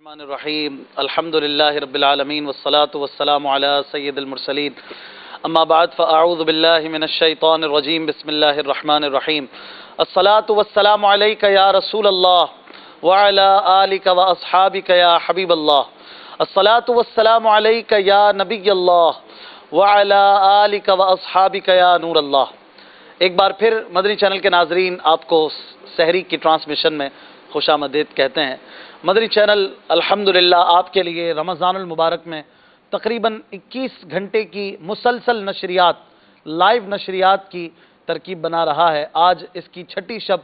الرحمن الرحیم الحمدللہ رب العالمین والصلو والسلام علی سید المرسلین اما بعد فاعوذ باللہ من الشیطان الرجیم بسم اللہ الرحمن الرحیم الصلاة والسلام علیک یا رسول اللہ وعلی آلک واصحابک یا حبیب اللہ الصلاة والسلام علیک یا نبی اللہ وعلی آلک واصحابک یا نور اللہ۔ ایک بار پھر مدنی چینل کے ناظرین آپ کو سحری کی ٹرانسمیشن میں خوش آمدید کہتے ہیں۔ مدنی چینل الحمدللہ آپ کے لیے رمضان المبارک میں تقریباً 21 گھنٹے کی مسلسل نشریات، لائیو نشریات کی ترکیب بنا رہا ہے۔ آج اس کی چھٹی شب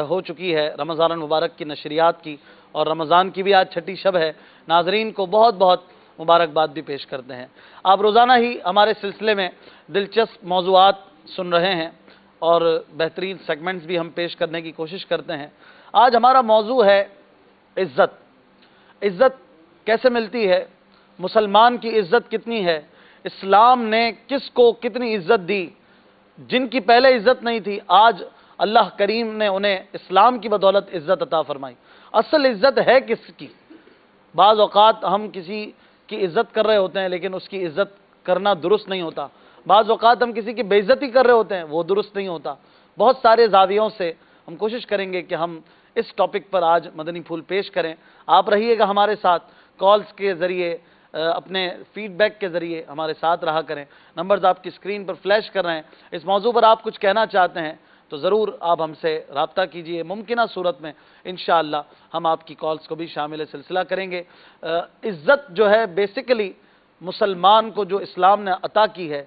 ہو چکی ہے رمضان المبارک کی نشریات کی، اور رمضان کی بھی آج چھٹی شب ہے۔ ناظرین کو بہت بہت مبارکباد بھی پیش کرتے ہیں۔ آپ روزانہ ہی ہمارے سلسلے میں دلچسپ موضوعات سن رہے ہیں اور بہترین سیگمنٹس بھی ہم پیش کرنے کی کوشش کرتے ہیں۔ آج ہمارا موضوع ہے عزت۔ عزت کیسے ملتی ہے؟ مسلمان کی عزت کتنی ہے؟ اسلام نے کس کو کتنی عزت دی؟ جن کی پہلے عزت نہیں تھی، آج اللہ کریم نے انہیں اسلام کی بدولت عزت عطا فرمائی۔ اصل عزت ہے کس کی؟ بعض اوقات ہم کسی کی عزت کر رہے ہوتے ہیں لیکن اس کی عزت کرنا درست نہیں ہوتا۔ بعض اوقات ہم کسی کی بے عزتی کر رہے ہوتے ہیں، وہ درست نہیں ہوتا۔ بہت سارے زاویوں سے ہم کوشش کریں گے کہ ہم اس ٹاپک پر آج مدنی پھول پیش کریں۔ آپ رہیے گا ہمارے ساتھ، کالز کے ذریعے، اپنے فیڈ بیک کے ذریعے ہمارے ساتھ رہا کریں۔ نمبرز آپ کی اسکرین پر فلیش کر رہے ہیں۔ اس موضوع پر آپ کچھ کہنا چاہتے ہیں تو ضرور آپ ہم سے رابطہ کیجئے۔ ممکنہ صورت میں انشاءاللہ ہم آپ کی کالز کو بھی شامل سلسلہ کریں گے۔ عزت جو ہے بیسیکلی مسلمان کو جو اسلام نے عطا کی ہے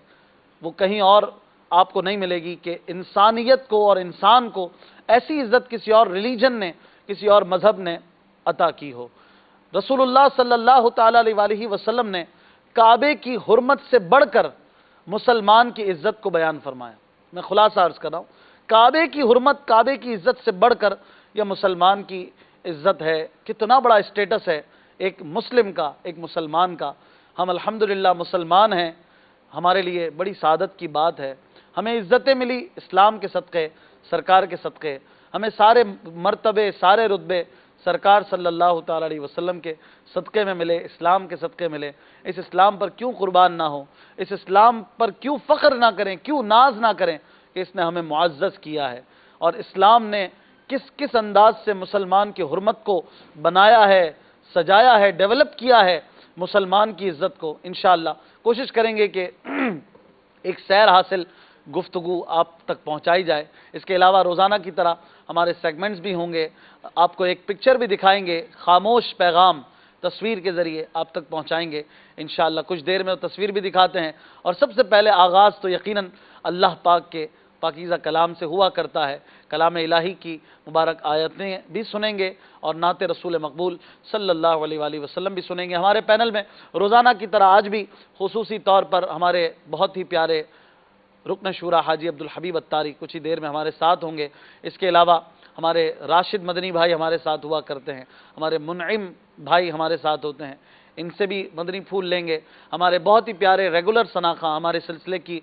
وہ کہیں اور آپ کو نہیں ملے گی کہ انسانیت کو اور انسان کو ایسی عزت کسی اور ریلیجن نے، کسی اور مذہب نے عطا کی ہو۔ رسول اللہ صلی اللہ تعالیٰ علیہ وآلہ وسلم نے کعبے کی حرمت سے بڑھ کر مسلمان کی عزت کو بیان فرمایا۔ میں خلاصہ عرض کر رہا ہوں، کعبے کی حرمت، کعبے کی عزت سے بڑھ کر یہ مسلمان کی عزت ہے۔ کتنا بڑا اسٹیٹس ہے ایک مسلم کا، ایک مسلمان کا۔ ہم الحمدللہ مسلمان ہیں، ہمارے لیے بڑی سعادت کی بات ہے۔ ہمیں عزتیں ملی اسلام کے صدقے، سرکار کے صدقے۔ ہمیں سارے مرتبے، سارے رتبے سرکار صلی اللہ تعالیٰ علیہ وسلم کے صدقے میں ملے، اسلام کے صدقے ملے۔ اس اسلام پر کیوں قربان نہ ہو؟ اس اسلام پر کیوں فخر نہ کریں؟ کیوں ناز نہ کریں کہ اس نے ہمیں معزز کیا ہے؟ اور اسلام نے کس انداز سے مسلمان کی حرمت کو بنایا ہے، سجایا ہے، ڈیولپ کیا ہے مسلمان کی عزت کو۔ انشاءاللہ کوشش کریں گے کہ ایک سیر حاصل گفتگو آپ تک پہنچائی جائے۔ اس کے علاوہ روزانہ کی طرح ہمارے سیگمنٹس بھی ہوں گے۔ آپ کو ایک پکچر بھی دکھائیں گے، خاموش پیغام تصویر کے ذریعے آپ تک پہنچائیں گے انشاءاللہ۔ کچھ دیر میں وہ تصویر بھی دکھاتے ہیں، اور سب سے پہلے آغاز تو یقیناً اللہ پاک کے پاکیزہ کلام سے ہوا کرتا ہے۔ کلام الہی کی مبارک آیتیں بھی سنیں گے اور نعت رسول مقبول صلی اللہ علیہ وآلہ وسلم بھی سنیں گے۔ ہمارے پینل میں روزانہ کی طرح آج بھی خصوصی طور پر ہمارے بہت ہی پیارے رکن شورا حاجی الحبیب اتاری کچھ ہی دیر میں ہمارے ساتھ ہوں گے۔ اس کے علاوہ ہمارے راشد مدنی بھائی ہمارے ساتھ ہوا کرتے ہیں، ہمارے منعم بھائی ہمارے ساتھ ہوتے ہیں، ان سے بھی مدنی پھول لیں گے۔ ہمارے بہت ہی پیارے ریگولر شناخواں، ہمارے سلسلے کی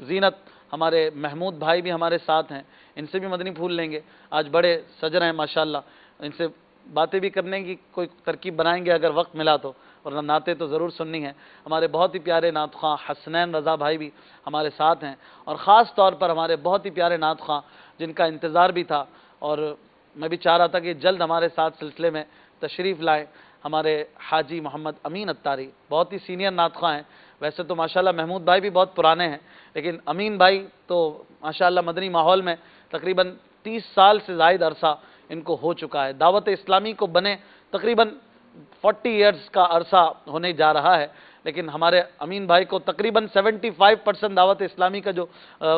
زینت، ہمارے محمود بھائی بھی ہمارے ساتھ ہیں، ان سے بھی مدنی پھول لیں گے۔ آج بڑے سج رہے ہیں ماشاءاللہ، ان سے باتیں بھی کرنے کی کوئی ترکیب بنائیں گے اگر وقت ملا تو، ورنہ نعتیں تو ضرور سننی ہیں۔ ہمارے بہت ہی پیارے نعت خواں حسنین رضا بھائی بھی ہمارے ساتھ ہیں، اور خاص طور پر ہمارے بہت ہی پیارے نعت خواں جن کا انتظار بھی تھا، اور میں بھی چاہ رہا تھا کہ جلد ہمارے ساتھ سلسلے میں تشریف لائیں، ہمارے حاجی محمد امین اتاری، بہت ہی سینئر نعت خواں ہیں۔ ویسے تو ماشاءاللہ محمود بھائی بھی بہت پرانے ہیں، لیکن امین بھائی تو ماشاءاللہ مدنی ماحول میں تقریباً 30 سال سے زائد عرصہ ان کو ہو چکا ہے۔ دعوت اسلامی کو بنے تقریباً 40 ایئرز کا عرصہ ہونے جا رہا ہے، لیکن ہمارے امین بھائی کو تقریباً 75% دعوت اسلامی کا جو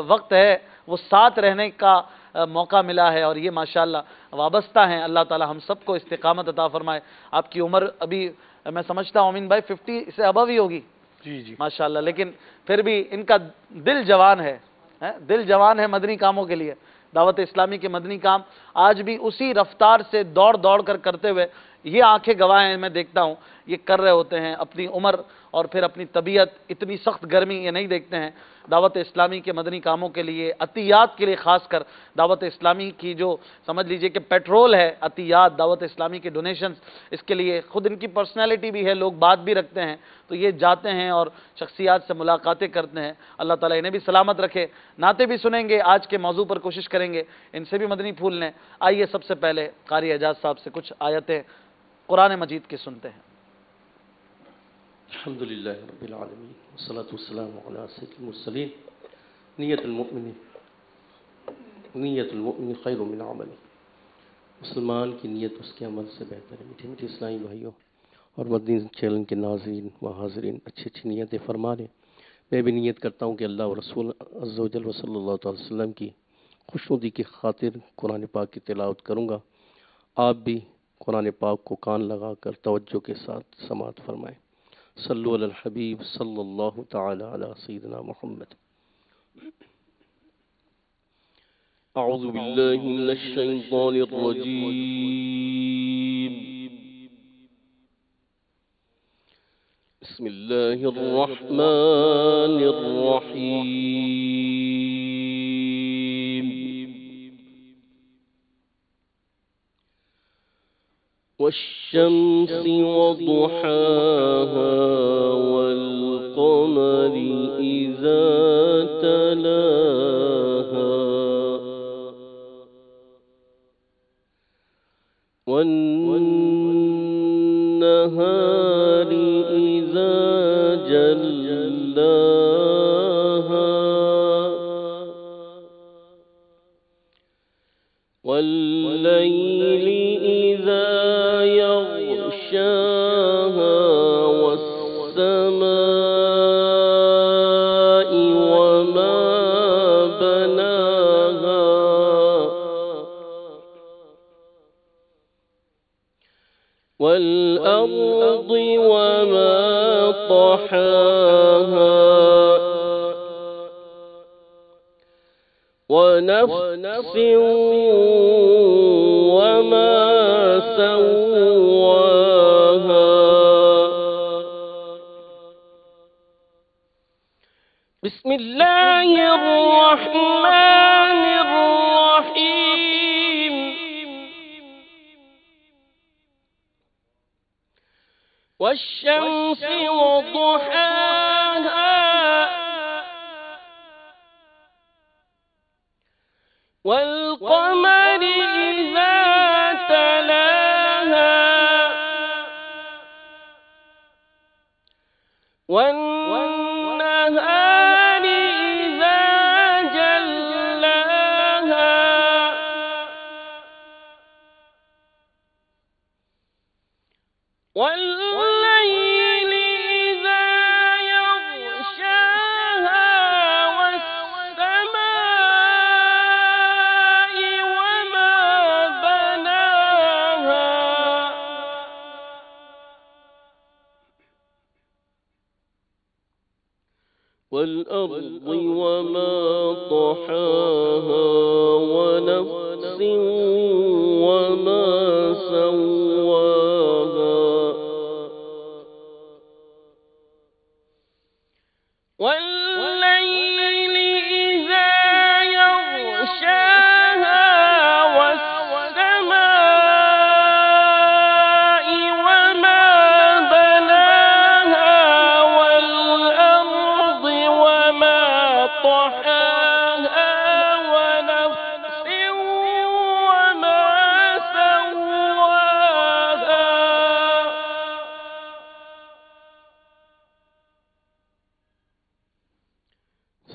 وقت ہے وہ ساتھ رہنے کا موقع ملا ہے، اور یہ ماشاءاللہ وابستہ ہیں۔ اللہ تعالی ہم سب کو استقامت عطا فرمائے۔ آپ کی عمر ابھی میں سمجھتا ہوں امین بھائی 50 سے ابو ہی ہوگی جی ماشاءاللہ، لیکن پھر بھی ان کا دل جوان ہے، دل جوان ہے مدنی کاموں کے لیے۔ دعوت اسلامی کے مدنی کام آج بھی اسی رفتار سے دوڑ کر کرتے ہوئے، یہ آنکھیں گواہ ہیں، میں دیکھتا ہوں یہ کر رہے ہوتے ہیں۔ اپنی عمر اور پھر اپنی طبیعت، اتنی سخت گرمی یہ نہیں دیکھتے ہیں، دعوت اسلامی کے مدنی کاموں کے لیے، عطیات کے لیے، خاص کر دعوت اسلامی کی جو سمجھ لیجئے کہ پیٹرول ہے عطیات، دعوت اسلامی کے ڈونیشنز، اس کے لیے خود ان کی پرسنالٹی بھی ہے، لوگ بات بھی رکھتے ہیں، تو یہ جاتے ہیں اور شخصیات سے ملاقاتیں کرتے ہیں، اللہ تعالیٰ انہیں بھی سلامت رکھے۔ نعتیں بھی سنیں گے، آج کے موضوع پر کوشش کریں گے ان سے بھی مدنی پھول لیں۔ آئیے سب سے پہلے قاری اعجاز صاحب سے کچھ آیتیں قرآن مجید کی سنتے ہیں۔ الحمدللہ رب العالمین والصلو والسلام علی سید المرسلین۔ نیت المؤمن خیر من عملی، مسلمان کی نیت اس کے عمل سے بہتر ہے۔ میٹھے میٹھے اسلامی بھائیوں اور مدنی چینل کے ناظرین و حاضرین، اچھی اچھی نیتیں فرما لیں۔ میں بھی نیت کرتا ہوں کہ اللہ و رسول عز و جل و صلی اللہ علیہ وسلم کی خوشنودی کی خاطر قرآن پاک کی تلاوت کروں گا۔ آپ بھی قرآن پاک کو کان لگا کر توجہ کے ساتھ سماعت فرمائیں۔ صلوا علی الحبیب صلی اللہ تعال علی سیدنا محمد۔ اعوذ باللہ من الشیطان الرجیم، بسم اللہ الرحمن الرحیم۔ والشمس وضحاها والقمر إذا تلاها والنهار إذا جلاها والليل إذا يغشاها والسماء وما بناها والأرض وما طحاها ونفس وما سواها بسم الله الرحمن الرحيم والشمس وضحاها والقمر إذا تلاها والنهار إذا جلاها والليل إذا يغشاها والسماء وما بناها والأرض وما طحاها ونفس وما سواها والليل إذا يغشاها والسماء وما بناها والأرض وما طحاها ونفس وما سواها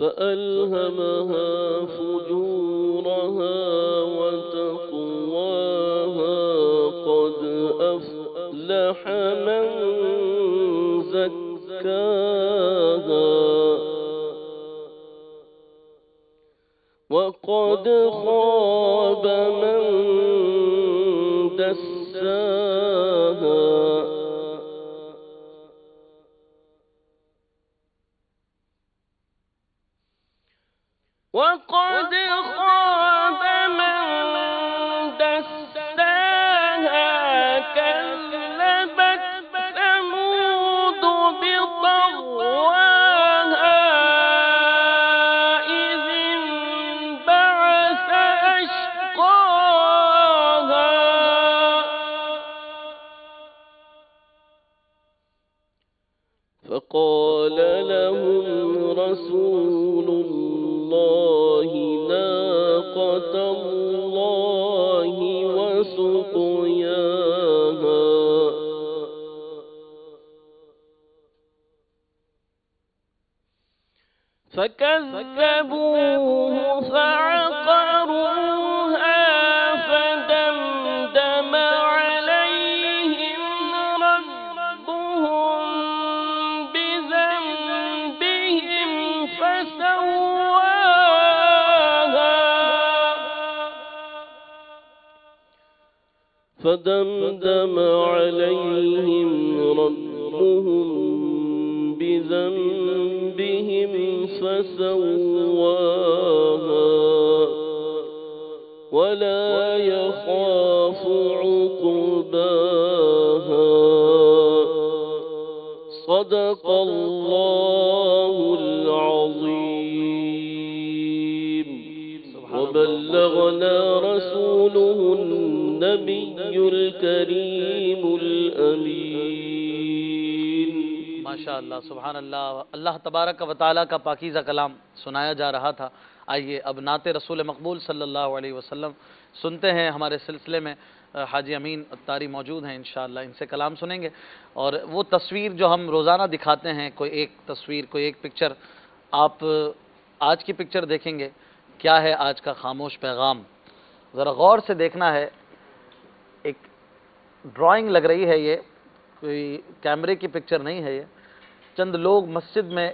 فألهمها فجورها وتقواها قد أفلح من زكاها وقد خاب من دساها وقد خاب من دساها كذبت ثمود بطغواها فقال لهم رسول الله ناقة الله وسقياها فكذبوه فعقروها فدمدم عليهم ربهم بذنبهم فسواها فدمدم عليهم ربهم بذنبهم فسواها ولا يخاف عقباها صدق الله العظيم وبلغنا رسوله النبي الكريم الأمين. ماشاءاللہ، سبحان اللہ. اللہ تبارک و تعالیٰ کا پاکیزہ کلام سنایا جا رہا تھا. آئیے اب نعت رسول مقبول صلی اللہ علیہ وسلم سنتے ہیں. ہمارے سلسلے میں حاجی امین اتاری موجود ہیں، انشاءاللہ ان سے کلام سنیں گے. اور وہ تصویر جو ہم روزانہ دکھاتے ہیں، کوئی ایک تصویر، کوئی ایک پکچر، آپ آج کی پکچر دیکھیں گے. کیا ہے آج کا خاموش پیغام؟ ذرا غور سے دیکھنا ہے. ایک ڈرائنگ لگ رہی ہے، یہ کوئی کیمرے کی پکچر نہیں ہے. یہ چند لوگ مسجد میں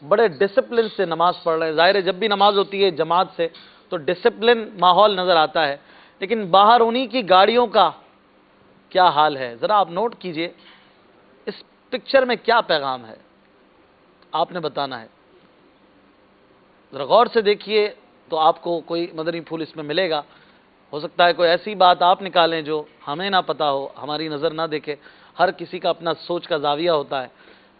بڑے ڈسپلن سے نماز پڑھ رہے ہیں. ظاہر ہے جب بھی نماز ہوتی ہے جماعت سے تو ڈسپلن ماحول نظر آتا ہے، لیکن باہر انہی کی گاڑیوں کا کیا حال ہے؟ ذرا آپ نوٹ کیجئے اس پکچر میں کیا پیغام ہے، آپ نے بتانا ہے. ذرا غور سے دیکھیے تو آپ کو کوئی مدنی پھول اس میں ملے گا. ہو سکتا ہے کوئی ایسی بات آپ نکالیں جو ہمیں نہ پتا ہو، ہماری نظر نہ دیکھے. ہر کسی کا اپنا سوچ کا زاویہ ہوتا ہے.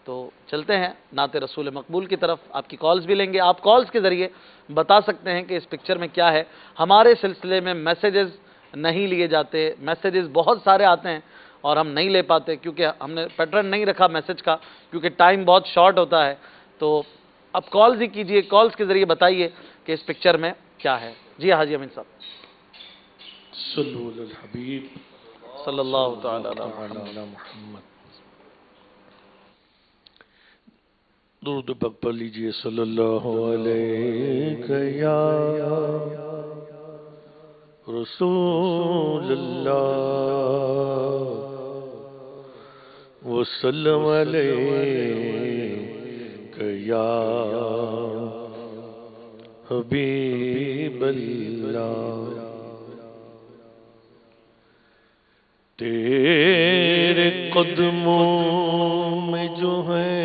تو چلتے ہیں نعت رسول مقبول کی طرف. آپ کی کالز بھی لیں گے. آپ کالز کے ذریعے بتا سکتے ہیں کہ اس پکچر میں کیا ہے. ہمارے سلسلے میں میسیجز نہیں لیے جاتے. میسیجز بہت سارے آتے ہیں اور ہم نہیں لے پاتے کیونکہ ہم نے پیٹرن نہیں رکھا میسیج کا، کیونکہ ٹائم بہت شارٹ ہوتا ہے. تو اب کالز ہی کیجئے. کالز کے ذریعے بتائیے کہ اس پکچر میں کیا ہے. جی حاجی امین صاحب. صلوا علی الحبیب صلی اللہ تعالی علی محمد. درود پاک پڑھ لیجئے. صلی اللہ علیہ یا رسول اللہ وسلم علیہ یا حبیب اللہ. تیرے قدموں میں جو ہے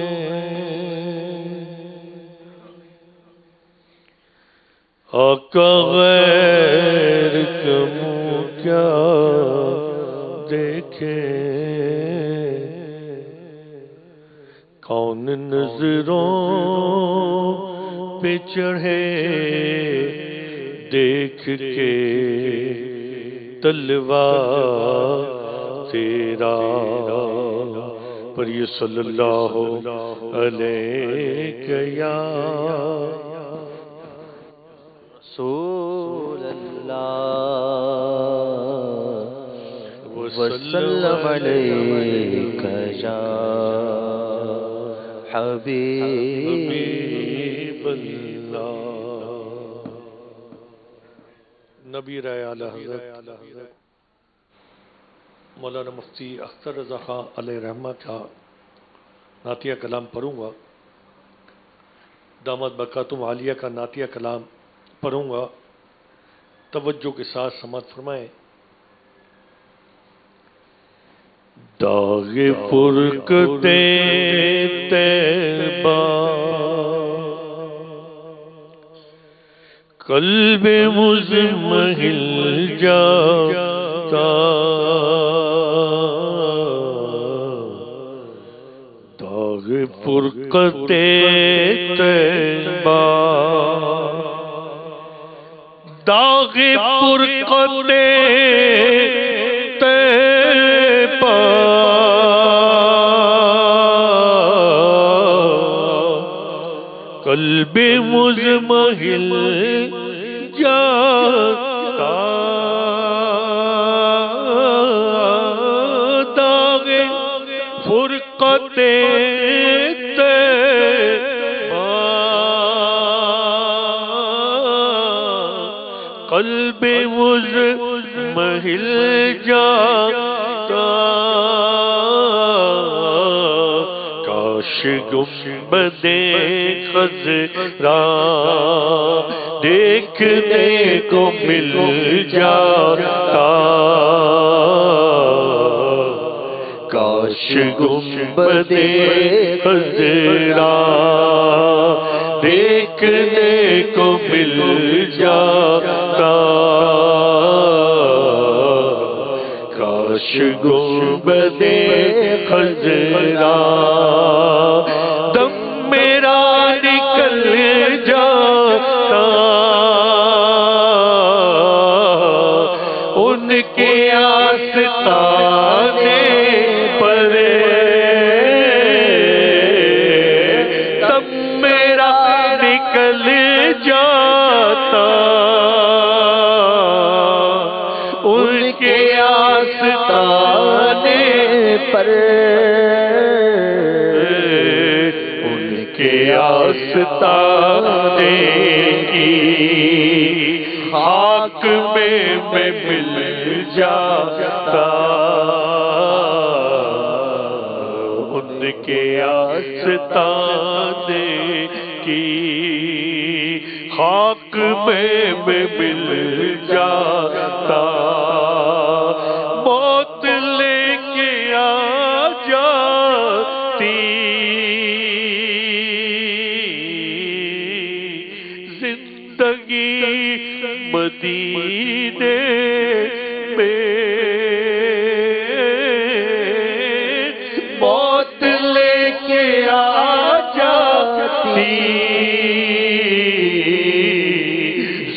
آقا غیر کمو کیا دیکھے. کون نظروں پہ چڑھے دیکھ کے تلوار تیرا. پر یہ صلی اللہ علیہ یا رسول اللہ وسلم علیک یا حبیب اللہ. نبی رائے اعلیٰ حضرت مولانا مفتی اختر رضا خان علیہ الرحم کا نعتیہ کلام پڑھوں گا. دامت برکاتہم عالیہ کا نعتیہ کلام پڑھوں گا. توجہ کے ساتھ سماعت فرمائیں. داغ فرقتے طیبہ قلب مزمحل جاتا. داغ فرقتے طیبہ داغ فرقتے طیبہ قلب مزمحل جاتا داغ فرقت قلب مزمحل جاتا کاش گنبد خضرا دیکھنے کو مل جاتا کاش گنبد خضرا دیکھنے کو مل جاتا کاش گنبد خضرا دم میرا نکل جاتا ان کے آستانے پر دم میرا نکل جاتا ان کے آستانے پر ان کے آستانے کی خاک میں مل جاتا ان کے آستانے کی خاک میں مل جاتا موت لے کے آ جاتی زندگی مدینے میں موت لے کے آ جاتی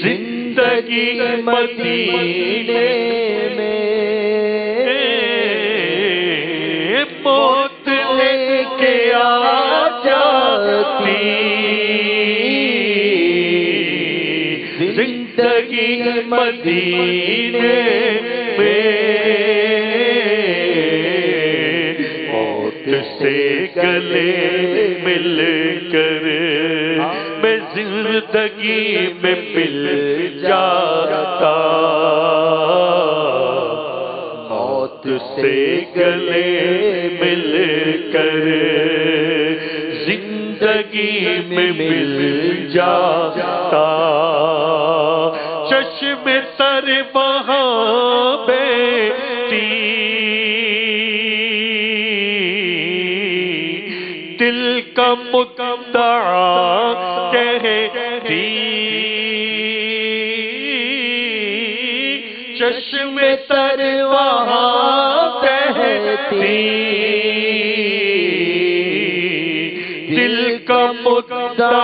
زندگی مدینے میں موت لے کے آ جاتی زندگی مدینے میں موت سے گلے مل کر میں زندگی میں مل جاتا موت سے گلے مل کر زندگی میں مل جاتا چشم تر وہاں بیٹی دل کا مدعا کہتی چشم تر وہاں بہتی دل کا مدعا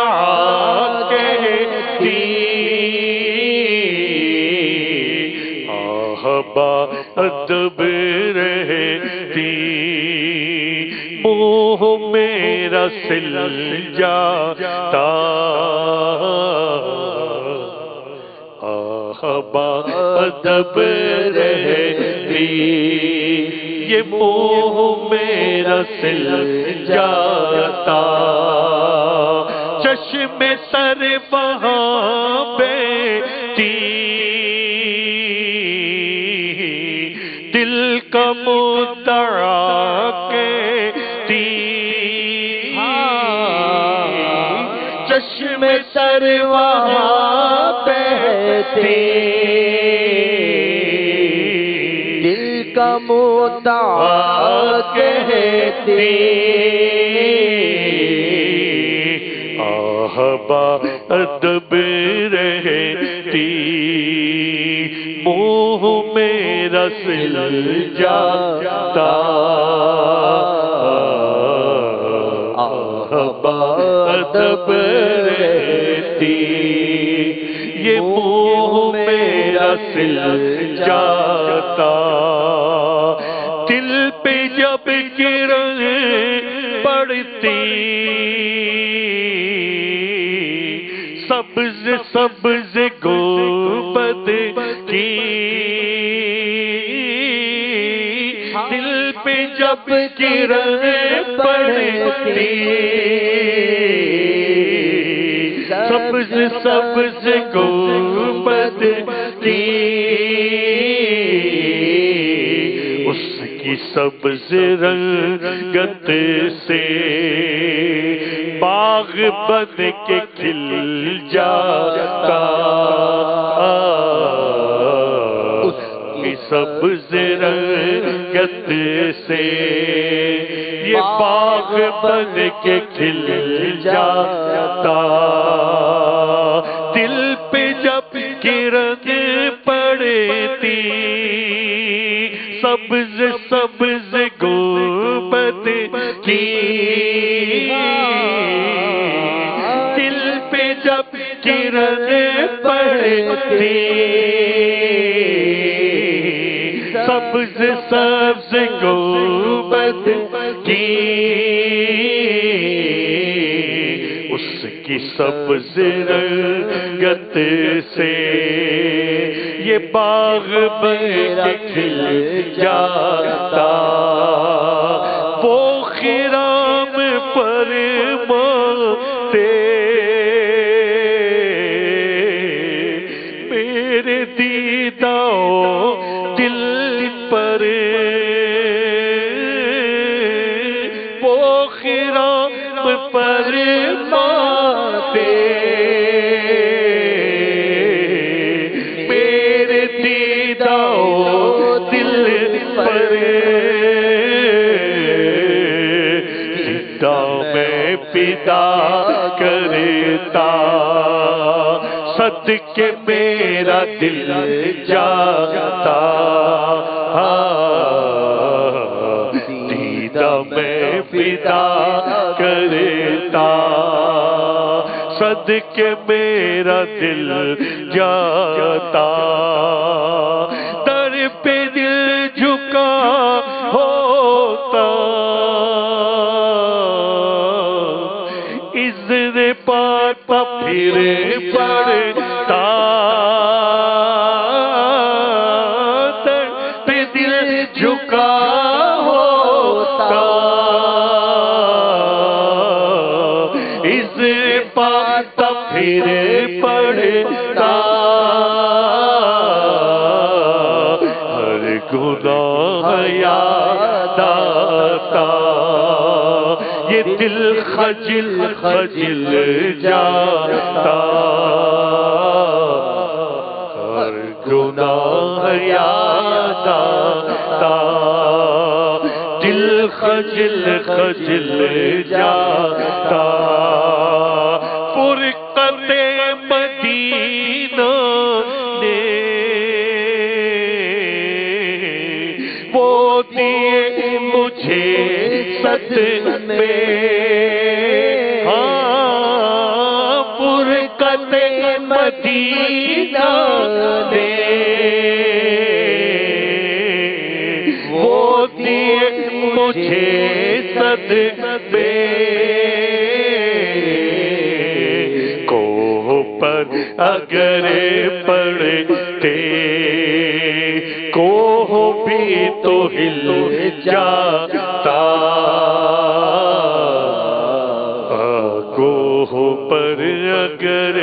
کہتی آہبا ادب رہتی منہ میرا سل جاتا آہبا ادب رہتی یہ منہ میرا سل جاتا چشم سر وہاں بیٹی دل کا مدعا کہتی چشم سر وہاں بہتی دل کا مدعا کہتی آہبا ادب رہتی منہ میرا سل جاتا آہبا ادب رہتی یہ منہ میرا سل جاتا دل پہ جب گرن پڑتی سبز گنبد کی دل پہ جب کرن پڑتی سبز سبز گنبد کی اس کی سبز رنگت سے باغ بن کے کھل جاتا اس کی سبز رنگت سے یہ باغ بن کے کھل جاتا دل پہ جب کرن پڑتی سبز سبز گنبد کی دل پہ جب کرن پڑتی سبز سبز گنبد کی اس کی سبز رنگت سے یہ باغ بن کے کھل جاتا وہ خرام فرماتے میرے دیدہ دل پر وہ خرام فرماتے پیدا کرتا صدقے میرا دل جاتا دیدہ میں پیدا کرتا صدقے میرا دل جاتا در پہ دل جھکا ہوتا پاتا پھر پڑتا در پہ دل جھکا ہوتا اس پاتا پھر پڑتا ہر گناہ یاد آتا یہ دل خجل خجل جاتا ہر گناہ یاد آتا دل خجل خجل جاتا فرقت مدینہ نے وہ دیے مجھے صدمے فرقت مدینہ نے وہ دیے مجھے صدمے کوہ پر اگر پڑتے کوہ بھی تو ہل جاتا کوہ پر اگر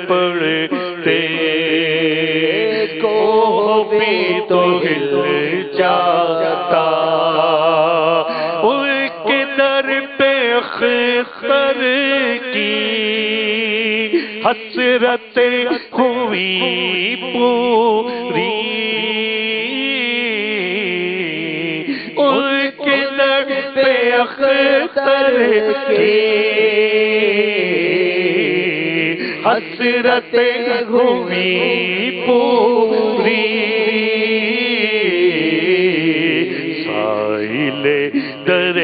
پڑتے کوہ بھی تو ہل جاتا ان کے در پہ اختر کی حسرت ہوئی پوری ان کے در پہ اختر کی حسرت ہوئی پوری سائل در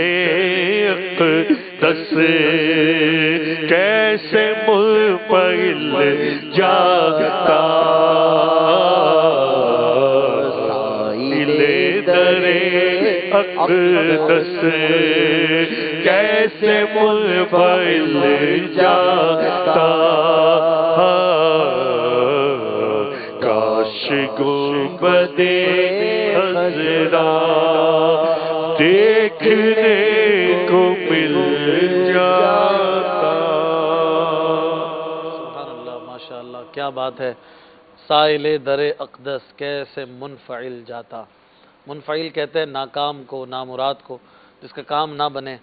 اقدس کیسے منفعل جاگتا سائل در اقدس کیسے منفعل جاگتا معبد خضرا دیکھنے کو مل جاتا. سبحان اللہ، ماشاء اللہ، کیا بات ہے. سائل در اقدس کیسے منفعل جاتا. منفعل کہتے ہیں ناکام کو، نامراد کو، جس کا کام نہ بنے،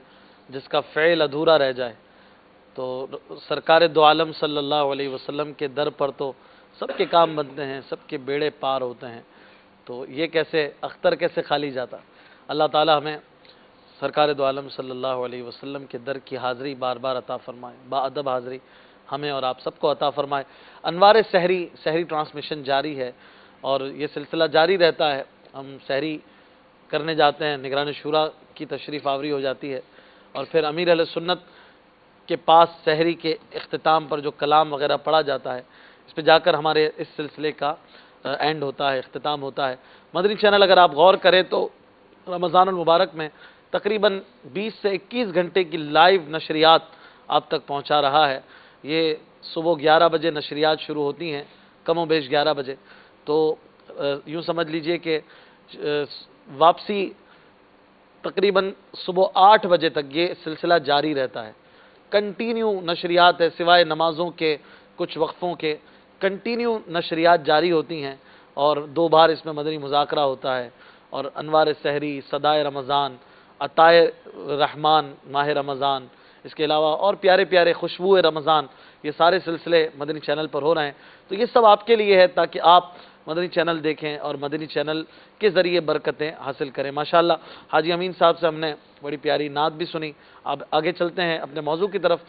جس کا فعل ادھورا رہ جائے. تو سرکار دو عالم صلی اللہ علیہ وسلم کے در پر تو سب کے کام بنتے ہیں، سب کے بیڑے پار ہوتے ہیں. تو یہ کیسے اختر کیسے خالی جاتا. اللہ تعالی ہمیں سرکار دو عالم صلی اللہ علیہ وسلم کے در کی حاضری بار بار عطا فرمائے، با ادب حاضری ہمیں اور آپ سب کو عطا فرمائے. انوار سحری ٹرانسمیشن جاری ہے اور یہ سلسلہ جاری رہتا ہے. ہم سحری کرنے جاتے ہیں، نگران شورا کی تشریف آوری ہو جاتی ہے اور پھر امیر اہل سنت کے پاس سحری کے اختتام پر جو کلام وغیرہ پڑھا جاتا ہے، اس پہ جا کر ہمارے اس سلسلے کا اینڈ ہوتا ہے، اختتام ہوتا ہے. مدنی چینل اگر آپ غور کریں تو رمضان المبارک میں تقریباً 20 سے 21 گھنٹے کی لائیو نشریات آپ تک پہنچا رہا ہے. یہ صبح 11 بجے نشریات شروع ہوتی ہیں، کم و بیش 11 بجے. تو یوں سمجھ لیجئے کہ واپسی تقریباً صبح 8 بجے تک یہ سلسلہ جاری رہتا ہے. کنٹینیو نشریات ہے، سوائے نمازوں کے کچھ وقفوں کے کنٹینیو نشریات جاری ہوتی ہیں. اور 2 بار اس میں مدنی مذاکرہ ہوتا ہے اور انوار سحری، صدائے رمضان، عطائے رحمان ماہ رمضان، اس کے علاوہ اور پیارے پیارے خوشبو رمضان، یہ سارے سلسلے مدنی چینل پر ہو رہے ہیں. تو یہ سب آپ کے لیے ہے تاکہ آپ مدنی چینل دیکھیں اور مدنی چینل کے ذریعے برکتیں حاصل کریں. ماشاءاللہ حاجی امین صاحب سے ہم نے بڑی پیاری نعت بھی سنی. اب آگے چلتے ہیں اپنے موضوع کی طرف.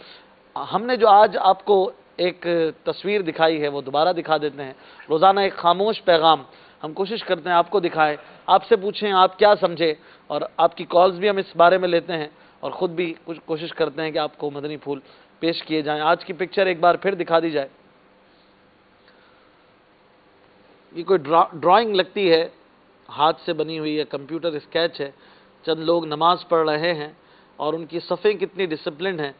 ہم نے جو آج آپ کو ایک تصویر دکھائی ہے وہ دوبارہ دکھا دیتے ہیں. روزانہ ایک خاموش پیغام ہم کوشش کرتے ہیں آپ کو دکھائیں، آپ سے پوچھیں آپ کیا سمجھے، اور آپ کی کالز بھی ہم اس بارے میں لیتے ہیں اور خود بھی کچھ کوشش کرتے ہیں کہ آپ کو مدنی پھول پیش کیے جائیں. آج کی پکچر ایک بار پھر دکھا دی جائے. یہ کوئی ڈرائنگ لگتی ہے، ہاتھ سے بنی ہوئی ہے، کمپیوٹر اسکیچ ہے. چند لوگ نماز پڑھ رہے ہیں اور ان کی صفیں کتنی ڈسپلنڈ ہیں،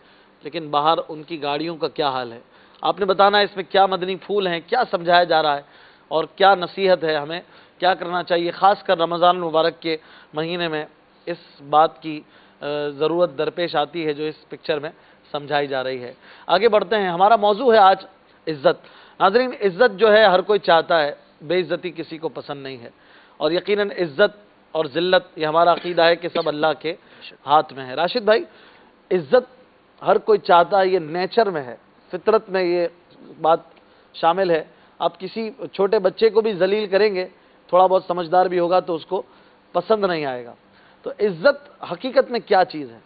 لیکن باہر ان کی گاڑیوں کا کیا حال ہے. آپ نے بتانا ہے اس میں کیا مدنی پھول ہیں، کیا سمجھایا جا رہا ہے اور کیا نصیحت ہے، ہمیں کیا کرنا چاہیے. خاص کر رمضان المبارک کے مہینے میں اس بات کی ضرورت درپیش آتی ہے جو اس پکچر میں سمجھائی جا رہی ہے. آگے بڑھتے ہیں. ہمارا موضوع ہے آج عزت. ناظرین، عزت جو ہے ہر کوئی چاہتا ہے، بے عزتی کسی کو پسند نہیں ہے. اور یقیناً عزت اور ذلت یہ ہمارا عقیدہ ہے کہ سب اللہ کے ہاتھ میں ہے. راشد بھائی، عزت ہر کوئی چاہتا ہے، یہ نیچر میں ہے، فطرت میں یہ بات شامل ہے. آپ کسی چھوٹے بچے کو بھی ذلیل کریں گے، تھوڑا بہت سمجھدار بھی ہوگا تو اس کو پسند نہیں آئے گا. تو عزت حقیقت میں کیا چیز ہے؟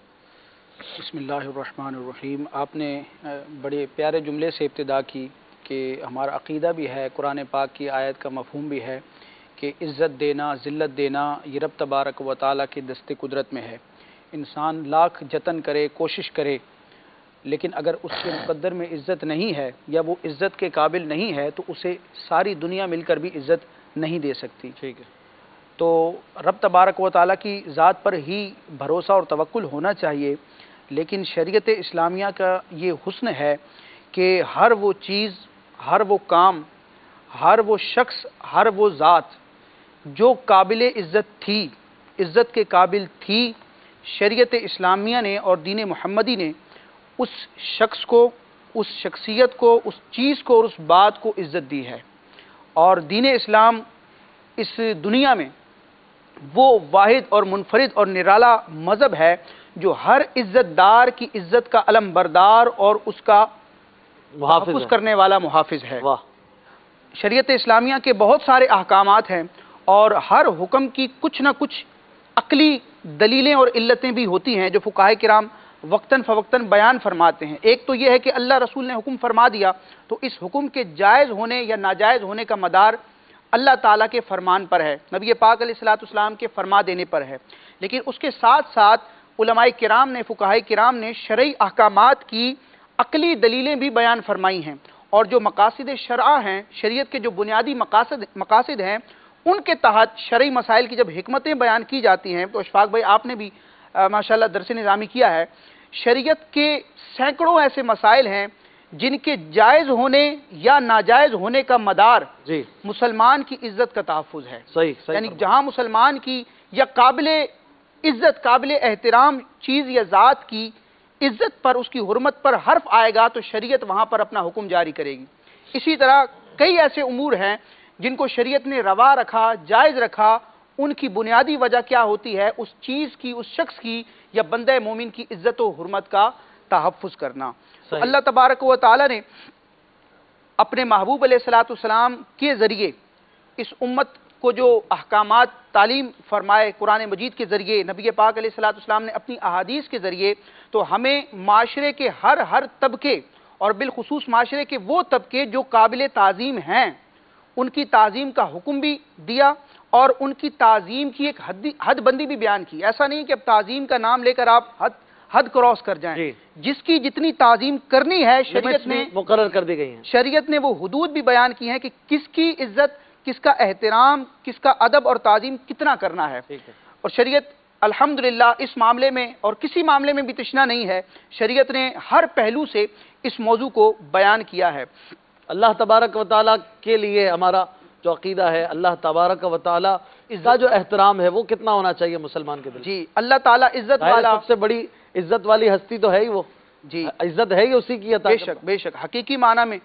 بسم اللہ الرحمن الرحیم. آپ نے بڑے پیارے جملے سے ابتدا کی کہ ہمارا عقیدہ بھی ہے، قرآن پاک کی آیت کا مفہوم بھی ہے کہ عزت دینا، ذلت دینا یہ رب تبارک و تعالیٰ کی دست قدرت میں ہے. انسان لاکھ جتن کرے، کوشش کرے، لیکن اگر اس کے مقدر میں عزت نہیں ہے یا وہ عزت کے قابل نہیں ہے تو اسے ساری دنیا مل کر بھی عزت نہیں دے سکتی. ٹھیک ہے. تو رب تبارک و تعالیٰ کی ذات پر ہی بھروسہ اور توکل ہونا چاہیے. لیکن شریعت اسلامیہ کا یہ حسن ہے کہ ہر وہ چیز، ہر وہ کام، ہر وہ شخص، ہر وہ ذات جو قابل عزت تھی، عزت کے قابل تھی، شریعت اسلامیہ نے اور دین محمدی نے اس شخص کو، اس شخصیت کو، اس چیز کو اور اس بات کو عزت دی ہے. اور دین اسلام اس دنیا میں وہ واحد اور منفرد اور نرالا مذہب ہے جو ہر عزت دار کی عزت کا علم بردار اور اس کا محافظ کرنے والا محافظ ہے. شریعت اسلامیہ کے بہت سارے احکامات ہیں اور ہر حکم کی کچھ نہ کچھ عقلی دلیلیں اور علتیں بھی ہوتی ہیں جو فقہاء کرام وقتاً فوقتاً بیان فرماتے ہیں. ایک تو یہ ہے کہ اللہ رسول نے حکم فرما دیا تو اس حکم کے جائز ہونے یا ناجائز ہونے کا مدار اللہ تعالیٰ کے فرمان پر ہے، نبی پاک علیہ السلام کے فرما دینے پر ہے. لیکن اس کے ساتھ ساتھ علماء کرام نے، فقہاء کرام نے شرعی احکامات کی عقلی دلیلیں بھی بیان فرمائی ہیں. اور جو مقاصد شرعہ ہیں، شریعت کے جو بنیادی مقاصد ہیں، ان کے تحت شرعی مسائل کی جب حکمتیں بیان کی جاتی ہیں تو اشفاق بھائی آپ نے بھی ماشاءاللہ درس نظامی کیا ہے. شریعت کے سینکڑوں ایسے مسائل ہیں جن کے جائز ہونے یا ناجائز ہونے کا مدار جی مسلمان کی عزت کا تحفظ ہے. صحیح یعنی جہاں مسلمان کی یا قابل عزت قابل احترام چیز یا ذات کی عزت پر اس کی حرمت پر حرف آئے گا تو شریعت وہاں پر اپنا حکم جاری کرے گی. اسی طرح کئی ایسے امور ہیں جن کو شریعت نے روا رکھا جائز رکھا، ان کی بنیادی وجہ کیا ہوتی ہے؟ اس چیز کی، اس شخص کی یا بندہ مومن کی عزت و حرمت کا تحفظ کرنا. تو اللہ تبارک و تعالی نے اپنے محبوب علیہ السلام کے ذریعے اس امت کو جو احکامات تعلیم فرمائے قرآن مجید کے ذریعے، نبی پاک علیہ السلام نے اپنی احادیث کے ذریعے، تو ہمیں معاشرے کے ہر طبقے اور بالخصوص معاشرے کے وہ طبقے جو قابل تعظیم ہیں ان کی تعظیم کا حکم بھی دیا اور ان کی تعظیم کی ایک حد بندی بھی بیان کی. ایسا نہیں کہ اب تعظیم کا نام لے کر آپ حد کراس کر جائیں. جس کی جتنی تعظیم کرنی ہے شریعت نے مقرر کر دی گئی ہیں. شریعت نے وہ حدود بھی بیان کی ہیں کہ کس کی عزت، کس کا احترام، کس کا ادب اور تعظیم کتنا کرنا ہے. اور شریعت الحمدللہ اس معاملے میں اور کسی معاملے میں بھی تشنا نہیں ہے. شریعت نے ہر پہلو سے اس موضوع کو بیان کیا ہے. اللہ تبارک و تعالیٰ کے لیے ہمارا جو عقیدہ ہے، اللہ تبارک و تعالیٰ کا جو احترام ہے وہ کتنا ہونا چاہیے مسلمان کے دل. جی اللہ تعالیٰ عزت والا، سب سے بڑی عزت والی ہستی تو ہے ہی وہ. جی عزت ہے ہی اسی کی عطا. بے شک حقیقی معنی میں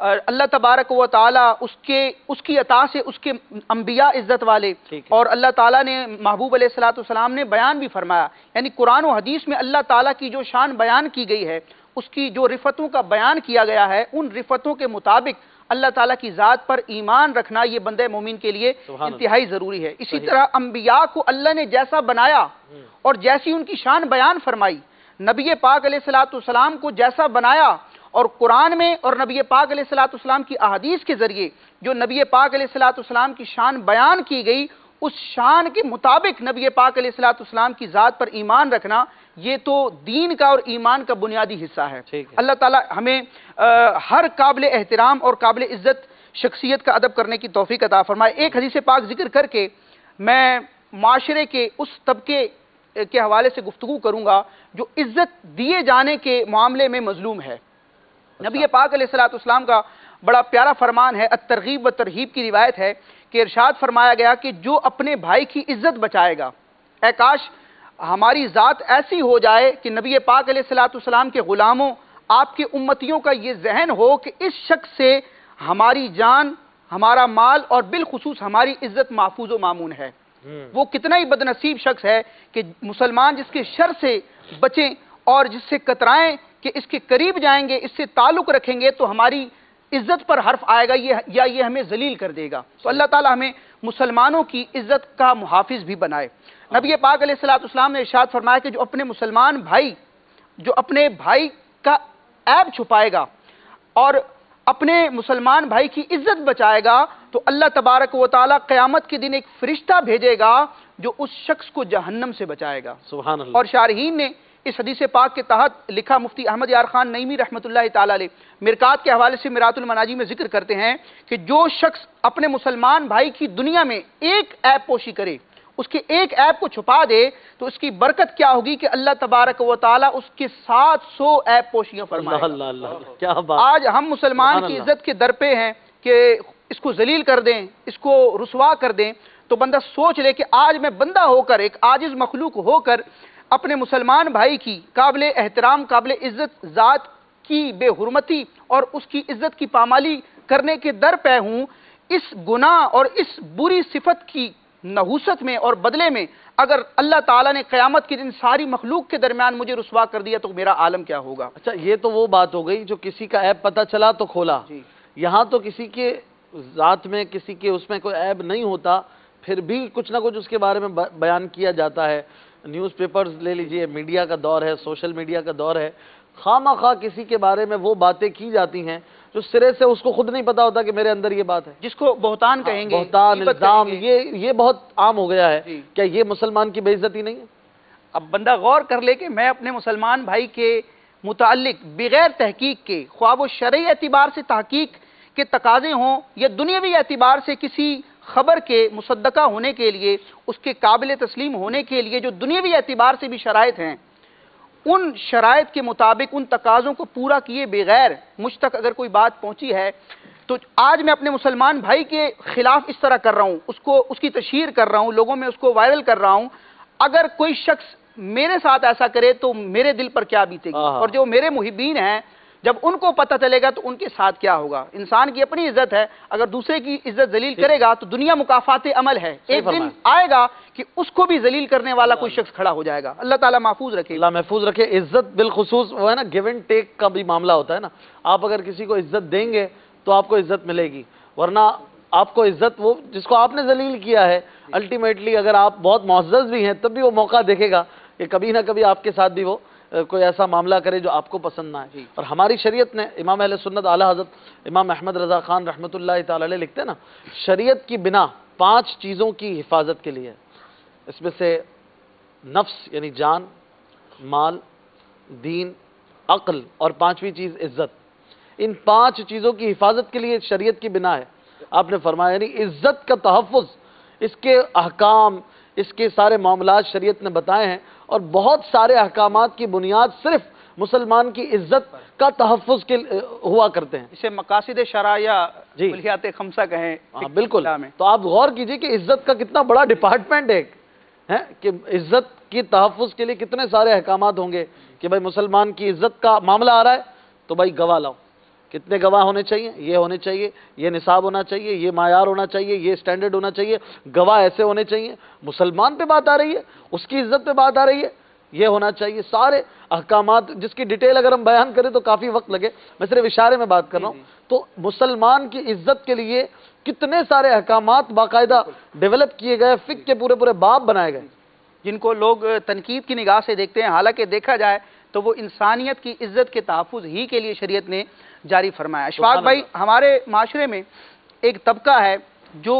اللہ تبارک و تعالیٰ اس کی عطا سے اس کے انبیاء عزت والے. اور اللہ تعالیٰ نے محبوب علیہ السلام نے بیان بھی فرمایا، یعنی قرآن و حدیث میں اللہ تعالیٰ کی جو شان بیان کی گئی ہے، اس کی جو رفتوں کا بیان کیا گیا ہے، ان رفتوں کے مطابق اللہ تعالیٰ کی ذات پر ایمان رکھنا یہ بندہ مومن کے لیے انتہائی ضروری ہے. اسی طرح انبیاء کو اللہ نے جیسا بنایا اور جیسی ان کی شان بیان فرمائی، نبی پاک علیہ السلام کو جیسا بنایا اور قرآن میں اور نبی پاک علیہ السلام کی احادیث کے ذریعے جو نبی پاک علیہ السلام کی شان بیان کی گئی، اس شان کے مطابق نبی پاک علیہ السلام کی ذات پر ایمان رکھنا یہ تو دین کا اور ایمان کا بنیادی حصہ ہے. اللہ تعالی ہمیں ہر قابل احترام اور قابل عزت شخصیت کا ادب کرنے کی توفیق عطا فرمائے. ایک حدیث پاک ذکر کر کے میں معاشرے کے اس طبقے کے حوالے سے گفتگو کروں گا جو عزت دیے جانے کے معاملے میں مظلوم ہے. نبی پاک علیہ السلام کا بڑا پیارا فرمان ہے، الترغیب و ترہیب کی روایت ہے کہ ارشاد فرمایا گیا کہ جو اپنے بھائی کی عزت بچائے گا، اے کاش ہماری ذات ایسی ہو جائے کہ نبی پاک علیہ السلام کے غلاموں، آپ کے امتیوں کا یہ ذہن ہو کہ اس شخص سے ہماری جان، ہمارا مال اور بالخصوص ہماری عزت محفوظ و مامون ہے. وہ کتنا ہی بدنصیب شخص ہے کہ مسلمان جس کے شر سے بچیں اور جس سے کترائیں کہ اس کے قریب جائیں گے، اس سے تعلق رکھیں گے تو ہماری عزت پر حرف آئے گا یا یہ ہمیں ذلیل کر دے گا. تو اللہ تعالی ہمیں مسلمانوں کی عزت کا محافظ بھی بنائے. نبی پاک علیہ السلام نے ارشاد فرمایا کہ جو اپنے مسلمان بھائی جو اپنے بھائی کا عیب چھپائے گا اور اپنے مسلمان بھائی کی عزت بچائے گا تو اللہ تبارک و تعالی قیامت کے دن ایک فرشتہ بھیجے گا جو اس شخص کو جہنم سے بچائے گا. سبحان اللہ. اور شارحین نے اس حدیث پاک کے تحت لکھا، مفتی احمد یار خان نعیمی رحمۃ اللہ تعالی علیہ مرکات کے حوالے سے مرات المناجی میں ذکر کرتے ہیں کہ جو شخص اپنے مسلمان بھائی کی دنیا میں ایک عیب پوشی کرے، اس کے ایک عیب کو چھپا دے تو اس کی برکت کیا ہوگی کہ اللہ تبارک و تعالی اس کے 700 عیب پوشیاں فرمائے گا. اللہ اللہ کیا بات. آج ہم مسلمان کی عزت کے در پہ ہیں کہ اس کو ذلیل کر دیں، اس کو رسوا کر دیں. تو بندہ سوچ لے کہ آج میں بندہ ہو کر، ایک عاجز مخلوق ہو کر اپنے مسلمان بھائی کی قابل احترام قابل عزت ذات کی بے حرمتی اور اس کی عزت کی پامالی کرنے کے در پہ ہوں. اس گناہ اور اس بری صفت کی نحوست میں اور بدلے میں اگر اللہ تعالیٰ نے قیامت کے دن ساری مخلوق کے درمیان مجھے رسوا کر دیا تو میرا عالم کیا ہوگا. اچھا یہ تو وہ بات ہو گئی جو کسی کا عیب پتہ چلا تو کھولا. یہاں تو کسی کے ذات میں کسی کے اس میں کوئی عیب نہیں ہوتا، پھر بھی کچھ نہ کچھ اس کے بارے میں بیان کیا جاتا ہے. نیوز پیپرز لے لیجئے، میڈیا کا دور ہے، سوشل میڈیا کا دور ہے، خواہ خواہ کسی کے بارے میں وہ باتیں کی جاتی ہیں جو سرے سے اس کو خود نہیں پتا ہوتا کہ میرے اندر یہ بات ہے، جس کو بہتان کہیں گے، بہتان، الزام. یہ بہت عام ہو گیا ہے. کیا یہ مسلمان کی بے عزتی نہیں ہے؟ اب بندہ غور کر لے کہ میں اپنے مسلمان بھائی کے متعلق بغیر تحقیق کے، خواہ وہ شرعی اعتبار سے تحقیق کے تقاضے ہوں یا دنیاوی اعتبار سے کسی خبر کے مصدقہ ہونے کے لیے، اس کے قابل تسلیم ہونے کے لیے جو دنیاوی اعتبار سے بھی شرائط ہیں، ان شرائط کے مطابق ان تقاضوں کو پورا کیے بغیر مجھ تک اگر کوئی بات پہنچی ہے تو آج میں اپنے مسلمان بھائی کے خلاف اس طرح کر رہا ہوں، اس کی تشہیر کر رہا ہوں، لوگوں میں اس کو وائرل کر رہا ہوں، اگر کوئی شخص میرے ساتھ ایسا کرے تو میرے دل پر کیا بیتے گی، اور جو میرے محبین ہیں جب ان کو پتہ چلے گا تو ان کے ساتھ کیا ہوگا۔ انسان کی اپنی عزت ہے، اگر دوسرے کی عزت ذلیل کرے گا تو دنیا مکافات عمل ہے، ایک دن آئے گا کہ اس کو بھی ذلیل کرنے والا کوئی شخص کھڑا ہو جائے گا۔ اللہ تعالیٰ محفوظ رکھے، اللہ محفوظ رکھے۔ عزت بالخصوص وہ ہے نا گیو اینڈ ٹیک کا بھی معاملہ ہوتا ہے نا، آپ اگر کسی کو عزت دیں گے تو آپ کو عزت ملے گی، ورنہ آپ کو عزت وہ جس کو آپ نے ذلیل کیا ہے الٹیمیٹلی اگر آپ بہت معزز بھی ہیں تب بھی وہ موقع دیکھے گا کہ کبھی نہ کبھی آپ کے ساتھ بھی وہ کوئی ایسا معاملہ کرے جو آپ کو پسند نہ آئے۔ اور ہماری شریعت نے امام اہل سنت اعلیٰ حضرت امام محمد رضا خان رحمۃ اللہ تعالی علیہ لکھتے ہیں نا، شریعت کی بنا 5 چیزوں کی حفاظت کے لیے، اس میں سے نفس یعنی جان، مال، دین، عقل اور 5ویں چیز عزت، ان 5 چیزوں کی حفاظت کے لیے شریعت کی بنا ہے۔ آپ نے فرمایا یعنی عزت کا تحفظ، اس کے احکام، اس کے سارے معاملات شریعت نے بتائے ہیں، اور بہت سارے احکامات کی بنیاد صرف مسلمان کی عزت کا تحفظ کے ہوا کرتے ہیں۔ اسے مقاصد شرع یا کلیات خمسہ کہیں۔ بالکل، تو آپ غور کیجئے کہ عزت کا کتنا بڑا ڈپارٹمنٹ ہے کہ عزت کی تحفظ کے لیے کتنے سارے احکامات ہوں گے کہ بھائی مسلمان کی عزت کا معاملہ آ رہا ہے تو بھائی گواہ لاؤ، کتنے گواہ ہونے چاہیے، یہ ہونے چاہیے، یہ نصاب ہونا چاہیے، یہ معیار ہونا چاہیے، یہ سٹینڈرڈ ہونا چاہیے، گواہ ایسے ہونے چاہیے، مسلمان پہ بات آ رہی ہے، اس کی عزت پہ بات آ رہی ہے، یہ ہونا چاہیے، سارے احکامات جس کی ڈیٹیل اگر ہم بیان کریں تو کافی وقت لگے، میں صرف اشارے میں بات کر رہا ہوں۔ تو مسلمان کی عزت کے لیے کتنے سارے احکامات باقاعدہ ڈیولپ کیے گئے، فقہ کے پورے پورے باب بنائے گئے جن کو لوگ تنقید کی نگاہ سے دیکھتے ہیں، حالانکہ دیکھا جائے تو وہ انسانیت کی عزت کے تحفظ ہی کے لیے شریعت نے جاری فرمایا۔ اشفاق بھائی، ہمارے معاشرے میں ایک طبقہ ہے جو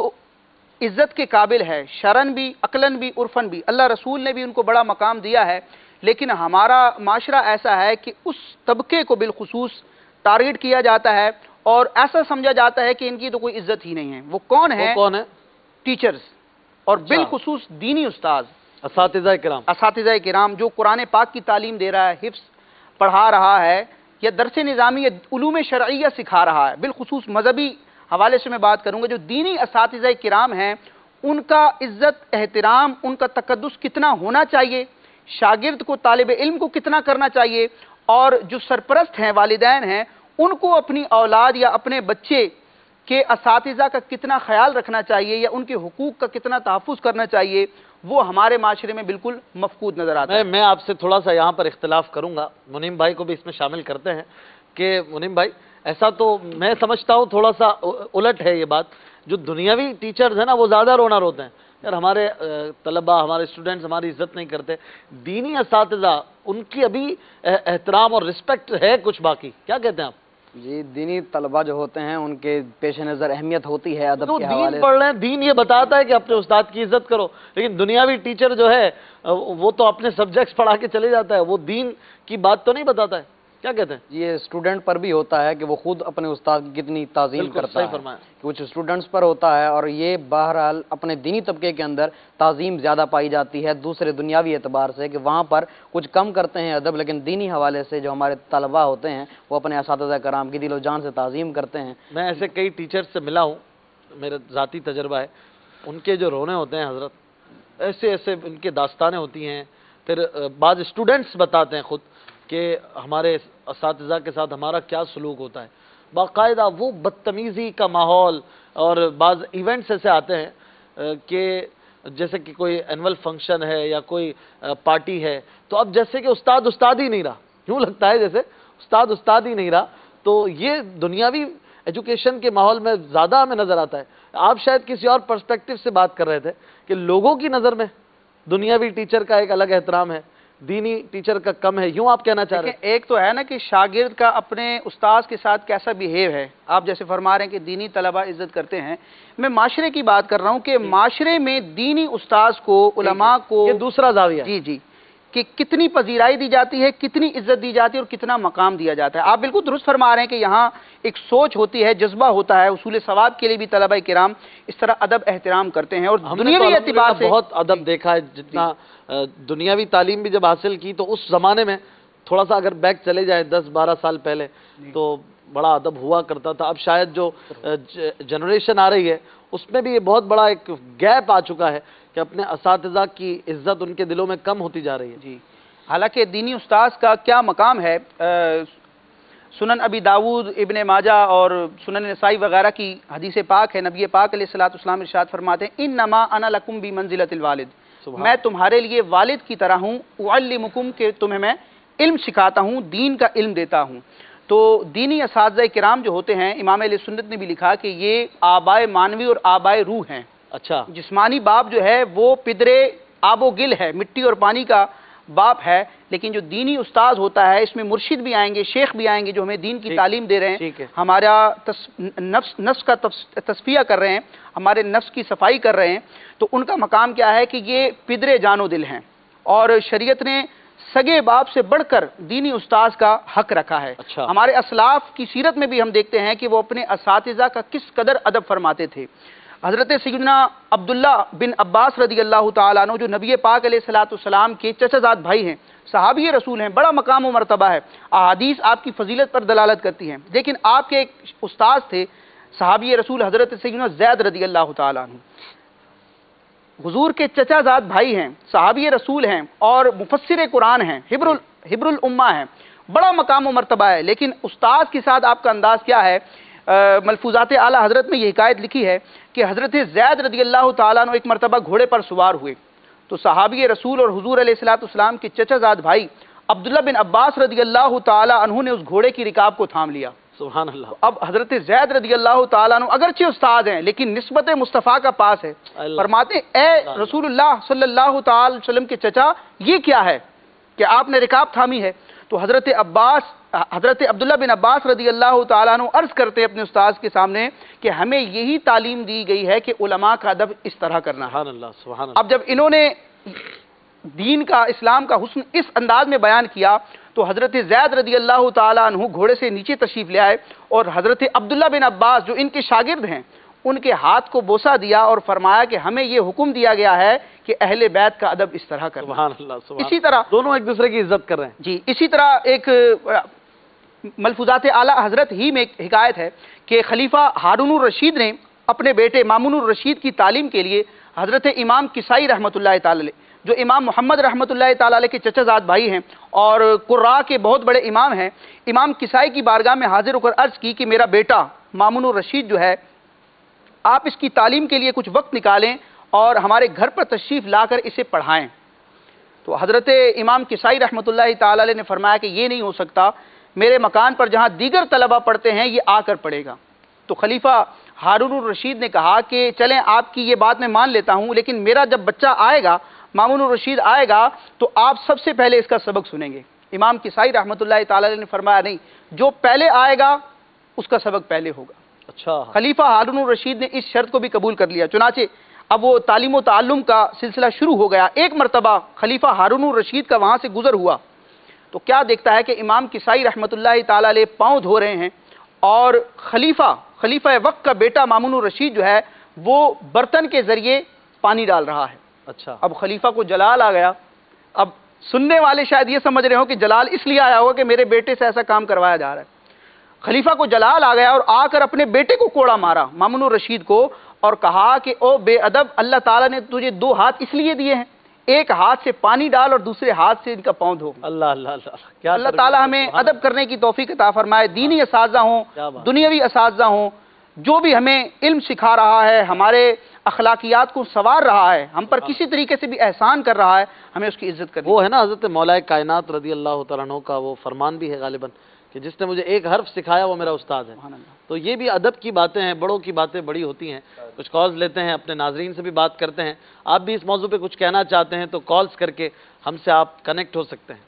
عزت کے قابل ہے، شرعن بھی، عقلاً بھی، عرفاً بھی، اللہ رسول نے بھی ان کو بڑا مقام دیا ہے، لیکن ہمارا معاشرہ ایسا ہے کہ اس طبقے کو بالخصوص ٹارگٹ کیا جاتا ہے اور ایسا سمجھا جاتا ہے کہ ان کی تو کوئی عزت ہی نہیں ہے۔ وہ کون ہے؟ ٹیچرز، اور بالخصوص دینی استاذ، اساتذہ کرام جو قرآن پاک کی تعلیم دے رہا ہے، حفظ پڑھا رہا ہے یا درس نظامی یا علوم شرعیہ سکھا رہا ہے۔ بالخصوص مذہبی حوالے سے میں بات کروں گا، جو دینی اساتذہ کرام ہیں ان کا عزت، احترام، ان کا تقدس کتنا ہونا چاہیے، شاگرد کو، طالب علم کو کتنا کرنا چاہیے، اور جو سرپرست ہیں، والدین ہیں، ان کو اپنی اولاد یا اپنے بچے کے اساتذہ کا کتنا خیال رکھنا چاہیے یا ان کے حقوق کا کتنا تحفظ کرنا چاہیے، وہ ہمارے معاشرے میں بالکل مفقود نظر آتا ہے۔ میں آپ سے تھوڑا سا یہاں پر اختلاف کروں گا، منیم بھائی کو بھی اس میں شامل کرتے ہیں کہ منیم بھائی ایسا تو میں سمجھتا ہوں تھوڑا سا الٹ ہے یہ بات، جو دنیاوی ٹیچرز ہیں نا وہ زیادہ رونا روتے ہیں، یار ہمارے طلبہ، ہمارے اسٹوڈنٹس ہماری عزت نہیں کرتے، دینی اساتذہ ان کی ابھی احترام اور رسپیکٹ ہے کچھ باقی، کیا کہتے ہیں آپ؟ جی، دینی طلبہ جو ہوتے ہیں ان کے پیش نظر اہمیت ہوتی ہے ادب کے حوالے سے۔ دین پڑھ رہے ہیں، دین یہ بتاتا ہے کہ اپنے استاد کی عزت کرو، لیکن دنیاوی ٹیچر جو ہے وہ تو اپنے سبجیکٹس پڑھا کے چلے جاتا ہے، وہ دین کی بات تو نہیں بتاتا ہے، کیا کہتے ہیں؟ یہ اسٹوڈنٹ پر بھی ہوتا ہے کہ وہ خود اپنے استاد کی کتنی تعظیم کرتا ہے، کچھ اسٹوڈنٹس پر ہوتا ہے، اور یہ بہرحال اپنے دینی طبقے کے اندر تعظیم زیادہ پائی جاتی ہے دوسرے دنیاوی اعتبار سے، کہ وہاں پر کچھ کم کرتے ہیں ادب، لیکن دینی حوالے سے جو ہمارے طلبہ ہوتے ہیں وہ اپنے اساتذہ کرام کی دل و جان سے تعظیم کرتے ہیں۔ میں ایسے کئی ٹیچر سے ملا ہوں، میرا ذاتی تجربہ ہے، ان کے جو رونے ہوتے ہیں حضرت، ایسے ایسے ان کے داستانیں ہوتی ہیں، پھر بعض اسٹوڈنٹس بتاتے ہیں خود کہ ہمارے اساتذہ کے ساتھ ہمارا کیا سلوک ہوتا ہے، باقاعدہ وہ بدتمیزی کا ماحول، اور بعض ایونٹس ایسے آتے ہیں کہ جیسے کہ کوئی اینول فنکشن ہے یا کوئی پارٹی ہے، تو اب جیسے کہ استاد ہی نہیں رہا، یوں لگتا ہے جیسے استاد ہی نہیں رہا، تو یہ دنیاوی ایجوکیشن کے ماحول میں زیادہ ہمیں نظر آتا ہے۔ آپ شاید کسی اور پرسپیکٹیو سے بات کر رہے تھے کہ لوگوں کی نظر میں دنیاوی ٹیچر کا ایک الگ احترام ہے، دینی ٹیچر کا کم ہے، یوں آپ کہنا چاہ رہے ہیں؟ ایک تو ہے نا کہ شاگرد کا اپنے استاذ کے ساتھ کیسا بیہیو ہے، آپ جیسے فرما رہے ہیں کہ دینی طلبہ عزت کرتے ہیں، میں معاشرے کی بات کر رہا ہوں کہ معاشرے میں دینی استاذ کو، علماء کو، یہ دوسرا زاویہ، جی کہ کتنی پذیرائی دی جاتی ہے، کتنی عزت دی جاتی ہے اور کتنا مقام دیا جاتا ہے۔ آپ بالکل درست فرما رہے ہیں کہ یہاں ایک سوچ ہوتی ہے، جذبہ ہوتا ہے، حصول ثواب کے لیے بھی طلبہ کرام اس طرح ادب احترام کرتے ہیں، اور دنیاوی اعتبار سے بہت ادب دیکھا ہے۔ جتنا دنیاوی تعلیم بھی جب حاصل کی تو اس زمانے میں تھوڑا سا اگر بیک چلے جائے 10-12 سال پہلے تو بڑا ادب ہوا کرتا تھا۔ اب شاید جو جنریشن آ رہی ہے اس میں بھی یہ بہت بڑا ایک گیپ آ چکا ہے کہ اپنے اساتذہ کی عزت ان کے دلوں میں کم ہوتی جا رہی ہے۔ جی، حالانکہ دینی استاذ کا کیا مقام ہے۔ سنن ابی داود، ابن ماجہ اور سنن نسائی وغیرہ کی حدیث پاک ہے، نبی پاک علیہ السلام ارشاد فرماتے ہیں انما انا لکم بمنزلۃ الوالد، میں تمہارے لیے والد کی طرح ہوں، اعلمکم کہ تمہیں میں علم سکھاتا ہوں، دین کا علم دیتا ہوں۔ تو دینی اساتذہ کرام جو ہوتے ہیں، امام علیہ سنت نے بھی لکھا کہ یہ آبائے مانوی اور آبائے روح ہیں۔ اچھا، جسمانی باپ جو ہے وہ پدرے آب و گل ہے، مٹی اور پانی کا باپ ہے، لیکن جو دینی استاذ ہوتا ہے اس میں مرشد بھی آئیں گے، شیخ بھی آئیں گے جو ہمیں دین کی تعلیم دے رہے ہیں، ہمارا نفس کا تصفیہ کر رہے ہیں، ہمارے نفس کی صفائی کر رہے ہیں، تو ان کا مقام کیا ہے کہ یہ پدرے جان و دل ہیں، اور شریعت نے سگے باپ سے بڑھ کر دینی استاذ کا حق رکھا ہے۔ ہمارے اسلاف کی سیرت میں بھی ہم دیکھتے ہیں کہ وہ اپنے اساتذہ کا کس قدر ادب فرماتے تھے۔ حضرت سیدنا عبداللہ بن عباس رضی اللہ تعالیٰ عنہ جو نبی پاک علیہ السلام کے چچا زاد بھائی ہیں، صحابی رسول ہیں، بڑا مقام و مرتبہ ہے، احادیث آپ کی فضیلت پر دلالت کرتی ہیں، لیکن آپ کے ایک استاذ تھے صحابی رسول حضرت سیدنا زید رضی اللہ تعالیٰ عنہ، حضور کے چچا زاد بھائی ہیں، صحابی رسول ہیں اور مفسر قرآن ہیں، حبر الامہ ہیں، بڑا مقام و مرتبہ ہے، لیکن استاذ کے ساتھ آپ کا انداز کیا ہے؟ ملفوظات اعلیٰ حضرت میں یہ حکایت لکھی ہے کہ حضرت زید رضی اللہ تعالیٰ عنہ ایک مرتبہ گھوڑے پر سوار ہوئے تو صحابی رسول اور حضور علیہ السلام کے چچا زاد بھائی عبداللہ بن عباس رضی اللہ تعالیٰ عنہ نے اس گھوڑے کی رکاب کو تھام لیا۔ سبحان اللہ۔ اب حضرت زید رضی اللہ تعالیٰ عنہ اگرچہ استاد ہیں لیکن نسبت مصطفیٰ کا پاس ہے، فرماتے اے رسول اللہ صلی اللہ تعالی وسلم کے چچا یہ کیا ہے کہ آپ نے رکاب تھامی ہے؟ تو حضرت عبداللہ بن عباس رضی اللہ تعالیٰ عنہ عرض کرتے ہیں اپنے استاذ کے سامنے کہ ہمیں یہی تعلیم دی گئی ہے کہ علماء کا ادب اس طرح کرنا ہے۔ سبحان اللہ۔ اب جب انہوں نے دین کا، اسلام کا حسن اس انداز میں بیان کیا تو حضرت زید رضی اللہ تعالیٰ عنہ گھوڑے سے نیچے تشریف لے آئے اور حضرت عبداللہ بن عباس جو ان کے شاگرد ہیں ان کے ہاتھ کو بوسہ دیا اور فرمایا کہ ہمیں یہ حکم دیا گیا ہے کہ اہل بیت کا ادب اس طرح کرنا۔ سبحان اللہ، سبحان اسی طرح دونوں ایک دوسرے کی عزت کر رہے ہیں۔ جی، اسی طرح ایک ملفوظات اعلیٰ حضرت ہی میں ایک حکایت ہے کہ خلیفہ ہارون الرشید نے اپنے بیٹے مامون الرشید کی تعلیم کے لیے حضرت امام کسائی رحمۃ اللہ تعالی علیہ جو امام محمد رحمۃ اللہ تعالی علیہ کے چچا زاد بھائی ہیں اور قراء کے بہت بڑے امام ہیں، امام کسائی کی بارگاہ میں حاضر ہو کر عرض کی کہ میرا بیٹا مامون الرشید جو ہے آپ اس کی تعلیم کے لیے کچھ وقت نکالیں اور ہمارے گھر پر تشریف لا کر اسے پڑھائیں۔ تو حضرت امام کسائی رحمۃ اللہ تعالی علیہ نے فرمایا کہ یہ نہیں ہو سکتا، میرے مکان پر جہاں دیگر طلبہ پڑھتے ہیں یہ آ کر پڑھے گا۔ تو خلیفہ ہارون الرشید نے کہا کہ چلیں آپ کی یہ بات میں مان لیتا ہوں، لیکن میرا جب بچہ آئے گا، مامون الرشید آئے گا تو آپ سب سے پہلے اس کا سبق سنیں گے۔ امام کسائی رحمۃ اللہ تعالی علیہ نے فرمایا نہیں، جو پہلے آئے گا اس کا سبق پہلے ہوگا۔ اچھا، خلیفہ ہارون الرشید نے اس شرط کو بھی قبول کر لیا، چنانچہ اب وہ تعلیم و تعلم کا سلسلہ شروع ہو گیا۔ ایک مرتبہ خلیفہ ہارون الرشید کا وہاں سے گزر ہوا تو کیا دیکھتا ہے کہ امام کسائی رحمۃ اللہ تعالی علیہ پاؤں دھو رہے ہیں اور خلیفہ وقت کا بیٹا مامون الرشید جو ہے وہ برتن کے ذریعے پانی ڈال رہا ہے۔ اچھا، اب خلیفہ کو جلال آ گیا۔ اب سننے والے شاید یہ سمجھ رہے ہو کہ جلال اس لیے آیا ہوگا کہ میرے بیٹے سے ایسا کام کروایا جا رہا ہے۔ خلیفہ کو جلال آ گیا اور آ کر اپنے بیٹے کو کوڑا مارا مامون الرشید کو اور کہا کہ او بے ادب، اللہ تعالیٰ نے تجھے دو ہاتھ اس لیے دیے ہیں، ایک ہاتھ سے پانی ڈال اور دوسرے ہاتھ سے ان کا پاؤں دھو۔ اللہ اللہ اللہ، کیا اللہ تعالیٰ ہمیں ادب کرنے کی توفیق عطا فرمائے۔ دینی اساتذہ ہوں، دنیاوی اساتذہ ہوں، جو بھی ہمیں علم سکھا رہا ہے، ہمارے اخلاقیات کو سنوار رہا ہے، ہم پر کسی طریقے سے بھی احسان کر رہا ہے، ہمیں اس کی عزت کرنی۔ وہ ہے نا حضرت مولا کائنات رضی اللہ تعالیٰ عنہ کا وہ فرمان بھی ہے غالباً کہ جس نے مجھے ایک حرف سکھایا وہ میرا استاد ہے۔ تو یہ بھی ادب کی باتیں ہیں، بڑوں کی باتیں بڑی ہوتی ہیں۔ کچھ کالز لیتے ہیں، اپنے ناظرین سے بھی بات کرتے ہیں۔ آپ بھی اس موضوع پہ کچھ کہنا چاہتے ہیں تو کالز کر کے ہم سے آپ کنیکٹ ہو سکتے ہیں۔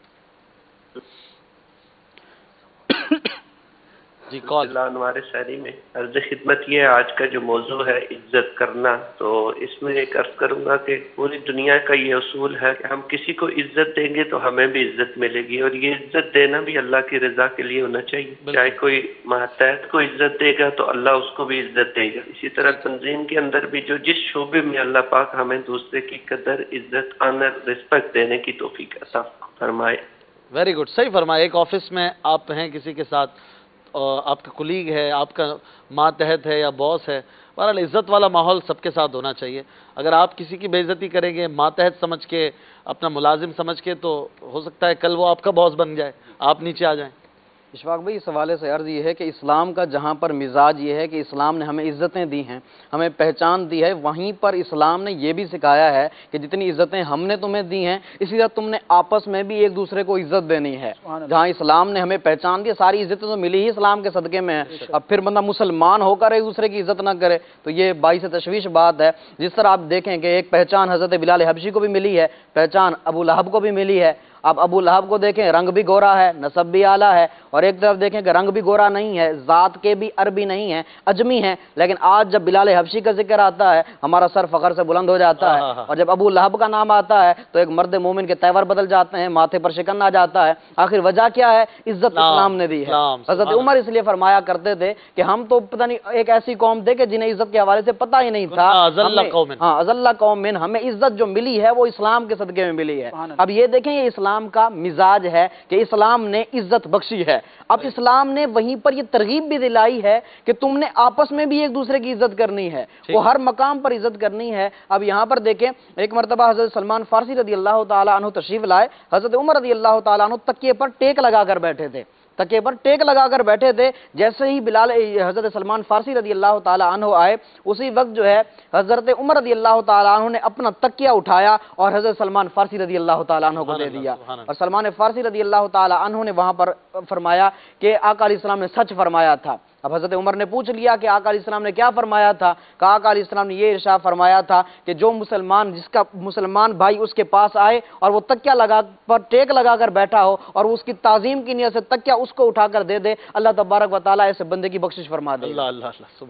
جی کال انوار سحری میں عرض خدمت یہ ہے، آج کا جو موضوع ہے عزت کرنا، تو اس میں ایک عرض کروں گا کہ پوری دنیا کا یہ اصول ہے کہ ہم کسی کو عزت دیں گے تو ہمیں بھی عزت ملے گی، اور یہ عزت دینا بھی اللہ کی رضا کے لیے ہونا چاہیے۔ چاہے کوئی ماتحت کو عزت دے گا تو اللہ اس کو بھی عزت دے گا۔ اسی طرح تنظیم کے اندر بھی جو جس شعبے میں اللہ پاک ہمیں دوسرے کی قدر، عزت، آنر، رسپیکٹ دینے کی توفیق عطا فرمائے۔ ویری گڈ، صحیح فرمایا۔ ایک آفس میں آپ ہیں کسی کے ساتھ، آپ کا کولیگ ہے، آپ کا ماتحت ہے یا باس ہے، بہرحال عزت والا ماحول سب کے ساتھ ہونا چاہیے۔ اگر آپ کسی کی بے عزتی کریں گے ماتحت سمجھ کے، اپنا ملازم سمجھ کے، تو ہو سکتا ہے کل وہ آپ کا باس بن جائے، آپ نیچے آ جائیں۔ اشفاق بھائی، اس حوالے سے عرض یہ ہے کہ اسلام کا جہاں پر مزاج یہ ہے کہ اسلام نے ہمیں عزتیں دی ہیں، ہمیں پہچان دی ہے، وہیں پر اسلام نے یہ بھی سکھایا ہے کہ جتنی عزتیں ہم نے تمہیں دی ہیں اسی طرح تم نے آپس میں بھی ایک دوسرے کو عزت دینی ہے۔ جہاں اسلام نے ہمیں پہچان دی، ساری عزتیں تو ملی ہی اسلام کے صدقے میں ہیں، اب پھر بندہ مسلمان ہو کر ایک دوسرے کی عزت نہ کرے تو یہ باعث تشویش بات ہے۔ جس طرح آپ دیکھیں کہ ایک پہچان حضرت بلال حبشی کو بھی ملی ہے، پہچان ابو لہب کو بھی ملی ہے۔ اب ابو لہب کو دیکھیں، رنگ بھی گورا ہے، نسب بھی اعلیٰ ہے، اور ایک طرف دیکھیں کہ رنگ بھی گورا نہیں ہے، ذات کے بھی عربی نہیں ہے، اجمی ہے، لیکن آج جب بلال حبشی کا ذکر آتا ہے ہمارا سر فخر سے بلند ہو جاتا ہے، اور جب ابو لہب کا نام آتا ہے تو ایک مرد مومن کے تیور بدل جاتے ہیں، ماتھے پر شکن آ جاتا ہے۔ آخر وجہ کیا ہے؟ عزت اسلام نے دی ہے۔ حضرت عمر اس لیے فرمایا کرتے تھے کہ ہم تو پتہ نہیں ایک ایسی قوم تھے کہ جنہیں عزت کے حوالے سے پتہ ہی نہیں تھا، اذل قوم من، ہمیں عزت جو ملی ہے وہ اسلام کے صدقے میں ملی ہے۔ اب یہ دیکھیں یہ اسلام کا مزاج ہے کہ اسلام نے عزت بخشی ہے۔ اب اسلام نے وہیں پر یہ ترغیب بھی دلائی ہے کہ تم نے آپس میں بھی ایک دوسرے کی عزت کرنی ہے، وہ ہر مقام پر عزت کرنی ہے۔ اب یہاں پر دیکھیں ایک مرتبہ حضرت سلمان فارسی رضی اللہ تعالیٰ عنہ تشریف لائے، حضرت عمر رضی اللہ تعالیٰ عنہ تکیے پر ٹیک لگا کر بیٹھے تھے، تکیے پر ٹیک لگا کر بیٹھے تھے۔ جیسے ہی حضرت سلمان فارسی رضی اللہ تعالیٰ عنہ آئے، اسی وقت جو ہے حضرت عمر رضی اللہ تعالیٰ عنہ نے اپنا تکیہ اٹھایا اور حضرت سلمان فارسی رضی اللہ تعالیٰ عنہ کو دے دیا، اور سلمان فارسی رضی اللہ تعالیٰ عنہ نے وہاں پر فرمایا کہ آقا علیہ السلام نے سچ فرمایا تھا۔ اب حضرت عمر نے پوچھ لیا کہ آقا علیہ السلام نے کیا فرمایا تھا؟ کہا آقا علیہ السلام نے یہ ارشاد فرمایا تھا کہ جو مسلمان، جس کا مسلمان بھائی اس کے پاس آئے اور وہ تکیہ لگا پر ٹیک لگا کر بیٹھا ہو اور اس کی تعظیم کی نیت سے تکیہ اس کو اٹھا کر دے دے، اللہ تبارک و تعالیٰ ایسے بندے کی بخشش فرما دے۔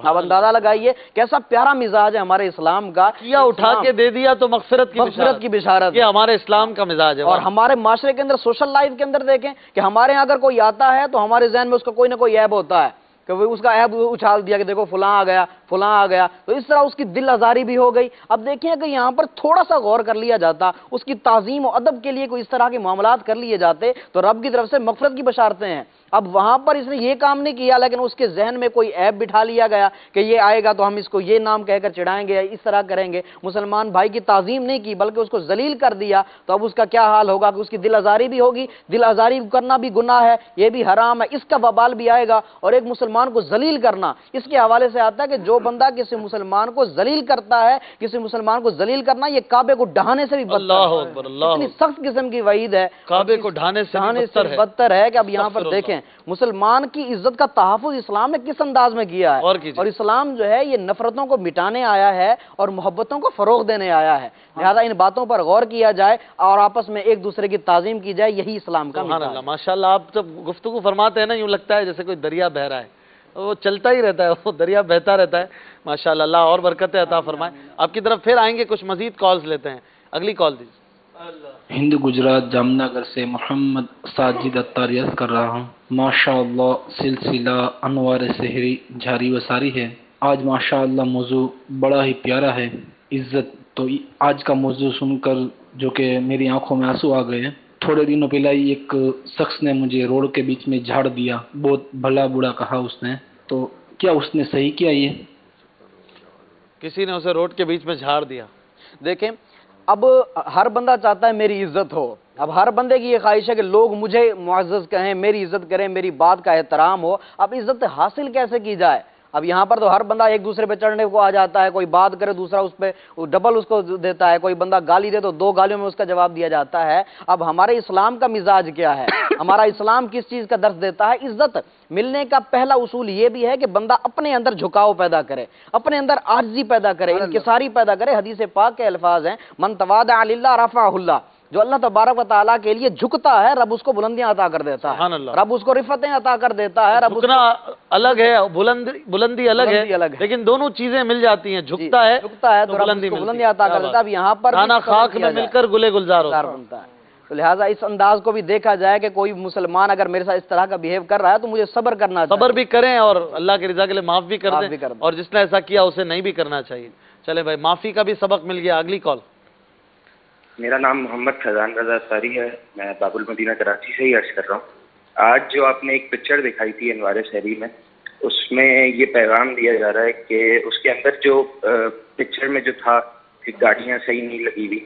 اب اندازہ لگائیے کیسا پیارا مزاج ہے ہمارے اسلام کا، کیا اٹھا کے دے دیا تو مغفرت کی بشارت، یہ ہمارے اسلام کا مزاج ہے۔ اور ہمارے معاشرے کے اندر، سوشل لائف کے اندر دیکھیں کہ ہمارے یہاں اگر کوئی آتا ہے تو ہمارے ذہن میں اس کا کوئی نہ کوئی عیب ہوتا ہے کہ وہ اس کا عیب اچھال دیا کہ دیکھو فلاں آ گیا، فلاں آ گیا، تو اس طرح اس کی دل آزاری بھی ہو گئی۔ اب دیکھیں کہ یہاں پر تھوڑا سا غور کر لیا جاتا، اس کی تعظیم و ادب کے لیے کوئی اس طرح کے معاملات کر لیے جاتے تو رب کی طرف سے مغفرت کی بشارتیں ہیں۔ اب وہاں پر اس نے یہ کام نہیں کیا، لیکن اس کے ذہن میں کوئی عیب بٹھا لیا گیا کہ یہ آئے گا تو ہم اس کو یہ نام کہہ کر چڑھائیں گے، اس طرح کریں گے۔ مسلمان بھائی کی تعظیم نہیں کی بلکہ اس کو ذلیل کر دیا، تو اب اس کا کیا حال ہوگا کہ اس کی دل آزاری بھی ہوگی، دل آزاری کرنا بھی گناہ ہے، یہ بھی حرام ہے، اس کا وبال بھی آئے گا۔ اور ایک مسلمان کو ذلیل کرنا، اس کے حوالے سے آتا ہے کہ جو بندہ کسی مسلمان کو ذلیل کرتا ہے، کسی مسلمان کو ذلیل کرنا یہ کعبے کو ڈھانے سے بھی بدتر ہے، اتنی سخت قسم کی وعید ہے، کعبے کو ڈھانے سے بدتر ہے کہ اب یہاں پر دیکھیں مسلمان کی عزت کا تحفظ اسلام نے کس انداز میں کیا ہے، اور اسلام جو ہے یہ نفرتوں کو مٹانے آیا ہے اور محبتوں کو فروغ دینے آیا ہے۔ لہذا ان باتوں پر غور کیا جائے اور آپس میں ایک دوسرے کی تعظیم کی جائے، یہی اسلام کا سبحان اللہ۔ ماشاءاللہ، آپ جب گفتگو فرماتے ہیں نا یوں لگتا ہے جیسے کوئی دریا بہہ رہا ہے، وہ چلتا ہی رہتا ہے، وہ دریا بہتا رہتا ہے۔ ماشاءاللہ، اللہ اور برکتیں عطا فرمائے۔ آپ کی طرف پھر آئیں گے، کچھ مزید کالز لیتے ہیں۔ اگلی کال دیجیے۔ ہند گجرات جامنگر نگر سے محمد ساجد اتاری کر رہا ہوں۔ ماشاءاللہ سلسلہ انوار سحری جاری و ساری ہے۔ آج ماشاءاللہ موضوع بڑا ہی پیارا ہے، عزت۔ تو آج کا موضوع سن کر جو کہ میری آنکھوں میں آنسو آ گئے ہیں۔ تھوڑے دنوں پہلے ہی ایک شخص نے مجھے روڈ کے بیچ میں جھاڑ دیا، بہت بھلا برا کہا اس نے، تو کیا اس نے صحیح کیا؟ یہ کسی نے اسے روڈ کے بیچ میں جھاڑ دیا۔ دیکھیں اب ہر بندہ چاہتا ہے میری عزت ہو، اب ہر بندے کی یہ خواہش ہے کہ لوگ مجھے معزز کہیں، میری عزت کریں، میری بات کا احترام ہو۔ اب عزت حاصل کیسے کی جائے؟ اب یہاں پر تو ہر بندہ ایک دوسرے پہ چڑھنے کو آ جاتا ہے، کوئی بات کرے دوسرا اس پہ ڈبل اس کو دیتا ہے، کوئی بندہ گالی دے تو 2 گالیوں میں اس کا جواب دیا جاتا ہے۔ اب ہمارے اسلام کا مزاج کیا ہے؟ ہمارا اسلام کس چیز کا درس دیتا ہے؟ عزت ملنے کا پہلا اصول یہ بھی ہے کہ بندہ اپنے اندر جھکاؤ پیدا کرے، اپنے اندر عاجزی پیدا کرے، انکساری پیدا کرے۔ حدیث پاک کے الفاظ ہیں من تواضع للہ رفعہ اللہ، جو اللہ تبارک و تعالیٰ کے لیے جھکتا ہے رب اس کو بلندیاں عطا کر دیتا ہے، سبحان اللہ، رب اس کو رفتیں عطا کر دیتا ہے، رب جھکنا الگ ہے، بلندی الگ ہے، لیکن دونوں چیزیں مل جاتی ہیں، جھکتا ہے تو رب اس کو بلندیاں عطا کر دیتا ہے۔ اب یہاں پر کھانا خاک میں مل کر گلے گلزار بنتا ہے، تو لہٰذا اس انداز کو بھی دیکھا جائے کہ کوئی مسلمان اگر میرے ساتھ اس طرح کا بیہیو کر رہا ہے تو مجھے صبر کرنا چاہیے، صبر بھی کریں اور اللہ کی رضا کے لیے معاف بھی کر دیں، اور جس نے ایسا کیا اسے نہیں بھی کرنا چاہیے۔ چلے بھائی، معافی کا بھی سبق مل گیا۔ اگلی کال۔ میرا نام محمد فیضان رضا اطاری ہے، میں باب المدینہ کراچی سے ہی عرض کر رہا ہوں۔ آج جو آپ نے ایک پکچر دکھائی تھی انوار سحری میں، اس میں یہ پیغام دیا جا رہا ہے کہ اس کے اندر جو پکچر میں جو تھا کہ گاڑیاں صحیح نہیں لگی ہوئی،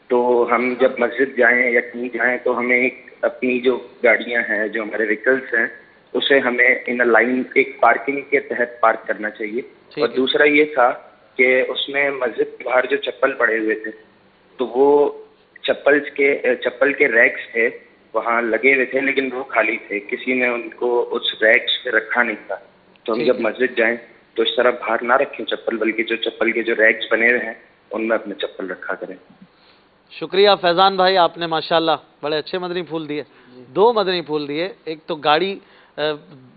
تو ہم جب مسجد جائیں یا کہیں جائیں تو ہمیں اپنی جو گاڑیاں ہیں، جو ہمارے وہیکلس ہیں، اسے ہمیں ان لائن ایک پارکنگ کے تحت پارک کرنا چاہیے۔ اور دوسرا یہ تھا کہ اس میں مسجد کے باہر جو چپل پڑے ہوئے تھے تو وہ چپل کے ریکس تھے وہاں لگے ہوئے تھے، لیکن وہ خالی تھے، کسی نے ان کو اس ریکس پہ رکھا نہیں تھا۔ تو ہم جب مسجد جائیں تو اس طرح باہر نہ رکھیں چپل، بلکہ جو چپل کے جو ریکس بنے ہوئے ہیں ان میں اپنے چپل رکھا کریں۔ شکریہ فیضان بھائی، آپ نے ماشاءاللہ بڑے اچھے مدنی پھول دیے، دو مدنی پھول دیے۔ ایک تو گاڑی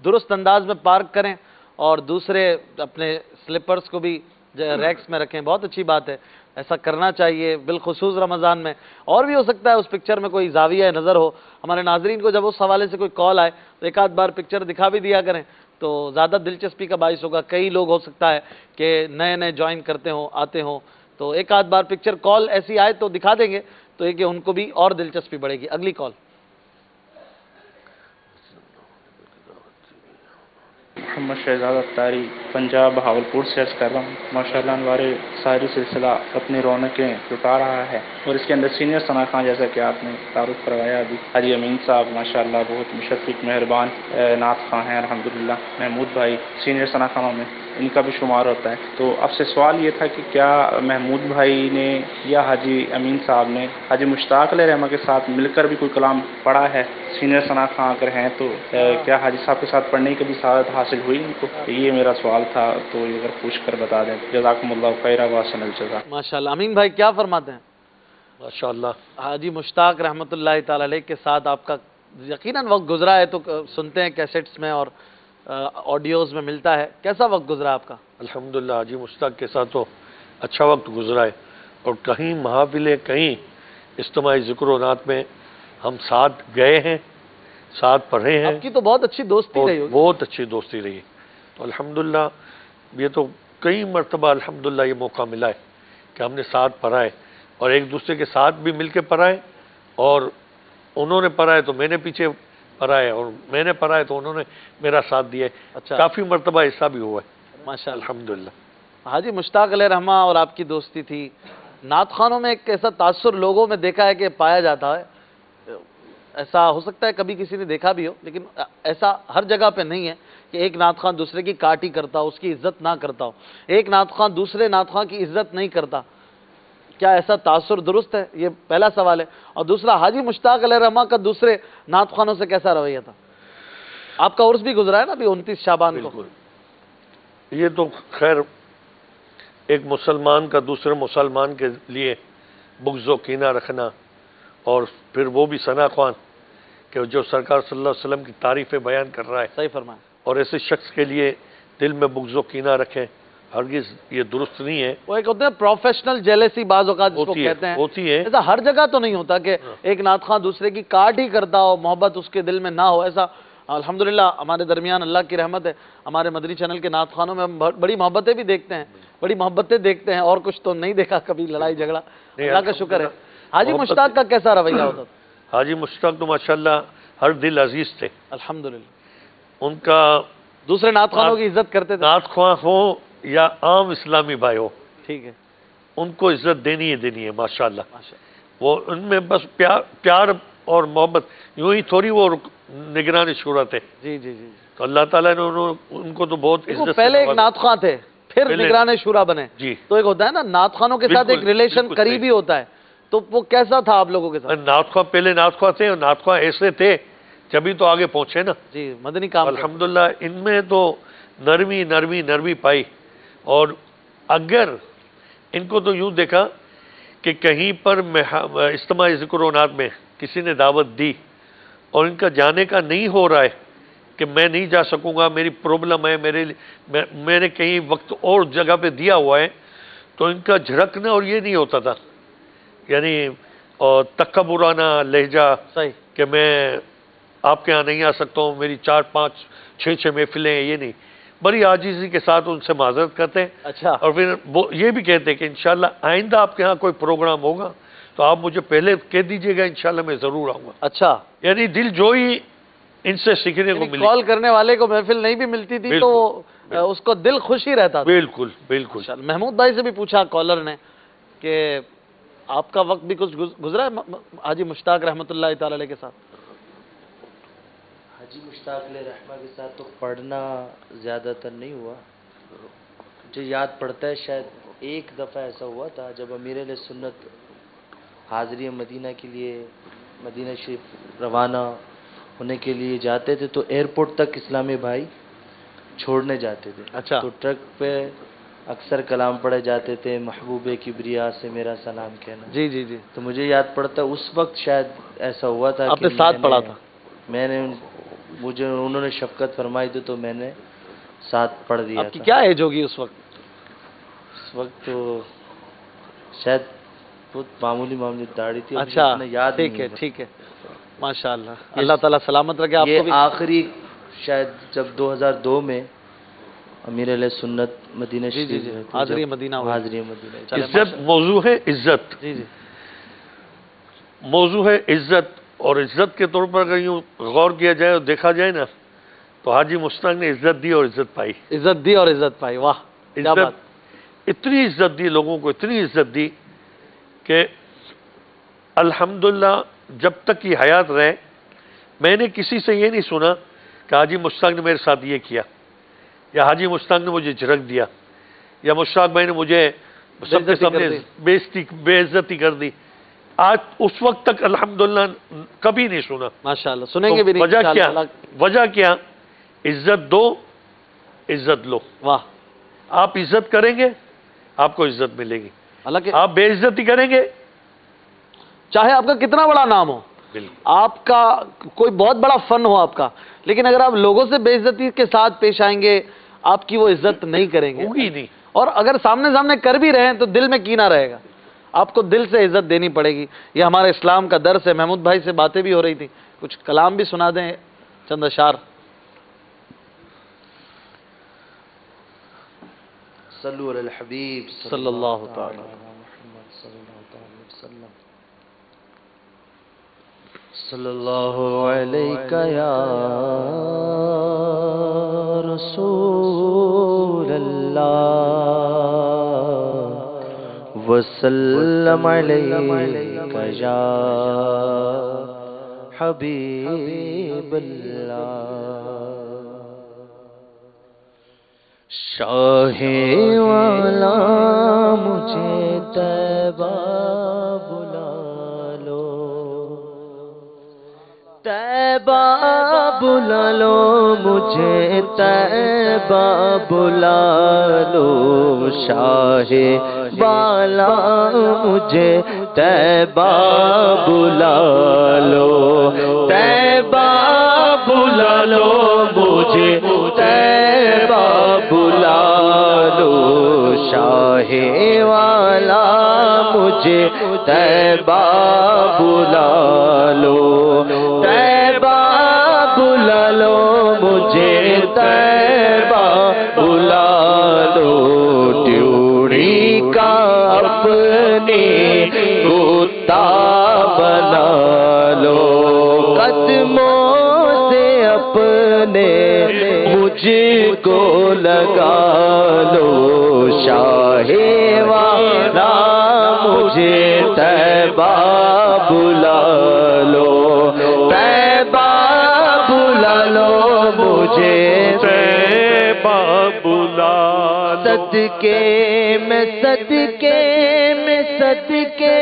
درست انداز میں پارک کریں، اور دوسرے اپنے سلپرز کو بھی ریکس میں رکھیں، بہت اچھی بات ہے، ایسا کرنا چاہیے بالخصوص رمضان میں۔ اور بھی ہو سکتا ہے اس پکچر میں کوئی زاویہ نظر ہو، ہمارے ناظرین کو جب اس حوالے سے کوئی کال آئے تو ایک آدھ بار پکچر دکھا بھی دیا کریں تو زیادہ دلچسپی کا باعث ہوگا۔ کئی لوگ ہو سکتا ہے کہ نئے نئے جوائن کرتے ہوں، آتے ہوں، تو ایک آدھ بار پکچر کال ایسی آئے تو دکھا دیں گے تو یہ کہ ان کو بھی اور دلچسپی بڑھے گی۔ اگلی کال۔ محمد شہزاد اتاری، پنجاب بہاولپور سے عرض کر رہا ہوں۔ ماشاءاللہ انوار سحری سلسلہ اپنی رونقیں لٹا رہا ہے، اور اس کے اندر سینئر ثنا خان جیسا کہ آپ نے تعارف کروایا ابھی، حاجی امین صاحب ماشاءاللہ بہت مشفق مہربان نعت خواں ہیں الحمدللہ۔ محمود بھائی سینئر ثنا خانوں میں ان کا بھی شمار ہوتا ہے۔ تو اب سے سوال یہ تھا کہ کیا محمود بھائی نے یا حاجی امین صاحب نے حاجی مشتاق علیہ رحمہ کے ساتھ مل کر بھی کوئی کلام پڑھا ہے؟ سینئر ثنا خاں اگر ہیں تو کیا حاجی صاحب کے ساتھ پڑھنے کی بھی سعادت حاصل ہوئی ان کو؟ یہ میرا سوال تھا، تو یہ اگر پوچھ کر بتا دیں۔ جزاکم اللہ خیرا واحسن الجزا۔ ماشاءاللہ امین بھائی کیا فرماتے ہیں؟ ماشاءاللہ حاجی مشتاق رحمۃ اللہ تعالی علیہ کے ساتھ آپ کا یقیناً وقت گزرا ہے، تو سنتے ہیں کیسٹس میں اور آڈیوز میں ملتا ہے، کیسا وقت گزرا آپ کا؟ الحمدللہ حاجی مشتاق کے ساتھ تو اچھا وقت گزرا ہے، اور کہیں محافلیں، کہیں اجتماعی ذکر و نعت میں ہم ساتھ گئے ہیں، ساتھ پڑھے ہیں۔ آپ کی تو بہت اچھی دوستی رہی ہوگی۔ بہت اچھی دوستی رہی، تو الحمدللہ یہ تو کئی مرتبہ الحمدللہ یہ موقع ملا ہے کہ ہم نے ساتھ پڑھا ہے، اور ایک دوسرے کے ساتھ بھی مل کے پڑھا ہے، اور انہوں نے پڑھا ہے تو میں نے پیچھے پڑھا ہے، اور میں نے پڑھا ہے تو انہوں نے میرا ساتھ دیا ہے۔ اچھا، کافی مرتبہ ایسا بھی ہوا ہے ماشاءاللہ الحمدللہ۔ حاجی مشتاق علیہ رحمہ اور آپ کی دوستی تھی۔ نعت خوانوں میں ایک ایسا تاثر لوگوں میں دیکھا ہے کہ پایا جاتا ہے، ایسا ہو سکتا ہے کبھی کسی نے دیکھا بھی ہو، لیکن ایسا ہر جگہ پہ نہیں ہے کہ ایک نعت خواں دوسرے کی کاٹی کرتا ہو، اس کی عزت نہ کرتا ہو، ایک نعت خواں دوسرے نعت خواں کی عزت نہیں کرتا۔ کیا ایسا تاثر درست ہے؟ یہ پہلا سوال ہے۔ اور دوسرا، حاجی مشتاق علیہ رحمہ کا دوسرے نعت خوانوں سے کیسا رویہ تھا؟ آپ کا عرس بھی گزرا ہے نا ابھی 29 شعبان کو۔ بالکل، یہ تو خیر ایک مسلمان کا دوسرے مسلمان کے لیے بغض و کینہ رکھنا، اور پھر وہ بھی ثنا خوان کہ جو سرکار صلی اللہ علیہ وسلم کی تعریفیں بیان کر رہا ہے، صحیح فرمایا، اور ایسے شخص کے لیے دل میں بغض و کینہ رکھیں، ہرگز یہ درست نہیں ہے۔ وہ ایک ہوتے ہیں پروفیشنل جیلیسی، بعض اوقات جس کو کہتے ہیں، ہوتی ہے۔ ایسا ہر جگہ تو نہیں ہوتا کہ ایک نعت خواں دوسرے کی کاٹ ہی کرتا ہو، محبت اس کے دل میں نہ ہو، ایسا الحمدللہ ہمارے درمیان اللہ کی رحمت ہے، ہمارے مدنی چینل کے نعت خوانوں میں ہم بڑی محبتیں بھی دیکھتے ہیں، بڑی محبتیں دیکھتے ہیں، اور کچھ تو نہیں دیکھا کبھی لڑائی جھگڑا، اللہ کا شکر ہے۔ حاجی مشتاق کا کیسا رویہ ہوتا تھا؟ حاجی مشتاق تو ماشاءاللہ ہر دل عزیز تھے الحمدللہ، ان کا، دوسرے نعت خوانوں کی عزت کرتے تھے، نعت خواں ہو یا عام اسلامی بھائی ہو، ٹھیک ہے، ان کو عزت دینی ہے ماشاءاللہ۔ وہ ان میں بس پیار اور محبت، یوں ہی تھوڑی وہ نگران شورا تھے۔ جی جی جی، تو اللہ تعالیٰ نے ان کو تو بہت عزت سے پہلے ایک نعت خواں تھے، پھر نگران شورا بنے۔ جی، تو ایک ہوتا ہے نا نعت خوانوں کے ساتھ ایک ریلیشن قریبی ہوتا ہے، تو وہ کیسا تھا آپ لوگوں کے ساتھ؟ نعت خواں پہلے نعت خواں تھے، اور نعت خواں ایسے تھے جبھی تو آگے پہنچے نا۔ جی، مدنی کام الحمدللہ ان میں تو نرمی پائی، اور اگر ان کو تو یوں دیکھا کہ کہیں پر اجتماع ذکر و نات میں کسی نے دعوت دی اور ان کا جانے کا نہیں ہو رہا ہے کہ میں نہیں جا سکوں گا، میری پرابلم ہے، میں نے کہیں وقت اور جگہ پہ دیا ہوا ہے، تو ان کا جھڑکنا اور یہ نہیں ہوتا تھا، یعنی تکبرانہ لہجہ کہ میں آپ کے ہاں نہیں آ سکتا ہوں، میری 4 5 6 محفلیں ہیں، یہ نہیں، بڑی عاجزی کے ساتھ ان سے معذرت کرتے ہیں۔ اچھا، اور پھر وہ یہ بھی کہتے ہیں کہ انشاءاللہ آئندہ آپ کے ہاں کوئی پروگرام ہوگا تو آپ مجھے پہلے کہہ دیجئے گا، انشاءاللہ میں ضرور آؤں گا۔ اچھا، یعنی دل جوئی ان سے سیکھنے کو ملی۔ کال کرنے والے کو محفل نہیں بھی ملتی تھی تو اس کو دل خوش ہی رہتا تھا۔ بالکل بالکل۔ محمود بھائی سے بھی پوچھا کالر نے کہ آپ کا وقت بھی کچھ گزرا ہے حاجی مشتاق رحمۃ اللہ تعالی علیہ کے ساتھ؟ حاجی مشتاق علیہ رحمہ کے ساتھ تو پڑھنا زیادہ تر نہیں ہوا، مجھے یاد پڑتا ہے شاید ایک دفعہ ایسا ہوا تھا جب امیر علیہ سنت حاضری مدینہ کے لیے مدینہ شریف روانہ ہونے کے لیے جاتے تھے تو ایئرپورٹ تک اسلامی بھائی چھوڑنے جاتے تھے۔ اچھا، تو ٹرک پہ اکثر کلام پڑھے جاتے تھے، محبوب کبریا سے میرا سلام کہنا۔ جی جی جی، تو مجھے یاد پڑتا ہے اس وقت شاید ایسا ہوا تھا آپ نے ساتھ پڑھا تھا؟ میں نے مجھے انہوں نے شفقت فرمائی تھی تو میں نے ساتھ پڑھ دیا تھا۔ آپ کی کیا ایج ہوگی اس وقت؟ اس وقت تو شاید بہت معمولی داڑھی تھی۔ اچھا، یاد ٹھیک ہے ٹھیک ہے، ماشاءاللہ، اللہ تعالیٰ سلامت رکھے آپ کو بھی۔ آخری شاید جب 2002 میں امیر علیہ سنت مدینہ شریف حاضری مدینہ حاضری مدینہ۔ عزت موضوع ہے، عزت جی جی، موضوع ہے عزت، اور عزت کے طور پر اگر یوں غور کیا جائے اور دیکھا جائے نا تو حاجی مشتاق نے عزت دی اور عزت پائی۔ عزت دی اور عزت پائی، واہ کیا بات۔ اتنی عزت دی لوگوں کو، اتنی عزت دی کہ الحمدللہ جب تک یہ حیات رہے میں نے کسی سے یہ نہیں سنا کہ حاجی مشتاق نے میرے ساتھ یہ کیا، یا حاجی مشتاق نے مجھے جھڑک دیا، یا مشتاق بھائی نے مجھے سب کے سامنے بے عزتی کر دی۔ آج اس وقت تک الحمدللہ کبھی نہیں سنا۔ ماشاءاللہ، سنیں گے بھی نہیں۔ وجہ کیا؟ عزت دو، عزت لو۔ واہ، آپ عزت کریں گے آپ کو عزت ملے گی، حالانکہ آپ بے عزتی کریں گے چاہے آپ کا کتنا بڑا نام ہو، آپ کا کوئی بہت بڑا فن ہو آپ کا، لیکن اگر آپ لوگوں سے بے عزتی کے ساتھ پیش آئیں گے آپ کی وہ عزت نہیں کریں گے، ہوگی نہیں۔ اور اگر سامنے کر بھی رہے ہیں تو دل میں کینہ رہے گا، آپ کو دل سے عزت دینی پڑے گی۔ یہ ہمارے اسلام کا درس ہے۔ محمود بھائی سے باتیں بھی ہو رہی تھی، کچھ کلام بھی سنا دیں، چند اشعار۔ صلوا علی الحبیب صلی اللہ تعالی محمد صلی اللہ علیہ وسلم۔ صلی اللہ علیہ یا رسول اللہ وسلم علیہ یا حبیب اللہ۔ شاہ والا مجھے طیبہ بلا لو، طیبہ بلا لو مجھے، طیبہ بلا لو، شاہ والا مجھے طیبہ بلا لو، طیبہ بلا لو مجھے، طیبہ بلا لو، شاہ والا مجھے طیبہ بلا لو، طیبہ بلا لو مجھے، طیبہ بلا لو، ڈیوڑی کا اپنے کتا بنا لو، قدموں سے اپنے مجھ کو لگا لو، شاہ والا مجھے طیبہ بلا لو، طیبہ بلا لو مجھے، طیبہ بلا لو، صدقے میں صدقے میں صدقے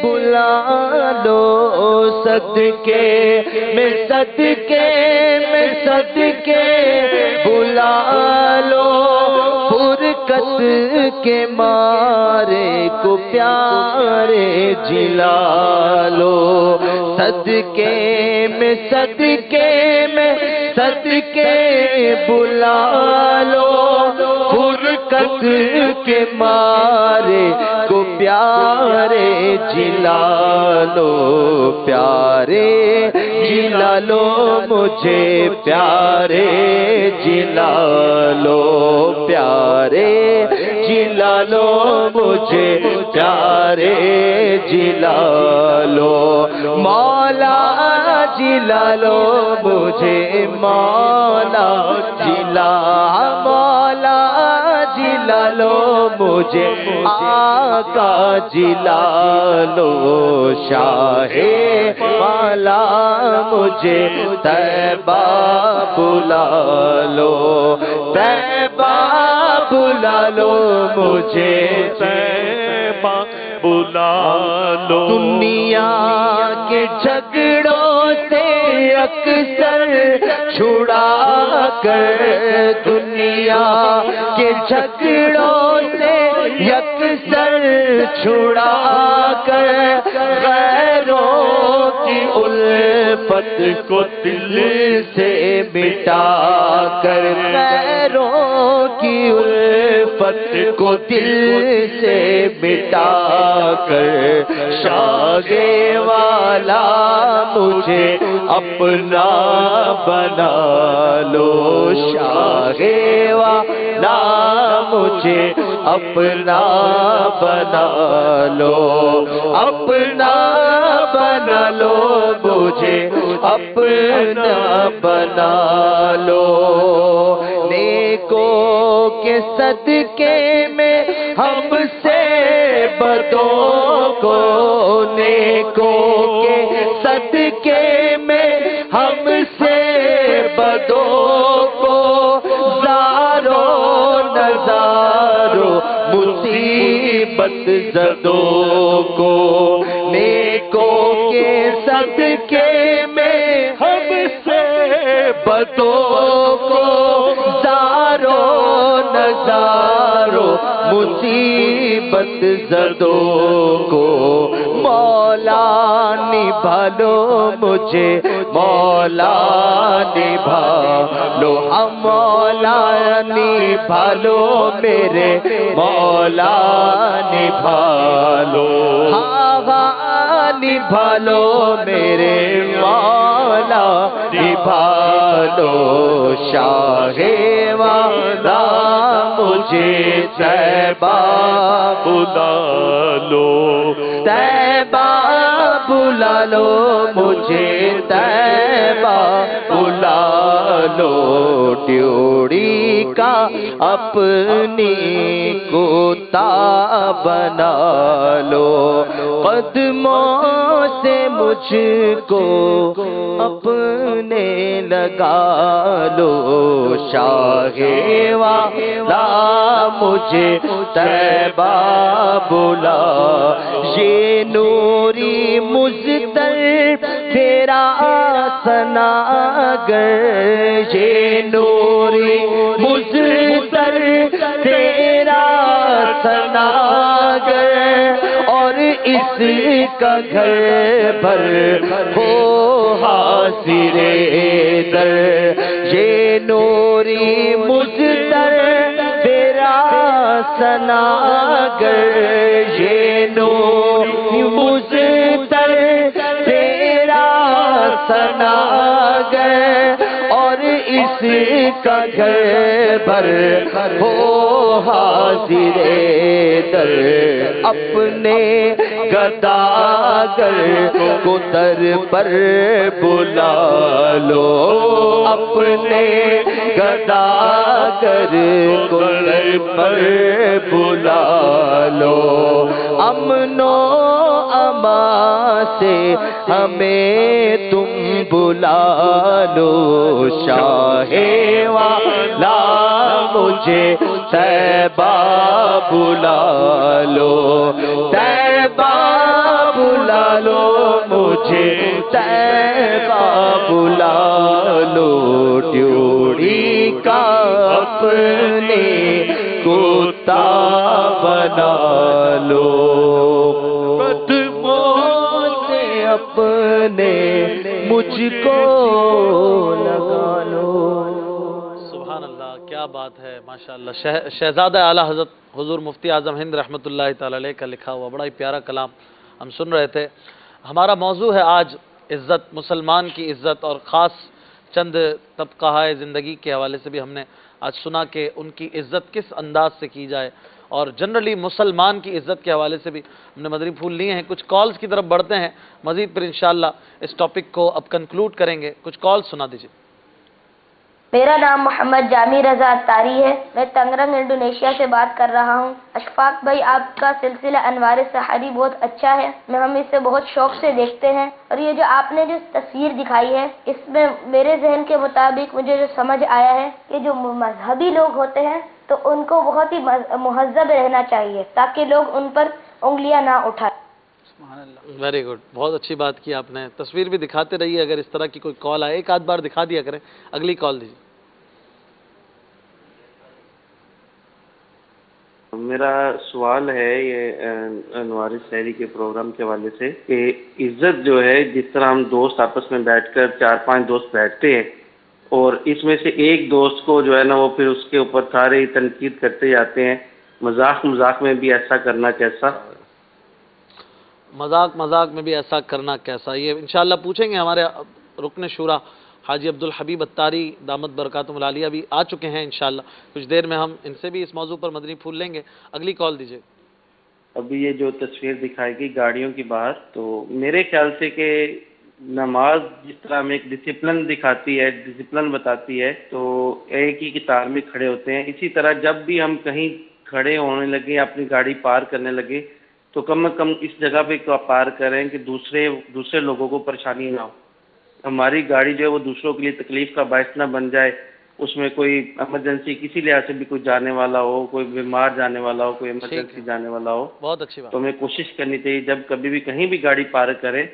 بلا لو، صدقے میں صدقے میں صدقے بلا لو، پر فرقت کے مارے کو پیارے جلا لو، صدقے میں بلا لو، فرقت کے مارے کو پیارے جلا لو، پیارے جلا لو مجھے، پیارے جلا لو، پیارے جلا لو مجھے، پیارے جلا لو، مولا جلا لو مجھے، مولا مولا جلا لو مجھے، آقا جلا لو، شاہ والا مجھے طیبہ بلا لو، طیبہ بلا لو مجھے، طیبہ بلا لو، دنیا کے جھگڑوں سے اکثر چھڑا کر، دنیا کے جھگڑوں سے اکثر چھڑا کر، غیروں کی الفت کو دل سے مٹا کر، غیروں کی الفت کو دل سے مٹا کر، شاہ والا مجھے اپنا بنا لو، شاہ والا مجھے اپنا بنا لو، اپنا بنا لو مجھے، اپنا بنا لو، نیکوں کے صدقے میں ہم سے بدوں کو، نیکوں کے صدقے میں ہم سے بدوں کو، زارو نظارو مصیبت زدوں کو، نیکوں کے صدقے میں ہم سے بدوں کو، زارو نظارو مصیبت زدوں کو، مولا نبھا لو مجھے، مولا نبھا لو، مولا نبھا لو میرے، مولا نبھا لو، نبھا لو میرے مولا، نبھا لو، شاہ والا مجھے طیبہ بلا لو، طیبہ بلا لو مجھے، طیبہ بلا لو، ڈیوڑی کا اپنی کوتا بنا لو، قدموں سے مجھ کو اپنے لگا لو، شاہ والا مجھے طیبہ بلا، یہ نوری مزدر تیرا سناگر، یہ نوری مزدر تیرا سناگر، اور اس کا گھر بھر ہو حاضر در، یہ نوری مزدر تیرا سناگر، یہ نوری مزدر تیرا سناگر، اور اس کا گھر بھر ہو حاضر در، اپنے گداگر کو در پر بلا لو، اپنے گداگر کو در پر بلا لو، امن و امان سے ہمیں تم بلا لو، شاہ والا مجھے طیبہ بلا لو، طیبہ بلا لو مجھے، طیبہ بلا لو، ڈیوڑی کا اپنے کوتا بنا لو، قدموں سے اپنے مجھ کو لگا لو۔ سبحان اللہ، کیا بات ہے، ماشاءاللہ۔ شہزادہ اعلیٰ حضرت حضور مفتی اعظم ہند رحمۃ اللہ تعالی علیہ کا لکھا ہوا بڑا ہی پیارا کلام ہم سن رہے تھے۔ ہمارا موضوع ہے آج عزت، مسلمان کی عزت، اور خاص چند طبقہ زندگی کے حوالے سے بھی ہم نے آج سنا کہ ان کی عزت کس انداز سے کی جائے، اور جنرلی مسلمان کی عزت کے حوالے سے بھی ہم نے مدنی پھول لیے ہیں۔ کچھ کالز کی طرف بڑھتے ہیں، مزید پھر انشاءاللہ اس ٹاپک کو اب کنکلوڈ کریں گے۔ کچھ کالز سنا دیجیے۔ میرا نام محمد جامی رضا اتاری ہے، میں تنگرنگ انڈونیشیا سے بات کر رہا ہوں۔ اشفاق بھائی، آپ کا سلسلہ انوار سحری بہت اچھا ہے، ہم اسے بہت شوق سے دیکھتے ہیں، اور یہ جو آپ نے جو تصویر دکھائی ہے اس میں میرے ذہن کے مطابق مجھے جو سمجھ آیا ہے کہ جو مذہبی لوگ ہوتے ہیں تو ان کو بہت ہی مہذب رہنا چاہیے تاکہ لوگ ان پر انگلیاں نہ اٹھائیں۔ ویری گڈ، بہت اچھی بات کی آپ نے۔ تصویر بھی دکھاتے رہیے، اگر اس طرح کی کوئی کال آئے ایک آدھ بار دکھا دیا کریں۔ اگلی کال دیجیے۔ میرا سوال ہے یہ انوار سحری کے پروگرام کے حوالے سے کہ عزت جو ہے، جس طرح ہم دوست آپس میں بیٹھ کر 4-5 دوست بیٹھتے ہیں اور اس میں سے ایک دوست کو جو ہے نا وہ پھر اس کے اوپر سارے تنقید کرتے جاتے ہیں، مذاق میں بھی ایسا کرنا کیسا؟ مذاق میں بھی ایسا کرنا کیسا، یہ انشاءاللہ پوچھیں گے۔ ہمارے رکن شورا حاجی الحبیب اتاری دامت برکاتہم العالیہ بھی آ چکے ہیں، انشاءاللہ کچھ دیر میں ہم ان سے بھی اس موضوع پر مدنی پھول لیں گے۔ اگلی کال دیجیے۔ ابھی یہ جو تصویر دکھائی گئی گاڑیوں کی باہر، تو میرے خیال سے کہ نماز جس طرح ہمیں ایک ڈسپلن دکھاتی ہے، ڈسپلن بتاتی ہے، تو ایک ہی قطار میں کھڑے ہوتے ہیں، اسی طرح جب بھی ہم کہیں کھڑے ہونے لگے، اپنی گاڑی پار کرنے لگے، تو کم از کم اس جگہ پہ پار کریں کہ دوسرے لوگوں کو پریشانی نہ ہو، ہماری گاڑی جو ہے وہ دوسروں کے لیے تکلیف کا باعث نہ بن جائے، اس میں کوئی ایمرجنسی کسی لحاظ سے بھی کوئی جانے والا ہو، کوئی بیمار جانے والا ہو، کوئی ایمرجنسی جانے والا ہو، بہت اچھی بات۔ تو ہمیں کوشش کرنی چاہیے جب کبھی بھی کہیں بھی گاڑی پار کریں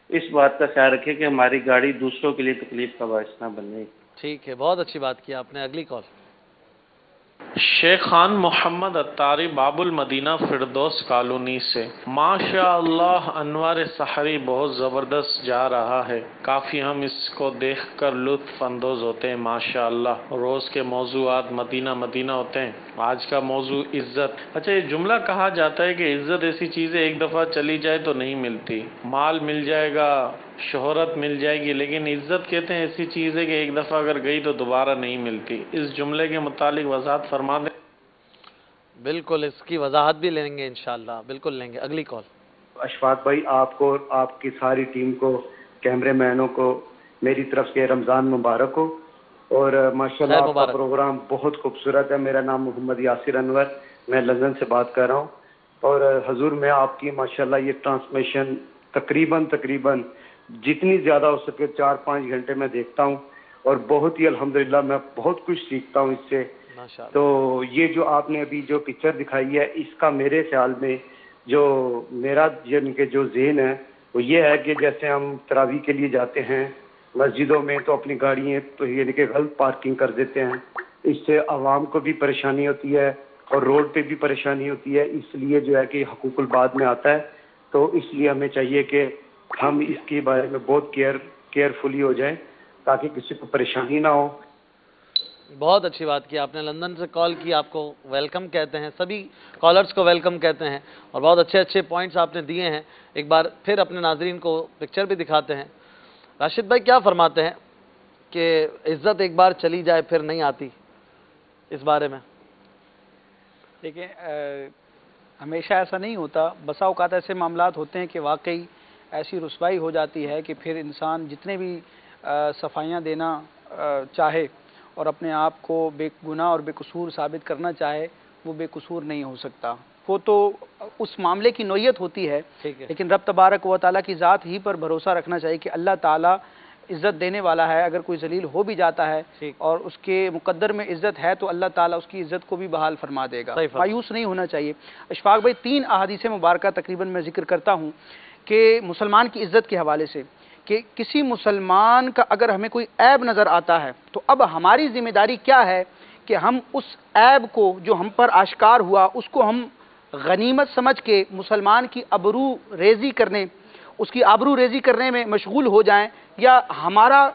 اس بات کا خیال رکھیں کہ ہماری گاڑی دوسروں کے لیے تکلیف کا باعث نہ بنے۔ ٹھیک ہے، بہت اچھی بات کی آپ نے۔ اگلی کال۔ شیخ خان محمد اتاری باب المدینہ فردوس کالونی سے۔ ماشاء اللہ انوار سحری بہت زبردست جا رہا ہے، کافی ہم اس کو دیکھ کر لطف اندوز ہوتے ہیں ماشاء اللہ۔ روز کے موضوعات مدینہ مدینہ ہوتے ہیں، آج کا موضوع عزت۔ اچھا، یہ جملہ کہا جاتا ہے کہ عزت ایسی چیز ہے ایک دفعہ چلی جائے تو نہیں ملتی، مال مل جائے گا، شہرت مل جائے گی، لیکن عزت کہتے ہیں ایسی چیز ہے کہ ایک دفعہ اگر گئی تو دوبارہ نہیں ملتی۔ اس جملے کے متعلق وضاحت فرما دیں۔ بالکل، اس کی وضاحت بھی لیں گے انشاءاللہ، بالکل لیں گے۔ اگلی کال۔ اشفاق بھائی، آپ کو اور آپ کی ساری ٹیم کو، کیمرے مینوں کو میری طرف سے رمضان مبارک ہو، اور ماشاءاللہ آپ کا پروگرام بہت خوبصورت ہے۔ میرا نام محمد یاسر انور، میں لندن سے بات کر رہا ہوں، اور حضور میں آپ کی ماشاءاللہ یہ ٹرانسمیشن تقریباً جتنی زیادہ ہو سکے 4-5 گھنٹے میں دیکھتا ہوں، اور بہت ہی الحمدللہ میں بہت کچھ سیکھتا ہوں اس سے۔ تو یہ جو آپ نے ابھی جو پکچر دکھائی ہے، اس کا میرے خیال میں جو میرا یعنی کہ جو ذہن ہے وہ یہ ہے کہ جیسے ہم تراویح کے لیے جاتے ہیں مسجدوں میں تو اپنی گاڑیاں تو یعنی کہ غلط پارکنگ کر دیتے ہیں، اس سے عوام کو بھی پریشانی ہوتی ہے اور روڈ پہ بھی پریشانی ہوتی ہے، اس لیے جو ہے کہ حقوق الباد میں آتا ہے، تو اس لیے ہمیں چاہیے کہ ہم اس کے بارے میں بہت کیئرفلی ہو جائیں تاکہ کسی کو پریشانی نہ ہو۔ بہت اچھی بات کی آپ نے، لندن سے کال کی، آپ کو ویلکم کہتے ہیں، سبھی کالرز کو ویلکم کہتے ہیں، اور بہت اچھے پوائنٹس آپ نے دیے ہیں۔ ایک بار پھر اپنے ناظرین کو پکچر بھی دکھاتے ہیں۔ راشد بھائی کیا فرماتے ہیں کہ عزت ایک بار چلی جائے پھر نہیں آتی، اس بارے میں؟ دیکھیں، ہمیشہ ایسا نہیں ہوتا، بسا اوقات ایسے معاملات ہوتے ہیں کہ واقعی ایسی رسوائی ہو جاتی ہے کہ پھر انسان جتنے بھی صفائیاں دینا چاہے اور اپنے آپ کو بے گناہ اور بے قصور ثابت کرنا چاہے، وہ بے قصور نہیں ہو سکتا۔ وہ تو اس معاملے کی نوعیت ہوتی ہے، لیکن رب تبارک و تعالیٰ کی ذات ہی پر بھروسہ رکھنا چاہیے کہ اللہ تعالیٰ عزت دینے والا ہے۔ اگر کوئی ذلیل ہو بھی جاتا ہے اور اس کے مقدر میں عزت ہے تو اللہ تعالیٰ اس کی عزت کو بھی بحال فرما دے گا، مایوس نہیں ہونا چاہیے۔ اشفاق بھائی، 3 احادیث مبارکہ تقریباً میں ذکر کرتا ہوں کہ مسلمان کی عزت کے حوالے سے، کہ کسی مسلمان کا اگر ہمیں کوئی عیب نظر آتا ہے تو اب ہماری ذمہ داری کیا ہے کہ ہم اس عیب کو جو ہم پر آشکار ہوا اس کو ہم غنیمت سمجھ کے مسلمان کی ابرو ریزی کرنے، اس کی آبرو ریزی کرنے میں مشغول ہو جائیں، یا ہمارا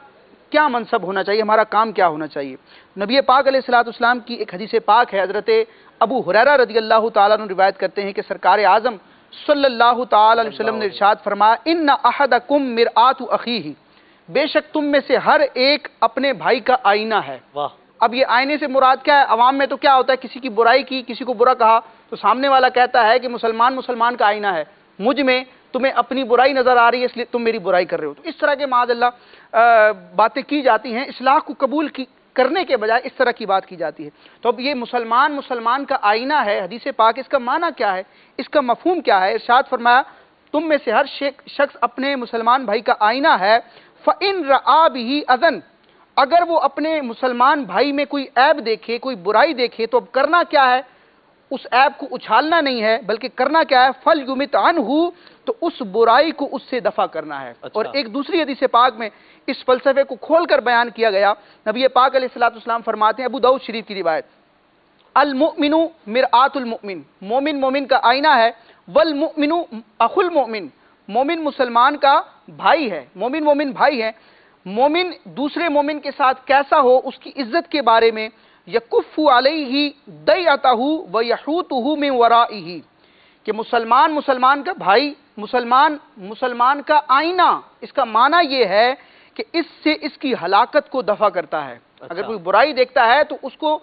کیا منصب ہونا چاہیے، ہمارا کام کیا ہونا چاہیے؟ نبی پاک علیہ السلام کی ایک حدیث پاک ہے، حضرت ابو ہریرہ رضی اللہ تعالیٰ عنہ روایت کرتے ہیں کہ سرکار اعظم صلی اللہ تعالیٰ علیہ وسلم نے ارشاد فرمایا، ان احدکم مرآت اخیہ، بے شک تم میں سے ہر ایک اپنے بھائی کا آئینہ ہے۔ اب یہ آئینے سے مراد کیا ہے؟ عوام میں تو کیا ہوتا ہے، کسی کی برائی کی، کسی کو برا کہا تو سامنے والا کہتا ہے کہ مسلمان کا آئینہ ہے، مجھ میں تمہیں اپنی برائی نظر آ رہی ہے اس لیے تم میری برائی کر رہے ہو۔ تو اس طرح کے معاذ اللہ باتیں کی جاتی ہیں، اصلاح کو قبول کرنے کے بجائے اس طرح کی بات کی جاتی ہے۔ تو اب یہ مسلمان کا آئینہ ہے، حدیث پاک، اس کا معنی کیا ہے، اس کا مفہوم کیا ہے؟ ارشاد فرمایا تم میں سے ہر شخص اپنے مسلمان بھائی کا آئینہ ہے، فَإِن رَآ بِهِ أَذًا، اگر وہ اپنے مسلمان بھائی میں کوئی عیب دیکھے، کوئی برائی دیکھے، تو اب کرنا کیا ہے؟ اس عیب کو اچھالنا نہیں ہے، بلکہ کرنا کیا ہے؟ فَلْيُمِتْ عَنْهُ، تو اس برائی کو اس سے دفع کرنا ہے۔ اور ایک دوسری حدیث پاک میں اس فلسفے کو کھول کر بیان کیا گیا، نبی پاک علیہ السلام فرماتے ہیں، ابو داؤد شریف کی روایت، المؤمن مرآت المؤمن، مومن کا آئینہ ہے، والمؤمن اخو المؤمن، مومن مسلمان کا بھائی ہے، مومن بھائی ہے۔ مومن دوسرے مومن کے ساتھ کیسا ہو، اس کی عزت کے بارے میں، یکف علیہ دیعتہ ویحوطہ من ورائہ، کہ مسلمان کا بھائی، مسلمان کا آئینہ، اس کا معنی یہ ہے کہ اس سے اس کی ہلاکت کو دفع کرتا ہے۔ اگر کوئی برائی دیکھتا ہے تو اس کو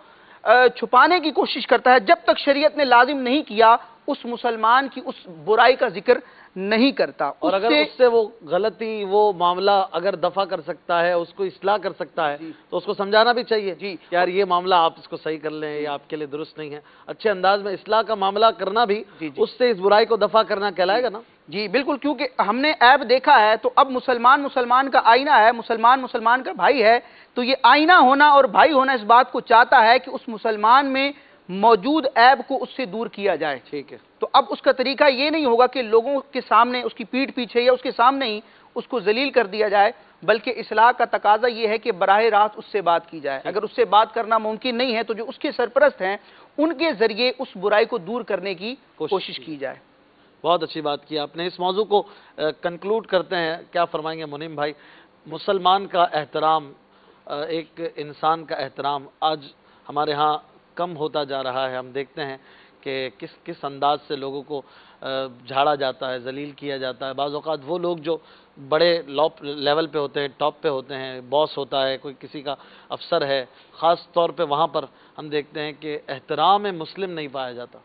چھپانے کی کوشش کرتا ہے، جب تک شریعت نے لازم نہیں کیا اس مسلمان کی اس برائی کا ذکر نہیں کرتا۔ اور اگر اس سے وہ غلطی، وہ معاملہ اگر دفع کر سکتا ہے، اس کو اصلاح کر سکتا ہے، تو اس کو سمجھانا بھی چاہیے کہ یار یہ معاملہ آپ اس کو صحیح کر لیں، یہ آپ کے لیے درست نہیں ہے۔ اچھے انداز میں اصلاح کا معاملہ کرنا بھی اس سے اس برائی کو دفع کرنا کہلائے گا نا؟ جی بالکل، کیونکہ ہم نے عیب دیکھا ہے تو اب مسلمان کا آئینہ ہے، مسلمان کا بھائی ہے، تو یہ آئینہ ہونا اور بھائی ہونا اس بات کو چاہتا ہے کہ اس مسلمان میں موجود عیب کو اس سے دور کیا جائے۔ ٹھیک ہے، تو اب اس کا طریقہ یہ نہیں ہوگا کہ لوگوں کے سامنے، اس کی پیٹھ پیچھے یا اس کے سامنے ہی اس کو ذلیل کر دیا جائے، بلکہ اصلاح کا تقاضا یہ ہے کہ براہ راست اس سے بات کی جائے۔ اگر اس سے بات کرنا ممکن نہیں ہے تو جو اس کے سرپرست ہیں ان کے ذریعے اس برائی کو دور کرنے کی کوشش کی جائے۔ بہت اچھی بات کی آپ نے۔ اس موضوع کو کنکلوڈ کرتے ہیں، کیا فرمائیں گے منیم بھائی؟ مسلمان کا احترام، ایک انسان کا احترام آج ہمارے ہاں کم ہوتا جا رہا ہے۔ ہم دیکھتے ہیں کہ کس انداز سے لوگوں کو جھاڑا جاتا ہے، ذلیل کیا جاتا ہے۔ بعض اوقات وہ لوگ جو بڑے لیول پہ ہوتے ہیں، ٹاپ پہ ہوتے ہیں، باس ہوتا ہے، کوئی کسی کا افسر ہے، خاص طور پہ وہاں پر ہم دیکھتے ہیں کہ احترام مسلم نہیں پایا جاتا۔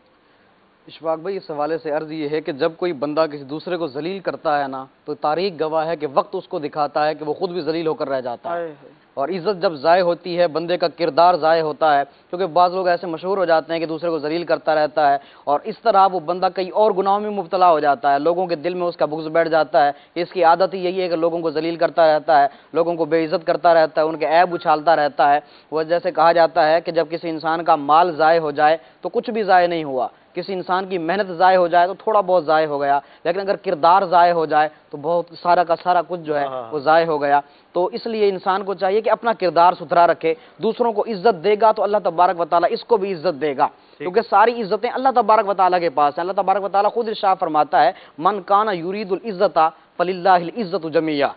اشفاق بھائی، اس حوالے سے عرض یہ ہے کہ جب کوئی بندہ کسی دوسرے کو ذلیل کرتا ہے نا، تو تاریخ گواہ ہے کہ وقت اس کو دکھاتا ہے کہ وہ خود بھی ذلیل ہو کر رہ جاتا ہے۔ اور عزت جب ضائع ہوتی ہے، بندے کا کردار ضائع ہوتا ہے، کیونکہ بعض لوگ ایسے مشہور ہو جاتے ہیں کہ دوسرے کو ذلیل کرتا رہتا ہے، اور اس طرح وہ بندہ کئی اور گناہوں میں مبتلا ہو جاتا ہے، لوگوں کے دل میں اس کا بغض بیٹھ جاتا ہے۔ اس کی عادت ہی یہی ہے کہ لوگوں کو ذلیل کرتا رہتا ہے، لوگوں کو بے عزت کرتا رہتا ہے، ان کے عیب اچھالتا رہتا ہے۔ وہ جیسے کہا جاتا ہے کہ جب کسی انسان کا مال ضائع ہو جائے تو کچھ بھی ضائع نہیں ہوا، کسی انسان کی محنت ضائع ہو جائے تو تھوڑا بہت ضائع ہو گیا، لیکن اگر کردار ضائع ہو جائے تو بہت سارا کا سارا کچھ جو ہے وہ ضائع ہو گیا۔ تو اس لیے انسان کو چاہیے کہ اپنا کردار ستھرا رکھے، دوسروں کو عزت دے گا تو اللہ تبارک و تعالیٰ اس کو بھی عزت دے گا، کیونکہ ساری عزتیں اللہ تبارک و تعالیٰ کے پاس ہیں۔ اللہ تبارک و تعالیٰ خود ارشاد فرماتا ہے، من کان یرید العزت فللہ العزت جمیعا،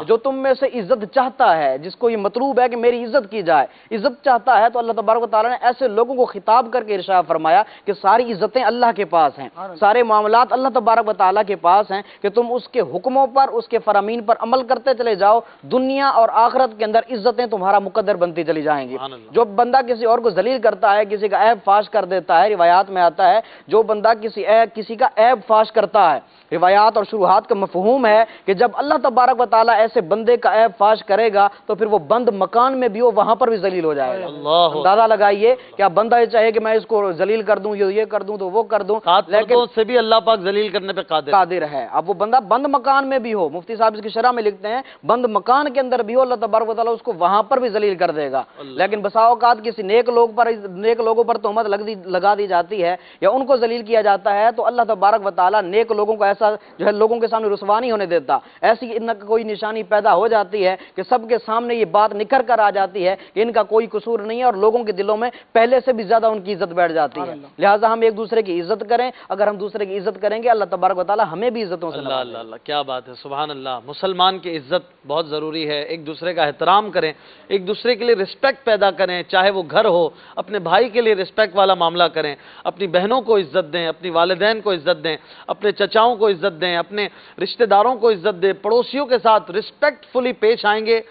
جو تم میں سے عزت چاہتا ہے، جس کو یہ مطلوب ہے کہ میری عزت کی جائے، عزت چاہتا ہے، تو اللہ تبارک و تعالیٰ نے ایسے لوگوں کو خطاب کر کے ارشاد فرمایا کہ ساری عزتیں اللہ کے پاس ہیں، سارے معاملات اللہ تبارک و تعالیٰ کے پاس ہیں، کہ تم اس کے حکموں پر، اس کے فرامین پر عمل کرتے چلے جاؤ، دنیا اور آخرت کے اندر عزتیں تمہارا مقدر بنتی چلی جائیں گی۔ جو بندہ کسی اور کو ذلیل کرتا ہے، کسی کا عیب فاش کر دیتا ہے، روایات میں آتا ہے جو بندہ کسی کا عیب فاش کرتا ہے، روایات اور شروحات کا مفہوم ہے کہ جب اللہ تبارک و تعالیٰ ایسے بندے کا عیب فاش کرے گا تو پھر وہ بند مکان میں بھی ہو، وہاں پر بھی ذلیل ہو جائے گا۔ اندازہ لگائیے کہ بندہ یہ چاہے کہ میں اس کو ذلیل کر دوں، یہ کر دوں تو وہ کر دوں، لیکن سے بھی اللہ پاک ذلیل کرنے پہ قادر ہے۔ اب وہ بندہ بند مکان مکان میں بھی ہو، مفتی صاحب اس کی شرح میں لکھتے ہیں بند مکان کے اندر بھی ہو، اللہ تبارک و تعالیٰ اس کو وہاں پر بھی ذلیل کر دے گا۔ لیکن بسا اوقات کسی نیک لوگوں پر تہمت لگا دی جاتی ہے یا ان کو ذلیل کیا جاتا ہے، تو اللہ تبارک و تعالیٰ نیک لوگوں کو ایسا جو ہے لوگوں کے سامنے رسوا نہیں ہونے دیتا۔ ایسی ان کا کوئی نشانی پیدا ہو جاتی ہے کہ سب کے سامنے یہ بات نکھر کر آ جاتی ہے کہ ان کا کوئی قصور نہیں ہے، اور لوگوں کے دلوں میں پہلے سے بھی زیادہ ان کی عزت بیٹھ جاتی ہے۔ لہٰذا ہم ایک دوسرے کی عزت کریں، اگر ہم دوسرے کی عزت کریں گے اللہ تبارک و تعالیٰ ہمیں بھی عزتوں سے نوازے گا۔ اللہ کیا بات ہے، سبحان اللہ۔ مسلمان کی عزت بہت ضروری ہے، ایک دوسرے کا احترام کریں، ایک دوسرے کے لیے رسپیکٹ پیدا کریں، چاہے وہ گھر ہو، اپنے بھائی کے لیے رسپیکٹ والا معاملہ کریں، اپنی بہنوں کو عزت دیں، اپنی والدین کو عزت دیں، اپنے چچاؤں کو عزت دیں، اپنے رشتہ داروں کو عزت دیں، پڑوسیوں کے ساتھ رسپیکٹ فلی پیش آئیں گے،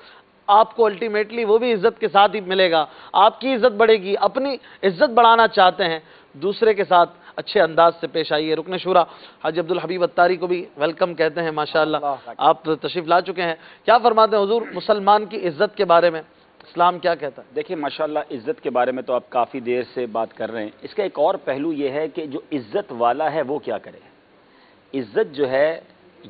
آپ کو الٹیمیٹلی وہ بھی عزت کے ساتھ ہی ملے گا، آپ کی عزت بڑھے گی۔ اپنی عزت بڑھانا چاہتے ہیں، دوسرے کے ساتھ اچھے انداز سے پیش آئیے۔ رکن شورا حاجی الحبیب اتاری کو بھی ویلکم کہتے ہیں، ماشاءاللہ آپ تشریف لا چکے ہیں، کیا فرماتے ہیں حضور مسلمان کی عزت کے بارے میں، اسلام کیا کہتا ہے؟ دیکھیں ماشاءاللہ عزت کے بارے میں تو آپ کافی دیر سے بات کر رہے ہیں، اس کا ایک اور پہلو یہ ہے کہ جو عزت والا ہے وہ کیا کرے۔ عزت جو ہے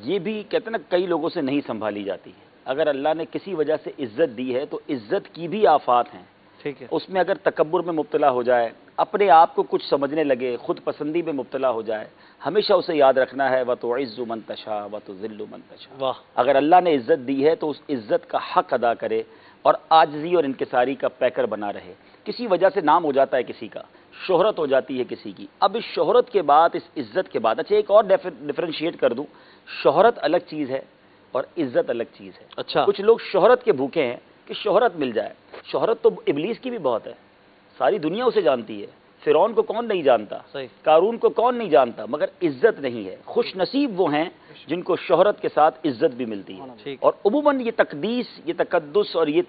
یہ بھی کہتے ہیں نا کئی لوگوں سے نہیں سنبھالی جاتی ہے، اگر اللہ نے کسی وجہ سے عزت دی ہے تو عزت کی بھی آفات ہیں، ٹھیک ہے، اس میں اگر تکبر میں مبتلا ہو جائے، اپنے آپ کو کچھ سمجھنے لگے، خود پسندی میں مبتلا ہو جائے، ہمیشہ اسے یاد رکھنا ہے وَتُعِزُّ مَن تَشَاءُ وَتُذِلُّ مَن تَشَاءُ۔ اگر اللہ نے عزت دی ہے تو اس عزت کا حق ادا کرے اور عاجزی اور انکساری کا پیکر بنا رہے۔ کسی وجہ سے نام ہو جاتا ہے کسی کا، شہرت ہو جاتی ہے کسی کی، اب اس شہرت کے بعد، اس عزت کے بعد، اچھا ایک اور ڈیفرینشیٹ کر دوں، شہرت الگ چیز ہے اور عزت الگ چیز ہے۔ اچھا کچھ لوگ شہرت کے بھوکے ہیں کہ شہرت مل جائے، شہرت تو ابلیس کی بھی بہت ہے، ساری دنیا اسے جانتی ہے، فرعون کو کون نہیں جانتا، قارون کو کون نہیں جانتا، مگر عزت نہیں ہے۔ خوش نصیب وہ ہیں جن کو شہرت کے ساتھ عزت بھی ملتی ہے، اور عموماً یہ تقدیس، یہ تقدس اور یہ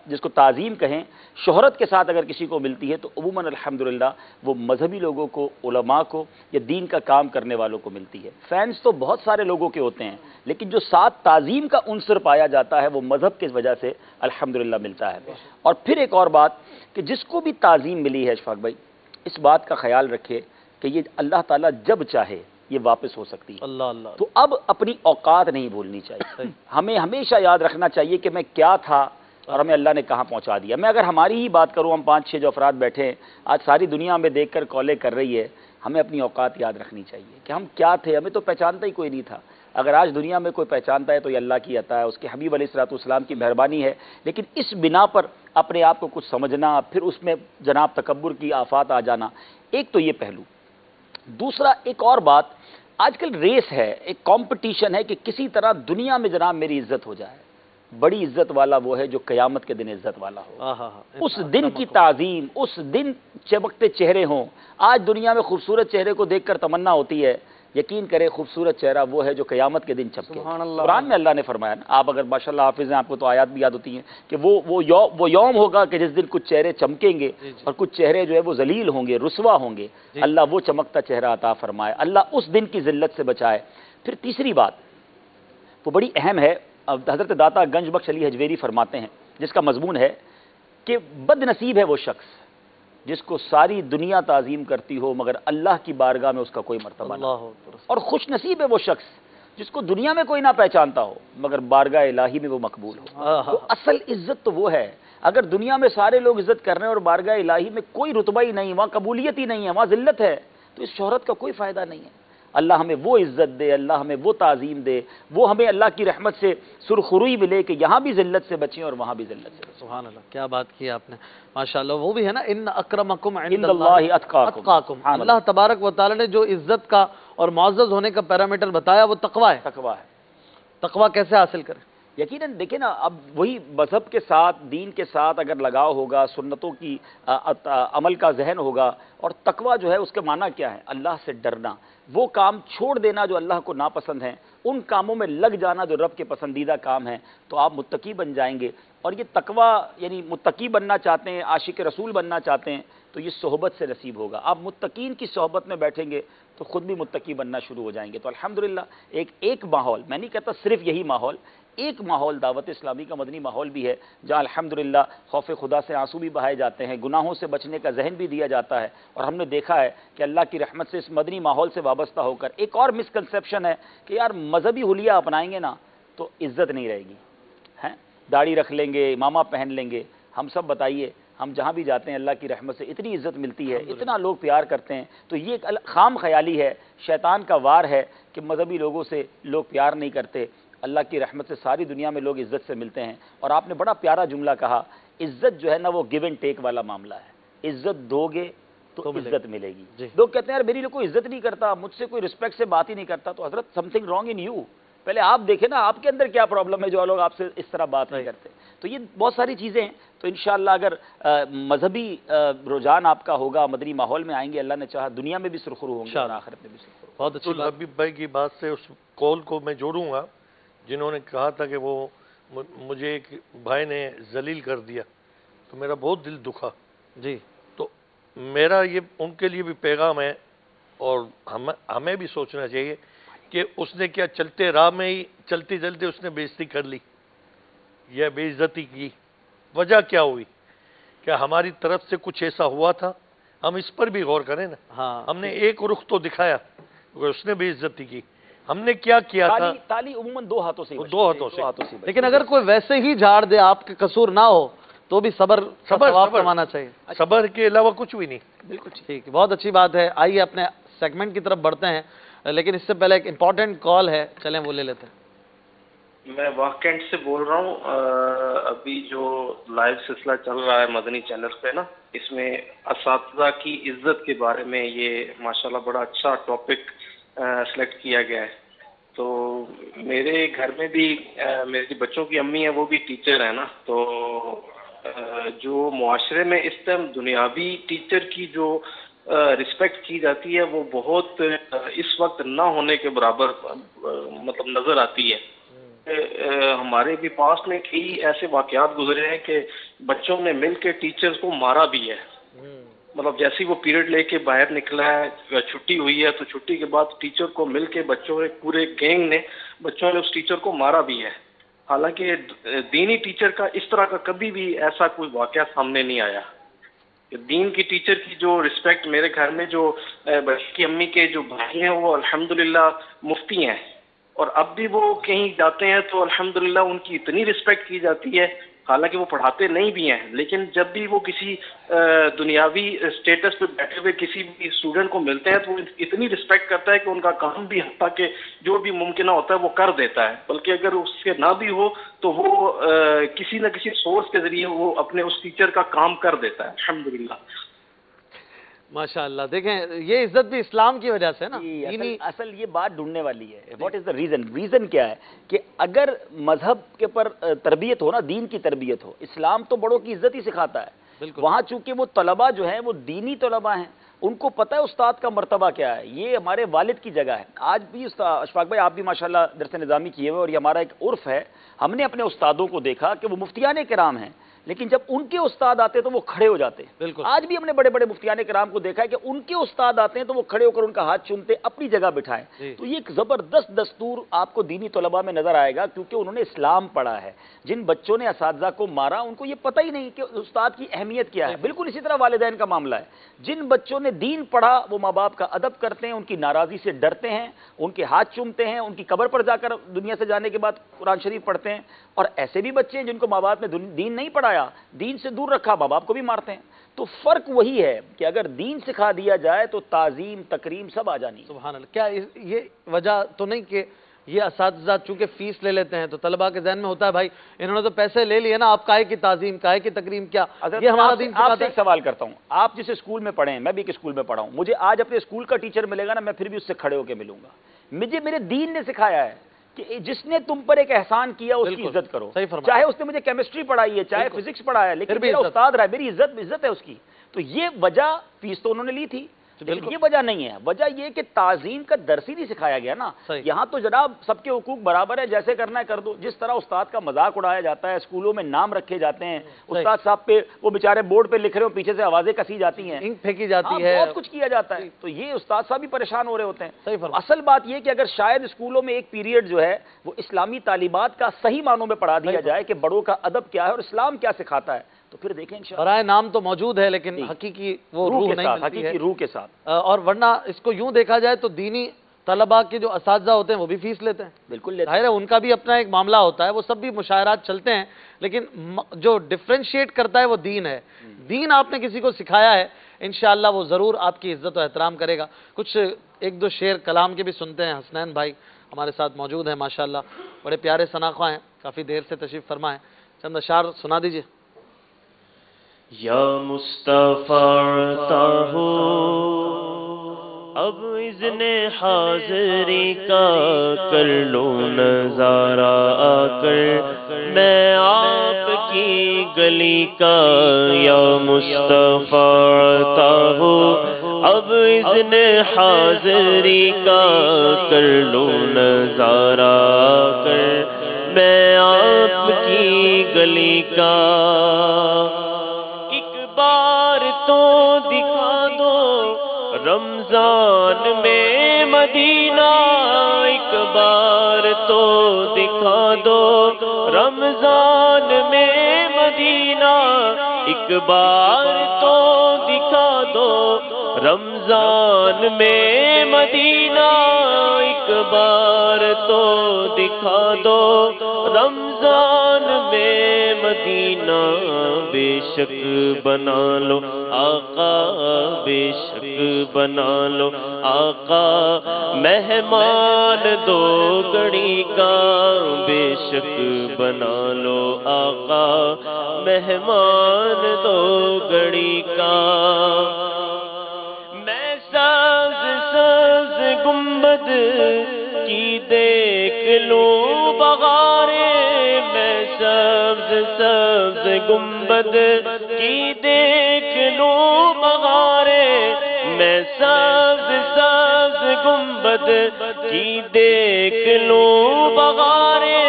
جس کو تعظیم کہیں، شہرت کے ساتھ اگر کسی کو ملتی ہے تو عموماً الحمدللہ وہ مذہبی لوگوں کو، علماء کو یا دین کا کام کرنے والوں کو ملتی ہے۔ فینس تو بہت سارے لوگوں کے ہوتے ہیں، لیکن جو ساتھ تعظیم کا عنصر پایا جاتا ہے وہ مذہب کی وجہ سے الحمدللہ ملتا ہے۔ اور پھر ایک اور بات کہ جس کو بھی تعظیم ملی ہے اشفاق بھائی، اس بات کا خیال رکھے کہ یہ اللہ تعالیٰ جب چاہے یہ واپس ہو سکتی ہے، اللہ تو اب اپنی اوقات نہیں بھولنی چاہیے، ہمیں ہمیشہ یاد رکھنا چاہیے کہ میں کیا تھا اور ہمیں اللہ نے کہاں پہنچا دیا۔ میں اگر ہماری ہی بات کروں، ہم 5-6 جو افراد بیٹھے ہیں، آج ساری دنیا ہمیں دیکھ کر کالیں کر رہی ہے، ہمیں اپنی اوقات یاد رکھنی چاہیے کہ ہم کیا تھے، ہمیں تو پہچانتا ہی کوئی نہیں تھا۔ اگر آج دنیا میں کوئی پہچانتا ہے تو یہ اللہ کی عطا ہے، اس کے حبیب علیہ السلام کی مہربانی ہے، لیکن اس بنا پر اپنے آپ کو کچھ سمجھنا، پھر اس میں جناب تکبر کی آفات آ جانا، ایک تو یہ پہلو۔ دوسرا ایک اور بات، آج کل ریس ہے، ایک کمپٹیشن ہے کہ کسی طرح دنیا میں جناب میری عزت ہو جائے۔ بڑی عزت والا وہ ہے جو قیامت کے دن عزت والا ہو، اس دن کی تعظیم، اس دن چمکتے چہرے ہوں۔ آج دنیا میں خوبصورت چہرے کو دیکھ کر تمنا ہوتی ہے، یقین کرے خوبصورت چہرہ وہ ہے جو قیامت کے دن چمکے۔ قرآن میں اللہ نے فرمایا نا، آپ اگر ماشاءاللہ حافظ ہیں، آپ کو تو آیات بھی یاد ہوتی ہیں کہ وہ یوم ہوگا کہ جس دن کچھ چہرے چمکیں گے اور کچھ چہرے جو ہے وہ ذلیل ہوں گے، رسوا ہوں گے۔ اللہ وہ چمکتا چہرہ عطا فرمائے، اللہ اس دن کی ذلت سے بچائے۔ پھر تیسری بات وہ بڑی اہم ہے، حضرت داتا گنج بخش علی حجویری فرماتے ہیں، جس کا مضمون ہے کہ بد نصیب ہے وہ شخص جس کو ساری دنیا تعظیم کرتی ہو مگر اللہ کی بارگاہ میں اس کا کوئی مرتبہ نہ ہو، اور خوش نصیب ہے وہ شخص جس کو دنیا میں کوئی نہ پہچانتا ہو مگر بارگاہ الہی میں وہ مقبول ہو۔ تو اصل عزت تو وہ ہے، اگر دنیا میں سارے لوگ عزت کر رہے ہیں اور بارگاہ الہی میں کوئی رتبہ ہی نہیں، وہاں قبولیت ہی نہیں ہے، وہاں ذلت ہے، تو اس شہرت کا کوئی فائدہ نہیں ہے۔ اللہ ہمیں وہ عزت دے، اللہ ہمیں وہ تعظیم دے، وہ ہمیں اللہ کی رحمت سے سرخروئی ملے کہ یہاں بھی ذلت سے بچیں اور وہاں بھی ذلت سے بچیں۔ سبحان اللہ، کیا بات کی آپ نے، ماشاءاللہ۔ وہ بھی ہے نا، ان اکرمکم عند اللہ اتقاکم، اللہ تبارک و تعالی نے جو عزت کا اور معزز ہونے کا پیرامیٹر بتایا وہ تقوی ہے۔ تقوی ہے۔ تقوی کیسے حاصل کریں؟ یقیناً دیکھیں نا، اب وہی مذہب کے ساتھ، دین کے ساتھ اگر لگاؤ ہوگا، سنتوں کی عمل کا ذہن ہوگا، اور تقوی جو ہے اس کے معنی کیا ہے؟ اللہ سے ڈرنا، وہ کام چھوڑ دینا جو اللہ کو ناپسند ہیں، ان کاموں میں لگ جانا جو رب کے پسندیدہ کام ہیں، تو آپ متقی بن جائیں گے۔ اور یہ تقوی یعنی متقی بننا چاہتے ہیں، عاشق رسول بننا چاہتے ہیں، تو یہ صحبت سے نصیب ہوگا۔ آپ متقین کی صحبت میں بیٹھیں گے تو خود بھی متقی بننا شروع ہو جائیں گے۔ تو الحمدللہ ایک ماحول، میں نہیں کہتا صرف یہی ماحول، ایک ماحول دعوت اسلامی کا مدنی ماحول بھی ہے جہاں الحمدللہ خوف خدا سے آنسو بھی بہائے جاتے ہیں، گناہوں سے بچنے کا ذہن بھی دیا جاتا ہے، اور ہم نے دیکھا ہے کہ اللہ کی رحمت سے اس مدنی ماحول سے وابستہ ہو کر ایک اور مسکنسیپشن ہے کہ یار مذہبی حلیہ اپنائیں گے نا تو عزت نہیں رہے گی، ہیں داڑھی رکھ لیں گے، امامہ پہن لیں گے، ہم سب بتائیے ہم جہاں بھی جاتے ہیں اللہ کی رحمت سے اتنی عزت ملتی ہے، اتنا لوگ پیار کرتے ہیں، تو یہ ایک خام خیالی ہے، شیطان کا وار ہے کہ مذہبی لوگوں سے لوگ پیار نہیں کرتے۔ اللہ کی رحمت سے ساری دنیا میں لوگ عزت سے ملتے ہیں، اور آپ نے بڑا پیارا جملہ کہا، عزت جو ہے نا وہ گیو اینڈ ٹیک والا معاملہ ہے، عزت دو گے تو عزت ملے گی۔ لوگ کہتے ہیں یار میری کوئی عزت نہیں کرتا، مجھ سے کوئی رسپیکٹ سے بات ہی نہیں کرتا، تو حضرت some thing wrong in you, پہلے آپ دیکھیں نا آپ کے اندر کیا پرابلم ہے جو لوگ آپ سے اس طرح بات نہیں کرتے۔ تو یہ بہت ساری چیزیں ہیں، تو انشاءاللہ اگر مذہبی رجحان آپ کا ہوگا، مدنی ماحول میں آئیں گے، اللہ نے چاہا دنیا میں بھی سرخرو ہوں گے اور آخرت میں بھی سرخرو۔ بہت اچھی الحبیب بھائی کی بات سے اس قول کو میں جوڑوں گا جنہوں نے کہا تھا کہ وہ مجھے ایک بھائی نے ذلیل کر دیا تو میرا بہت دل دکھا جی، تو میرا یہ ان کے لیے بھی پیغام ہے، اور ہمیں بھی سوچنا چاہیے کہ اس نے کیا چلتے راہ میں ہی چلتے چلتے اس نے بے عزتی کر لی یا بے عزتی کی، وجہ کیا ہوئی؟ کیا ہماری طرف سے کچھ ایسا ہوا تھا؟ ہم اس پر بھی غور کریں نا۔ ہم نے ایک رخ تو دکھایا، اس نے بے عزتی کی، ہم نے کیا کیا تھا؟ تالی عموماً دو ہاتھوں سے، لیکن اگر کوئی ویسے ہی جھاڑ دے، آپ کے قصور نہ ہو، تو بھی صبر ثواب کمانا چاہیے، صبر کے علاوہ کچھ بھی نہیں۔ بالکل ٹھیک، بہت اچھی بات ہے۔ آئیے اپنے سیگمنٹ کی طرف بڑھتے ہیں، لیکن اس سے پہلے ایک امپورٹنٹ کال ہے، چلیں وہ لے لیتے ہیں۔ میں واقعینٹ سے بول رہا ہوں، ابھی جو لائیو سلسلہ چل رہا ہے مدنی چینل پہ نا، اس میں اساتذہ کی عزت کے بارے میں یہ ماشاءاللہ بڑا اچھا ٹاپک سلیکٹ کیا گیا ہے۔ تو میرے گھر میں بھی میری بچوں کی امی ہیں، وہ بھی ٹیچر ہیں نا، تو جو معاشرے میں اس ٹائم دنیاوی ٹیچر کی جو رسپیکٹ کی جاتی ہے وہ بہت اس وقت نہ ہونے کے برابر مطلب نظر آتی ہے۔ ہمارے بھی پاس میں کئی ایسے واقعات گزرے ہیں کہ بچوں نے مل کے ٹیچرز کو مارا بھی ہے، مطلب جیسے وہ پیریڈ لے کے باہر نکلا ہے، چھٹی ہوئی ہے، تو چھٹی کے بعد ٹیچر کو مل کے بچوں نے پورے گینگ نے بچوں نے اس ٹیچر کو مارا بھی ہے۔ حالانکہ دینی ٹیچر کا اس طرح کا کبھی بھی ایسا کوئی واقعہ سامنے نہیں آیا۔ دین کی ٹیچر کی جو رسپیکٹ، میرے گھر میں جو بچی کی امی کے جو بھائی ہیں وہ الحمدللہ مفتی ہیں، اور اب بھی وہ کہیں جاتے ہیں تو الحمدللہ ان کی اتنی رسپیکٹ کی جاتی ہے، حالانکہ وہ پڑھاتے نہیں بھی ہیں، لیکن جب بھی وہ کسی دنیاوی اسٹیٹس پہ بیٹھے ہوئے کسی بھی اسٹوڈنٹ کو ملتے ہیں تو وہ اتنی رسپیکٹ کرتا ہے کہ ان کا کام بھی حتیٰ کہ جو بھی ممکنہ ہوتا ہے وہ کر دیتا ہے، بلکہ اگر اس کے نہ بھی ہو تو وہ کسی نہ کسی سورس کے ذریعے وہ اپنے اس ٹیچر کا کام کر دیتا ہے الحمدللہ۔ ماشاءاللہ، دیکھیں یہ عزت بھی اسلام کی وجہ سے نا، اصل یہ بات ڈھونڈنے والی ہے، واٹ از دا ریزن کیا ہے کہ اگر مذہب کے پر تربیت ہو نا، دین کی تربیت ہو، اسلام تو بڑوں کی عزت ہی سکھاتا ہے، وہاں چونکہ وہ طلبہ جو ہیں وہ دینی طلبہ ہیں، ان کو پتہ ہے استاد کا مرتبہ کیا ہے، یہ ہمارے والد کی جگہ ہے۔ آج بھی اشفاق بھائی آپ بھی ماشاءاللہ درس نظامی کیے ہوئے، اور یہ ہمارا ایک عرف ہے، ہم نے اپنے استادوں کو دیکھا کہ وہ مفتیان کرام ہیں، لیکن جب ان کے استاد آتے تو وہ کھڑے ہو جاتے ہیں۔ آج بھی ہم نے بڑے بڑے مفتیان کرام کو دیکھا ہے کہ ان کے استاد آتے ہیں تو وہ کھڑے ہو کر ان کا ہاتھ چومتے، اپنی جگہ بٹھائیں۔ تو یہ ایک زبردست دستور آپ کو دینی طلباء میں نظر آئے گا، کیونکہ انہوں نے اسلام پڑھا ہے۔ جن بچوں نے اساتذہ کو مارا ان کو یہ پتہ ہی نہیں کہ استاد کی اہمیت کیا ہے۔ بالکل اسی طرح والدین کا معاملہ ہے، جن بچوں نے دین پڑھا وہ ماں باپ کا ادب کرتے ہیں، ان کی ناراضی سے ڈرتے ہیں، ان کے ہاتھ چومتے ہیں، ان کی قبر پر جا کر دنیا سے جانے کے بعد قرآن شریف پڑھتے ہیں۔ اور ایسے بھی بچے ہیں جن کو ماں باپ نے دین نہیں پڑھایا، دین سے دور رکھا، ماں باپ کو بھی مارتے ہیں۔ تو فرق وہی ہے کہ اگر دین سکھا دیا جائے تو تعظیم تکریم سب آ جانی۔ سبحان اللہ، کیا یہ وجہ تو نہیں کہ یہ اساتذہ چونکہ فیس لے لیتے ہیں تو طلباء کے ذہن میں ہوتا ہے بھائی انہوں نے تو پیسے لے لیے نا، آپ کاہے کی تعظیم کاہے کی تکریم، کیا یہ ہمارا دین سکھاتا ہے؟ آپ سے ایک سوال کرتا ہوں، آپ جس اسکول میں پڑھے ہیں، میں بھی ایک اسکول میں پڑھا ہوں، مجھے آج اپنے اسکول کا ٹیچر ملے گا نا، میں پھر بھی اس سے کھڑے ہو کے ملوں گا۔ مجھے میرے دین نے سکھایا ہے کہ جس نے تم پر ایک احسان کیا اس کی عزت کرو، چاہے اس نے مجھے کیمسٹری پڑھائی ہے، چاہے فزکس پڑھایا ہے، لیکن میرا استاد رہا ہے، میری عزت ہے اس کی۔ تو یہ وجہ، فیس تو انہوں نے لی تھی، لیکن یہ وجہ نہیں ہے، وجہ یہ کہ تعظیم کا درس ہی نہیں سکھایا گیا نا. یہاں تو جناب سب کے حقوق برابر ہے، جیسے کرنا ہے کر دو. جس طرح استاد کا مذاق اڑایا جاتا ہے، اسکولوں میں نام رکھے جاتے ہیں، استاد صاحب پہ وہ بیچارے بورڈ پہ لکھ رہے ہو، پیچھے سے آوازیں کسی جاتی ہیں، انک پھینکی جاتی ہے، بہت کچھ کیا جاتا ہے. تو یہ استاد صاحب بھی پریشان ہو رہے ہوتے ہیں. اصل بات یہ کہ اگر شاید اسکولوں میں ایک پیریڈ جو ہے وہ اسلامی تعلیمات کا صحیح معنوں میں پڑھا دیا جائے کہ بڑوں کا ادب کیا ہے اور اسلام کیا سکھاتا ہے، تو پھر دیکھیں انشاءاللہ. برائے نام تو موجود ہے لیکن حقیقی وہ روح نہیں ملتی ہے، حقیقی روح کے ساتھ. اور ورنہ اس کو یوں دیکھا جائے تو دینی طلباء کے جو اساتذہ ہوتے ہیں وہ بھی فیس لیتے ہیں. بالکل لیتے ہیں. ظاہر ہے ان کا بھی اپنا ایک معاملہ ہوتا ہے، وہ سب بھی مشاعرات چلتے ہیں، لیکن جو ڈفرینشیٹ کرتا ہے وہ دین ہے. دین آپ نے کسی کو سکھایا ہے، انشاءاللہ وہ ضرور آپ کی عزت و احترام کرے گا. کچھ ایک دو شعر کلام کے بھی سنتے ہیں. حسنین بھائی ہمارے ساتھ موجود ہیں، ماشاءاللہ بڑے پیارے ثناخواں ہیں، کافی دیر سے تشریف فرما ہیں. چند اشعار سنا دیجئے. یا مصطفیٰ ہو اب اذن حاضری کا کر لو نظارہ آ کر میں آپ کی گلی کا. یا مصطفیٰ ہو اب اذن حاضری کا کر لو نظارہ آ کر میں آپ کی گلی کا. تو دکھا دو رمضان میں مدینہ، ایک بار تو دکھا دو رمضان میں مدینہ، ایک بار تو دکھا دو رمضان میں مدینہ، ایک بار تو دکھا دو رمضان میں مدینہ. بے شک بنا لو آقا، بے شک بنا لو آقا مہمان دو گھڑی کا. بے شک بنا لو آقا مہمان دو گھڑی کا. میں سبز سبز گنبد کی دیکھ لوں بغارے، میں سبز سبز گنبد کی دیکھ لوں بغارے، میں سبز سبز گنبد کی دیکھ لوں بغارے،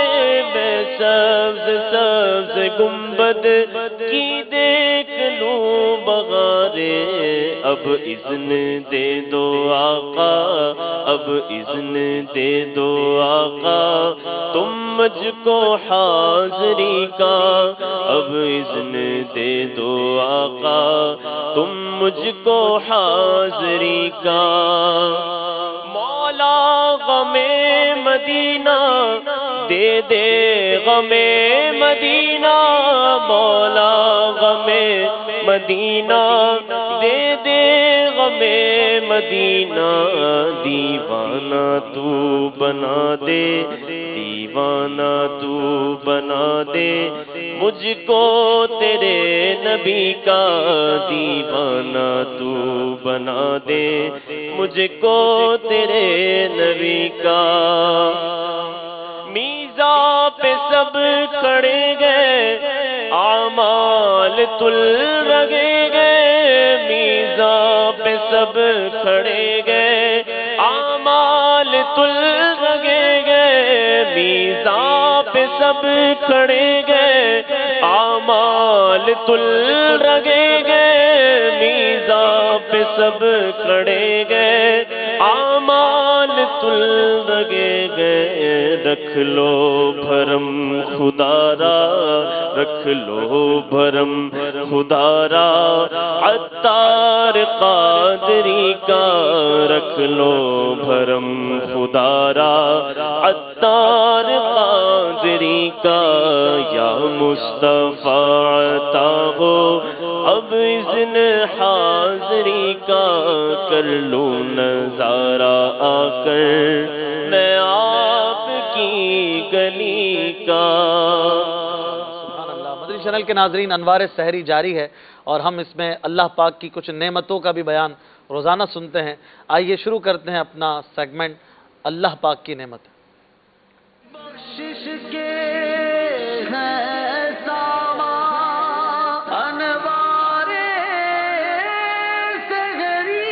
میں سبز سبز گنبد کی دیکھ لوں بغارے. اب اذن دے دو آقا، اب اذن دے دو آقا تم مجھ کو حاضری کا. اب اذن دے دو آقا تم مجھ کو حاضری کا. مولا غم مدینہ دے دے غم مدینہ، مولا غم مدینہ دے دے غم مدینہ. دیوانہ تو بنا دے، دیوانہ تو بنا دے مجھ کو تیرے نبی کا. دیوانہ تو بنا دے مجھ کو تیرے نبی کا. میزاں پہ سب کھڑے گئے اعمال تل رگے گئے، میزاں پہ سب کھڑے گئے اعمال تل رگے گئے، میزاں پہ سب کھڑے گئے اعمال تل رگے گئے، میزاں پہ سب کھڑے گئے اعمال تل رگے گئے. رکھ لو بھرم خدا را، رکھ لو بھرم خدا را عطار قادری کا. رکھ لو بھرم خدا را عطار قادری کا. یا مصطفیٰ عطا ہو اب اذن حاضری کا کر لو نظارہ آ کر میں آپ کی گلی کا. سبحان اللہ. مدنی چینل کے ناظرین، انوار سحری جاری ہے اور ہم اس میں اللہ پاک کی کچھ نعمتوں کا بھی بیان روزانہ سنتے ہیں. آئیے شروع کرتے ہیں اپنا سیگمنٹ اللہ پاک کی نعمت. بخشش کے ہیں ساما انوار سحری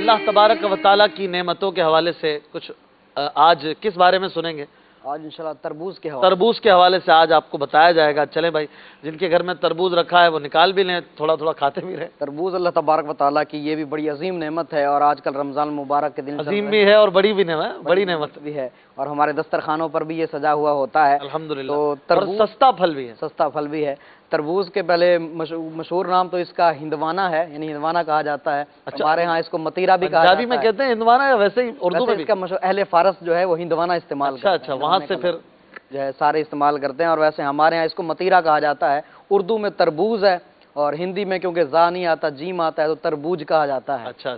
اللہ تبارک و تعالیٰ کی نعمتوں کے حوالے سے کچھ آج کس بارے میں سنیں گے؟ آج انشاءاللہ تربوز کے حوالے سے آج آپ کو بتایا جائے گا. چلیں بھائی، جن کے گھر میں تربوز رکھا ہے وہ نکال بھی لیں، تھوڑا تھوڑا کھاتے بھی رہیں. تربوز اللہ تبارک و تعالیٰ کی یہ بھی بڑی عظیم نعمت ہے، اور آج کل رمضان مبارک کے دن عظیم بھی ہے اور بڑی بھی نعمت، بڑی نعمت بھی ہے، اور ہمارے دسترخوانوں پر بھی یہ سجا ہوا ہوتا ہے الحمدللہ. تو اور سستا پھل بھی ہے. تربوز کے پہلے مشہور نام تو اس کا ہندوانہ ہے، یعنی ہندوانہ کہا جاتا ہے. ہمارے ہاں اس کو متیرا بھی کہا جاتا ہے. پنجابی میں کہتے ہیں ہندوانہ، یا ویسے ہی اردو میں بھی؟ اس کا اہل فارس جو ہے وہ ہندوانہ استعمال کرتے ہیں. اچھا، وہاں سے پھر جو ہے سارے استعمال کرتے ہیں، اور ویسے ہمارے ہاں اس کو متیرا کہا جاتا ہے. اردو میں تربوز ہے، اور ہندی میں کیونکہ زا نہیں آتا جیم آتا ہے تو تربوج کہا جاتا ہے. اچھا.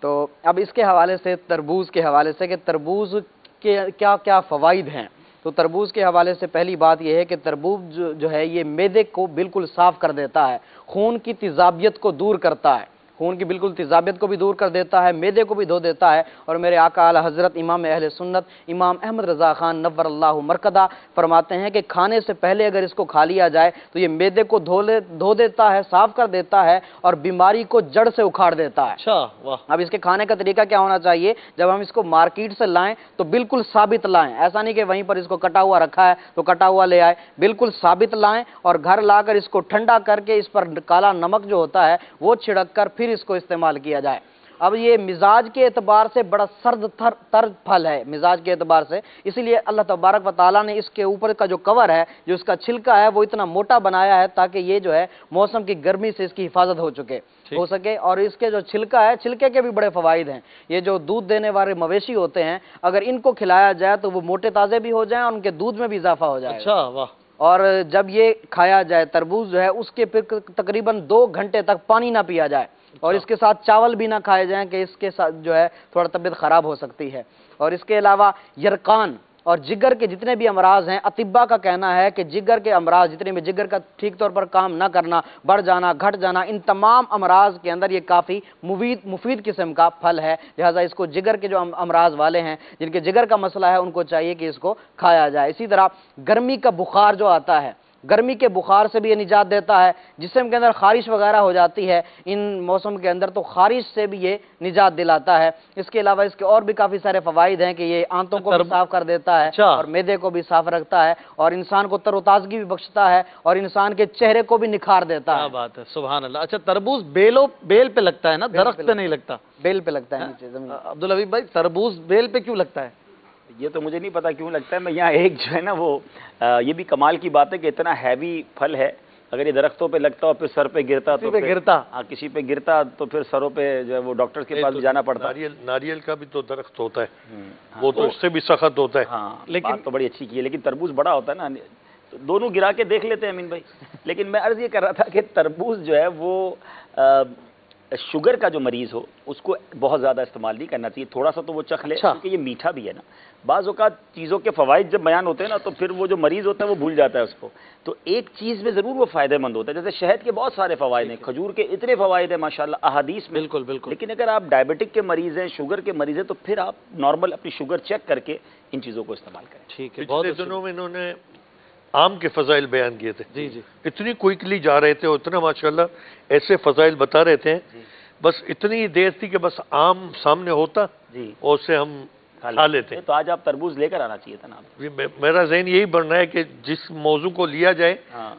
تو اب اس کے حوالے سے، تربوز کے حوالے سے کہ تربوز کے کیا کیا فوائد ہیں، تو تربوز کے حوالے سے پہلی بات یہ ہے کہ تربوز جو ہے یہ معدے کو بالکل صاف کر دیتا ہے، خون کی تیزابیت کو دور کرتا ہے، خون کی بالکل تیزابیت کو بھی دور کر دیتا ہے، معدے کو بھی دھو دیتا ہے. اور میرے آقا اعلی حضرت امام اہل سنت امام احمد رضا خان نور اللہ مرکدہ فرماتے ہیں کہ کھانے سے پہلے اگر اس کو کھا لیا جائے تو یہ معدے کو دھو دیتا ہے، صاف کر دیتا ہے، اور بیماری کو جڑ سے اکھاڑ دیتا ہے. اچھا واہ. اب اس کے کھانے کا طریقہ کیا ہونا چاہیے؟ جب ہم اس کو مارکیٹ سے لائیں تو بالکل ثابت لائیں، ایسا نہیں کہ وہیں پر اس کو کٹا ہوا رکھا ہے تو کٹا ہوا لے آئے، بالکل ثابت لائیں، اور گھر لا کر اس کو ٹھنڈا کر کے اس پر کالا نمک جو ہوتا ہے وہ چھڑک کر پھر اس کو استعمال کیا جائے. اب یہ مزاج کے اعتبار سے بڑا سرد تر پھل ہے، مزاج کے اعتبار سے، اسی لیے اللہ تبارک و تعالیٰ نے اس کے اوپر کا جو کور ہے، جو اس کا چھلکا ہے، وہ اتنا موٹا بنایا ہے تاکہ یہ جو ہے موسم کی گرمی سے اس کی حفاظت ہو سکے. اور اس کے جو چھلکا ہے، چھلکے کے بھی بڑے فوائد ہیں. یہ جو دودھ دینے والے مویشی ہوتے ہیں، اگر ان کو کھلایا جائے تو وہ موٹے تازے بھی ہو جائیں اور ان کے دودھ میں بھی اضافہ ہو جائے. اچھا واہ. اور جب یہ کھایا جائے تربوز جو ہے، اس کے پھر تقریباً 2 گھنٹے تک پانی نہ پیا جائے، اور اس کے ساتھ چاول بھی نہ کھائے جائیں کہ اس کے ساتھ جو ہے تھوڑا طبیعت خراب ہو سکتی ہے. اور اس کے علاوہ یرقان اور جگر کے جتنے بھی امراض ہیں، اطباء کا کہنا ہے کہ جگر کے امراض جتنے بھی، جگر کا ٹھیک طور پر کام نہ کرنا، بڑھ جانا، گھٹ جانا، ان تمام امراض کے اندر یہ کافی مفید قسم کا پھل ہے. لہٰذا اس کو جگر کے جو امراض والے ہیں، جن کے جگر کا مسئلہ ہے، ان کو چاہیے کہ اس کو کھایا جائے. اسی طرح گرمی کا بخار جو آتا ہے، گرمی کے بخار سے بھی یہ نجات دیتا ہے. جسم کے اندر خارش وغیرہ ہو جاتی ہے ان موسم کے اندر، تو خارش سے بھی یہ نجات دلاتا ہے. اس کے علاوہ اس کے اور بھی کافی سارے فوائد ہیں کہ یہ آنتوں کو بھی صاف کر دیتا ہے، اور معدے کو بھی صاف رکھتا ہے، اور انسان کو تر و تازگی بھی بخشتا ہے، اور انسان کے چہرے کو بھی نکھار دیتا ہے. کیا بات ہے، سبحان اللہ. اچھا، تربوز بیل پہ لگتا ہے نا، درخت پہ نہیں لگتا؟ بیل پہ لگتا ہے نیچے زمین. عبدالحبیب بھائی، تربوز بیل پہ کیوں لگتا ہے؟ یہ تو مجھے نہیں پتا کیوں لگتا ہے. میں یہاں ایک جو ہے نا وہ یہ بھی کمال کی بات ہے کہ اتنا ہیوی پھل ہے، اگر یہ درختوں پہ لگتا اور پھر سر پہ گرتا تو کسی پہ گرتا تو پھر سروں پہ جو ہے وہ ڈاکٹر کے پاس بھی جانا پڑتا. ناریل کا بھی تو درخت ہوتا ہے، وہ تو اس سے بھی سخت ہوتا ہے. ہاں، لیکن تو بڑی اچھی کی ہے، لیکن تربوز بڑا ہوتا ہے نا. دونوں گرا کے دیکھ لیتے ہیں امین بھائی. لیکن میں عرض یہ کر رہا تھا کہ تربوز جو ہے وہ شوگر کا جو مریض ہو اس کو بہت زیادہ استعمال نہیں کرنا چاہیے، تھوڑا سا تو وہ چکھ لے، کیونکہ یہ میٹھا بھی ہے نا. بعض اوقات چیزوں کے فوائد جب بیان ہوتے ہیں نا تو پھر وہ جو مریض ہوتا ہے وہ بھول جاتا ہے اس کو. تو ایک چیز میں ضرور وہ فائدہ مند ہوتا ہے، جیسے شہد کے بہت سارے فوائد ہیں، کھجور کے اتنے فوائد ہیں ماشاءاللہ احادیث میں. بالکل بالکل. لیکن اگر آپ ڈائبٹک کے مریض ہیں، شوگر کے مریض ہیں، تو پھر آپ نارمل اپنی شوگر چیک کر کے ان چیزوں کو استعمال کریں. ٹھیک ہے. پچھلے دنوں میں انہوں نے آم کے فضائل بیان کیے تھے. جی جی. اتنی کوئکلی جا رہے تھے اور اتنا ماشاءاللہ ایسے فضائل بتا رہے تھے. بس اتنی دیر تھی کہ بس آم سامنے ہوتا اور اسے ہم کھا لیتے. تو آج آپ تربوز لے کر آنا چاہیے تھا نا. میرا ذہن یہی بننا ہے کہ جس موضوع کو لیا جائے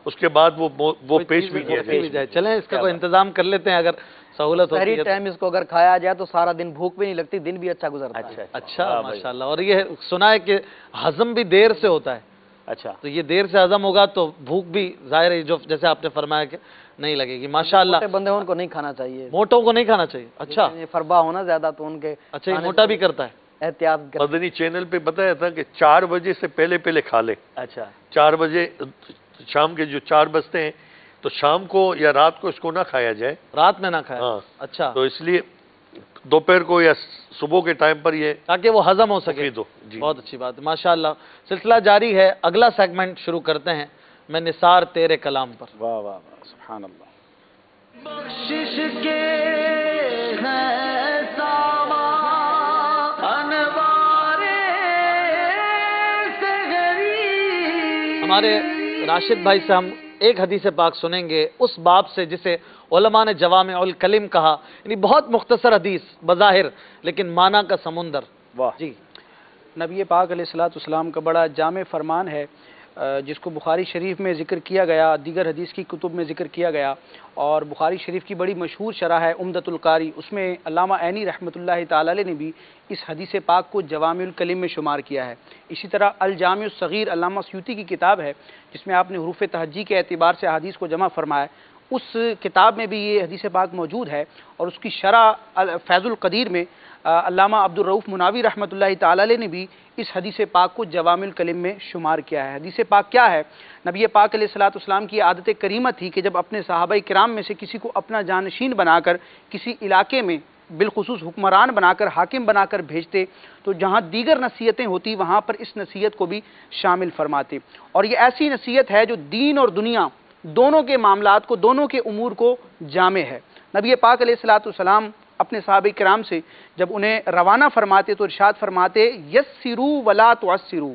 اس کے بعد وہ پیش بھی کیا جائے. چلیں اس کا کوئی انتظام کر لیتے ہیں اگر سہولت ہوتی ہے. سحری ٹائم اس کو اگر کھایا جائے تو سارا دن بھوک بھی نہیں لگتی، دن بھی اچھا گزرتا ہے. اچھا ماشاءاللہ. اور یہ سنا ہے کہ ہضم بھی دیر سے ہوتا ہے. اچھا، تو یہ دیر سے ہضم ہوگا تو بھوک بھی ظاہر ہے جو جیسے آپ نے فرمایا کہ نہیں لگے گی. ماشاءاللہ. موٹے بندے ان کو نہیں کھانا چاہیے، موٹوں کو نہیں کھانا چاہیے. اچھا، فربا ہونا زیادہ تو ان کے. اچھا، یہ موٹا بھی کرتا ہے. احتیاط. مدنی چینل پہ بتایا تھا کہ 4 بجے سے پہلے کھا لے. اچھا، 4 بجے شام کے جو 4 بجتے ہیں تو شام کو یا رات کو اس کو نہ کھایا جائے. رات میں نہ کھایا. اچھا، تو اس لیے دوپہر کو یا صبح کے ٹائم پر یہ تاکہ وہ ہضم ہو سکے. بہت اچھی بات ہے ماشاءاللہ. سلسلہ جاری ہے، اگلا سیگمنٹ شروع کرتے ہیں. میں نثار تیرے کلام پر. واہ واہ واہ، سبحان اللہ. بخشش کے ہیں سامان انوار سحری. ہمارے راشد بھائی سے ہم ایک حدیث پاک سنیں گے اس باب سے جسے علماء نے جوامع الکلم کہا، یعنی بہت مختصر حدیث بظاہر لیکن معنی کا سمندر. واہ جی. نبی پاک علیہ الصلوۃ والسلام کا بڑا جامع فرمان ہے جس کو بخاری شریف میں ذکر کیا گیا، دیگر حدیث کی کتب میں ذکر کیا گیا، اور بخاری شریف کی بڑی مشہور شرح ہے عمدۃ القاری، اس میں علامہ عینی رحمۃ اللہ تعالی علیہ نے بھی اس حدیث پاک کو جوامع الکلم میں شمار کیا ہے. اسی طرح الجامع الصغیر علامہ سیوطی کی کتاب ہے جس میں آپ نے حروف تہجی کے اعتبار سے حدیث کو جمع فرمایا، اس کتاب میں بھی یہ حدیث پاک موجود ہے. اور اس کی شرح فیض القدیر میں علامہ عبدالرؤف مناوی رحمۃ اللہ تعالی علیہ نے بھی اس حدیث پاک کو جوامع الکلم میں شمار کیا ہے. حدیث پاک کیا ہے؟ نبی پاک علیہ الصلوۃ والسلام کی عادت کریمہ تھی کہ جب اپنے صحابہ کرام میں سے کسی کو اپنا جانشین بنا کر کسی علاقے میں بالخصوص حکمران بنا کر حاکم بنا کر بھیجتے تو جہاں دیگر نصیحتیں ہوتی وہاں پر اس نصیحت کو بھی شامل فرماتے. اور یہ ایسی نصیحت ہے جو دین اور دنیا دونوں کے معاملات کو، دونوں کے امور کو جامع ہے. نبی پاک علیہ الصلوۃ والسلام اپنے صحابہ کرام سے جب انہیں روانہ فرماتے تو ارشاد فرماتے یسروا ولا تعسروا،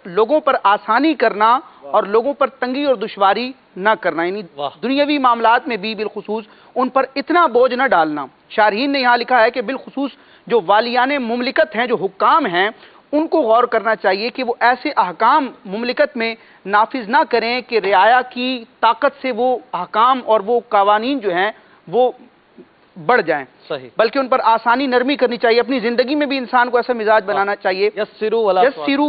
لوگوں پر آسانی کرنا اور لوگوں پر تنگی اور دشواری نہ کرنا، یعنی دنیاوی معاملات میں بھی بالخصوص ان پر اتنا بوجھ نہ ڈالنا. شارحین نے یہاں لکھا ہے کہ بالخصوص جو والیان مملکت ہیں، جو حکام ہیں، ان کو غور کرنا چاہیے کہ وہ ایسے احکام مملکت میں نافذ نہ کریں کہ رعایا کی طاقت سے وہ احکام اور وہ قوانین جو ہیں وہ بڑھ جائیں، صحیح، بلکہ ان پر آسانی نرمی کرنی چاہیے. اپنی زندگی میں بھی انسان کو ایسا مزاج بنانا چاہیے یسروا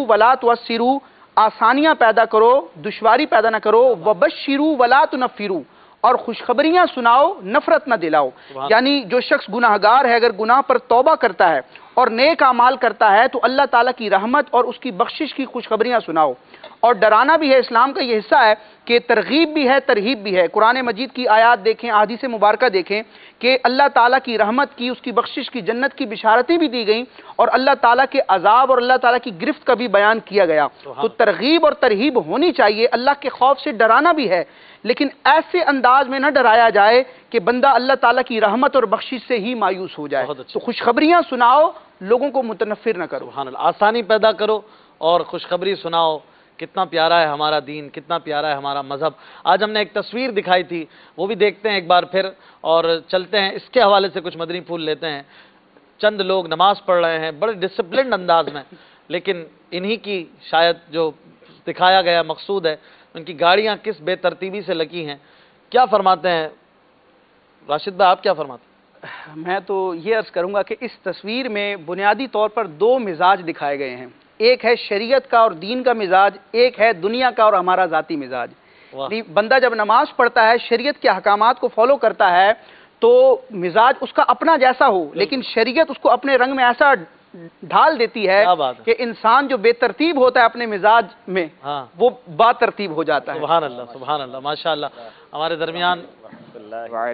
ولا تعسروا، آسانیاں پیدا کرو، دشواری پیدا نہ کرو. وبشروا ولا تنفروا، اور خوشخبریاں سناؤ، نفرت نہ دلاؤ. یعنی جو شخص گناہگار ہے اگر گناہ پر توبہ کرتا ہے اور نیک اعمال کرتا ہے تو اللہ تعالیٰ کی رحمت اور اس کی بخشش کی خوشخبریاں سناؤ. اور ڈرانا بھی ہے، اسلام کا یہ حصہ ہے کہ ترغیب بھی ہے ترہیب بھی ہے. قرآن مجید کی آیات دیکھیں، احادیث مبارکہ دیکھیں کہ اللہ تعالیٰ کی رحمت کی، اس کی بخشش کی، جنت کی بشارتیں بھی دی گئیں اور اللہ تعالیٰ کے عذاب اور اللہ تعالیٰ کی گرفت کا بھی بیان کیا گیا. تو ترغیب اور ترہیب ہونی چاہیے، اللہ کے خوف سے ڈرانا بھی ہے، لیکن ایسے انداز میں نہ ڈرایا جائے کہ بندہ اللہ تعالیٰ کی رحمت اور بخشش سے ہی مایوس ہو جائے. تو خوشخبریاں سناؤ، لوگوں کو متنفر نہ کرو. سبحان اللہ، آسانی پیدا کرو اور خوشخبری سناؤ. کتنا پیارا ہے ہمارا دین، کتنا پیارا ہے ہمارا مذہب. آج ہم نے ایک تصویر دکھائی تھی، وہ بھی دیکھتے ہیں ایک بار پھر اور چلتے ہیں. اس کے حوالے سے کچھ مدنی پھول لیتے ہیں. چند لوگ نماز پڑھ رہے ہیں بڑے ڈسپلنڈ انداز میں، لیکن انہی کی شاید جو دکھایا گیا مقصود ہے، ان کی گاڑیاں کس بے ترتیبی سے لگی ہیں. کیا فرماتے ہیں راشد بھائی، آپ کیا فرماتے ہیں؟ میں تو یہ عرض کروں گا کہ اس تصویر میں بنیادی طور پر دو مزاج دکھائے گئے ہیں. ایک ہے شریعت کا اور دین کا مزاج، ایک ہے دنیا کا اور ہمارا ذاتی مزاج. بندہ جب نماز پڑھتا ہے، شریعت کے احکامات کو فالو کرتا ہے تو مزاج اس کا اپنا جیسا ہو، لیکن شریعت اس کو اپنے رنگ میں ایسا ڈھال دیتی ہے کہ انسان جو بے ترتیب ہوتا ہے اپنے مزاج میں وہ با ترتیب ہو جاتا ہے. سبحان اللہ، سبحان اللہ، ماشاءاللہ. ہمارے درمیان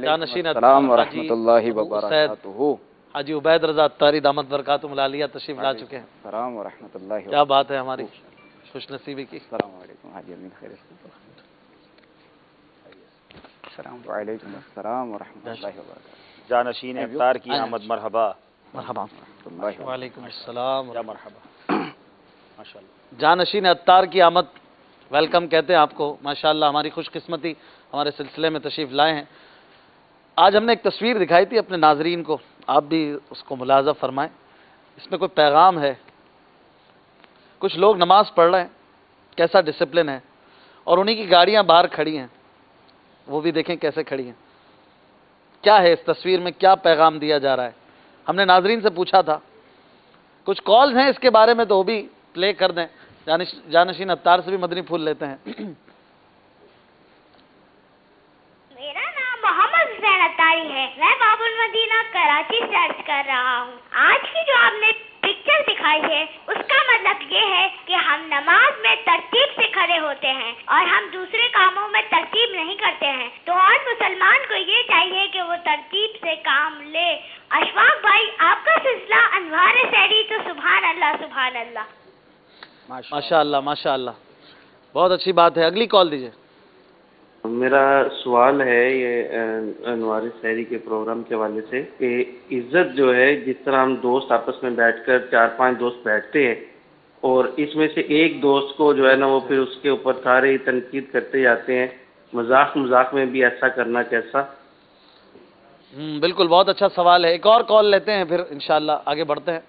جانشین السلام ورحمۃ اللہ وبرکاتہ حاجی عبید رضا اتاری دامت برکاتہم العالیہ تشریف لا چکے ہیں. السلام ورحمۃ اللہ. کیا بات ہے ہماری خوش نصیبی کی. السلام علیکم حاجی امین، خیر. وعلیکم السلام ورحمۃ اللہ وبرکاتہ. جانشین اتار کی آمد مرحبا. مرحبا. وعلیکم السلام. یا مرحبا. ماشاءاللہ. جانشین اتار کی آمد، ویلکم کہتے ہیں آپ کو. ماشاءاللہ ہماری خوش قسمتی ہمارے سلسلے میں تشریف لائے ہیں. آج ہم نے ایک تصویر دکھائی تھی اپنے ناظرین کو، آپ بھی اس کو ملاحظہ فرمائیں. اس میں کوئی پیغام ہے. کچھ لوگ نماز پڑھ رہے ہیں، کیسا ڈسپلن ہے، اور انہی کی گاڑیاں باہر کھڑی ہیں، وہ بھی دیکھیں کیسے کھڑی ہیں. کیا ہے اس تصویر میں، کیا پیغام دیا جا رہا ہے؟ ہم نے ناظرین سے پوچھا تھا. کچھ کالز ہیں اس کے بارے میں تو وہ بھی پلے کر دیں. جانشین اتار سے بھی مدنی پھول لیتے ہیں. میرا نام محمد اتاری ہے، میں باب المدینہ کراچی سے عرض کر رہا ہوں. آج کی جو آپ نے پکچر دکھائی ہے اس کا مطلب یہ ہے کہ ہم نماز میں ترتیب سے کھڑے ہوتے ہیں اور ہم دوسرے کاموں میں ترتیب نہیں کرتے ہیں. تو ہر مسلمان کو یہ چاہیے کہ وہ ترتیب سے کام لے. اشفاق بھائی، آپ کا سلسلہ انوار سحری تو سبحان اللہ سبحان اللہ. ماشاء اللہ ماشاء اللہ، بہت اچھی بات ہے. اگلی کال دیجیے. میرا سوال ہے یہ انوار سحری کے پروگرام کے حوالے سے کہ عزت جو ہے، جس طرح ہم دوست آپس میں بیٹھ کر 4-5 دوست بیٹھتے ہیں اور اس میں سے ایک دوست کو جو ہے نا وہ پھر اس کے اوپر سارے تنقید کرتے جاتے ہیں، مذاق میں بھی ایسا کرنا کیسا؟ بالکل، بہت اچھا سوال ہے. ایک اور کال لیتے ہیں پھر انشاءاللہ آگے بڑھتے ہیں.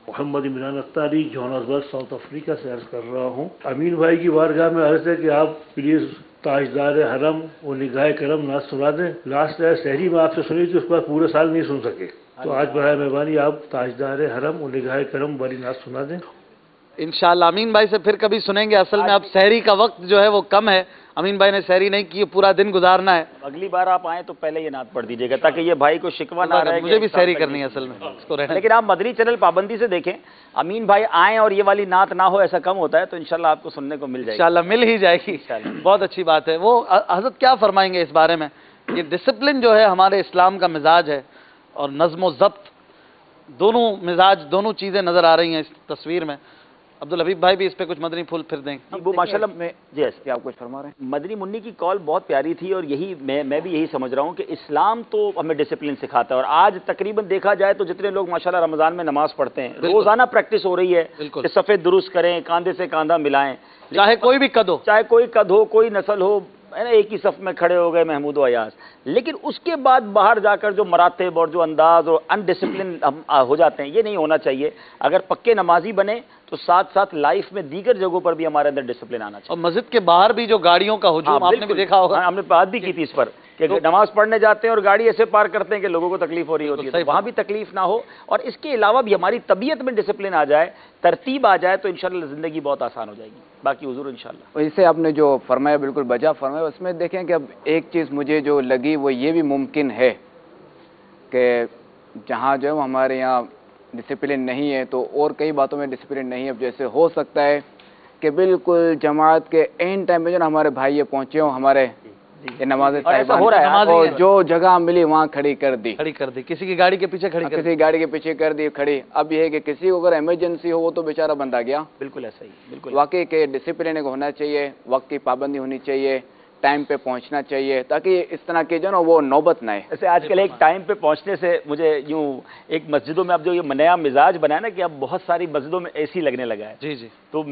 محمد عمران اتاری جوہانسبرگ ساؤتھ افریقہ سے عرض کر رہا ہوں. امین بھائی کی بارگاہ میں عرض ہے کہ آپ پلیز تاجدار حرم و نگاہ کرم نعت سنا دیں. لاسٹ سحری میں آپ سے سنی تھی، اس کے بعد پورے سال نہیں سن سکے، تو آج برائے مہربانی آپ تاجدار حرم و نگاہ کرم والی نعت سنا دیں. انشاءاللہ امین بھائی سے پھر کبھی سنیں گے. اصل میں اب سحری کا وقت جو ہے وہ کم ہے، امین بھائی نے سحری نہیں کی، پورا دن گزارنا ہے. اگلی بار آپ آئیں تو پہلے یہ نعت پڑھ دیجیے گا تاکہ یہ بھائی کو شکوہ نہ رہے. مجھے بھی سحری کرنی ہے اصل میں، اس کو رہنے. لیکن آپ مدنی چینل پابندی سے دیکھیں، امین بھائی آئیں اور یہ والی نعت نہ ہو، ایسا کم ہوتا ہے، تو انشاءاللہ آپ کو سننے کو مل جائے گی. انشاءاللہ مل ہی جائے گی. بہت اچھی بات ہے. وہ حضرت کیا فرمائیں گے اس بارے میں؟ یہ ڈسپلن جو ہے ہمارے اسلام کا مزاج ہے، اور نظم و ضبط دونوں مزاج، دونوں چیزیں نظر آ رہی ہیں اس تصویر میں. عبدالحبیب بھائی بھی اس پہ کچھ مدنی پھول پھر دیں. وہ ماشاءاللہ میں جی آپ کچھ فرما رہے ہیں. مدنی منی کی کال بہت پیاری تھی، اور یہی میں بھی یہی سمجھ رہا ہوں کہ اسلام تو ہمیں ڈسپلن سکھاتا ہے. اور آج تقریباً دیکھا جائے تو جتنے لوگ ماشاءاللہ رمضان میں نماز پڑھتے ہیں، روزانہ پریکٹس ہو رہی ہے کہ صفیں درست کریں، کاندھے سے کاندھا ملائیں، چاہے کوئی بھی قد ہو، چاہے کوئی قد ہو، کوئی نسل ہو، ایک ہی صف میں کھڑے ہو گئے محمود و ایاز. لیکن اس کے بعد باہر جا کر جو مراتب اور جو انداز اور انڈسپلن ہو جاتے ہیں، یہ نہیں ہونا چاہیے. اگر پکے نمازی بنے تو ساتھ ساتھ لائف میں دیگر جگہوں پر بھی ہمارے اندر ڈسپلن آنا چاہیے. اور مسجد کے باہر بھی جو گاڑیوں کا ہجوم آپ نے بھی دیکھا ہوگا، ہم نے بات بھی کی تھی اس پر کہ نماز پڑھنے جاتے ہیں اور گاڑی ایسے پار کرتے ہیں کہ لوگوں کو تکلیف ہو رہی ہوتی ہے. وہاں بھی تکلیف نہ ہو، اور اس کے علاوہ بھی ہماری طبیعت میں ڈسپلن آ جائے، ترتیب آ جائے، تو انشاءاللہ زندگی بہت آسان ہو جائے گی. باقی حضور انشاءاللہ. اسے آپ نے جو فرمایا بالکل بجا فرمایا. اس میں دیکھیں کہ اب ایک چیز مجھے جو لگی وہ یہ بھی ممکن ہے کہ جہاں جو ہمارے یہاں ڈسپلن نہیں ہے تو اور کئی باتوں میں ڈسپلن نہیں ہے. اب جیسے ہو سکتا ہے کہ بالکل جماعت کے اینڈ ٹائم میں جو ہمارے بھائی یہ پہنچے ہوں، ہمارے یہ نماز اور جو جگہ ملی وہاں کھڑی کر دی، کسی کی گاڑی کے پیچھے کھڑی کر دی، کسی گاڑی کے پیچھے کر دی کھڑی. اب یہ ہے کہ کسی کو اگر ایمرجنسی ہو وہ تو بیچارہ بندہ گیا. بالکل ایسا ہی. بالکل واقعی کہ ڈسپلن ہونا چاہیے، وقت کی پابندی ہونی چاہیے، ٹائم پہ پہنچنا چاہیے، تاکہ اس طرح کے جو نا وہ نوبت نہ ہے. ایسے آج کل ایک ٹائم پہ پہنچنے سے مجھے یوں ایک مسجدوں میں اب جو یہ نیا مزاج بنا ہے نا کہ اب بہت ساری مسجدوں میں اے سی لگنے لگا ہے. جی. تو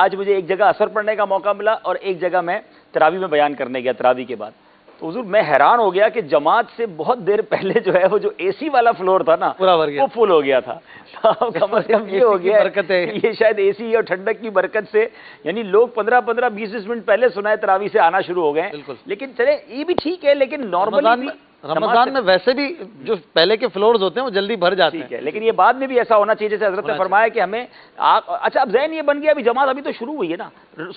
آج مجھے ایک جگہ اثر پڑھنے کا موقع ملا اور ایک جگہ میں تراویح میں بیان کرنے گیا تراویح کے بعد. تو حضور میں حیران ہو گیا کہ جماعت سے بہت دیر پہلے جو ہے وہ جو اے سی والا فلور تھا نا وہ فل ہو گیا تھا. کم از کم یہ ہو گیا یہ شاید اے سی اور ٹھنڈک کی برکت سے، یعنی لوگ 15-20 منٹ پہلے سنائے تراویح سے آنا شروع ہو گئے. لیکن چلے یہ بھی ٹھیک ہے، لیکن نارملی رمضان میں ویسے بھی جو پہلے کے فلورز ہوتے ہیں وہ جلدی بھر جاتے ہیں. لیکن یہ بعد میں بھی ایسا ہونا چاہیے جیسے حضرت نے فرمایا کہ ہمیں اچھا اب ذہن یہ بن گیا ابھی جماعت ابھی تو شروع ہوئی ہے نا،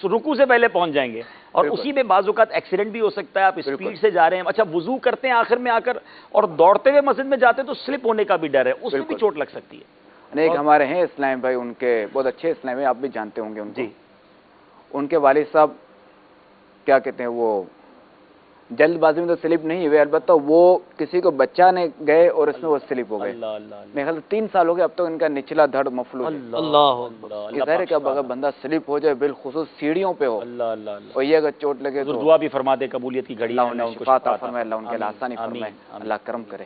رکوع سے پہلے پہنچ جائیں گے، اور اسی میں بعض اوقات ایکسیڈنٹ بھی ہو سکتا ہے. آپ اسپیڈ سے جا رہے ہیں، اچھا وضو کرتے ہیں آخر میں آ کر اور دوڑتے ہوئے مسجد میں جاتے ہیں تو سلپ ہونے کا بھی ڈر ہے، اس میں بھی چوٹ لگ سکتی ہے. ایک ہمارے ہیں اسلام بھائی، ان کے بہت اچھے اسلام ہیں، آپ بھی جانتے ہوں گے ان کو. ان کے والد صاحب کیا کہتے ہیں وہ جلد بازی میں تو سلپ نہیں ہوئے، البتہ وہ کسی کو بچہ نے گئے اور اس میں وہ سلپ ہو گئے. میرے خیال 3 سال ہو گئے اب تک ان کا نچلا دھڑ مفلوج. یہ ظاہر ہے کہ اگر بندہ سلپ ہو جائے بالخصوص سیڑھیوں پہ ہو اور یہ اگر چوٹ لگے تو دعا بھی فرما دے قبولیت کی گھڑی. اللہ ان کو شفا فرمائے، اللہ ان کے لیے آسانی فرمائے، اللہ کرم کرے.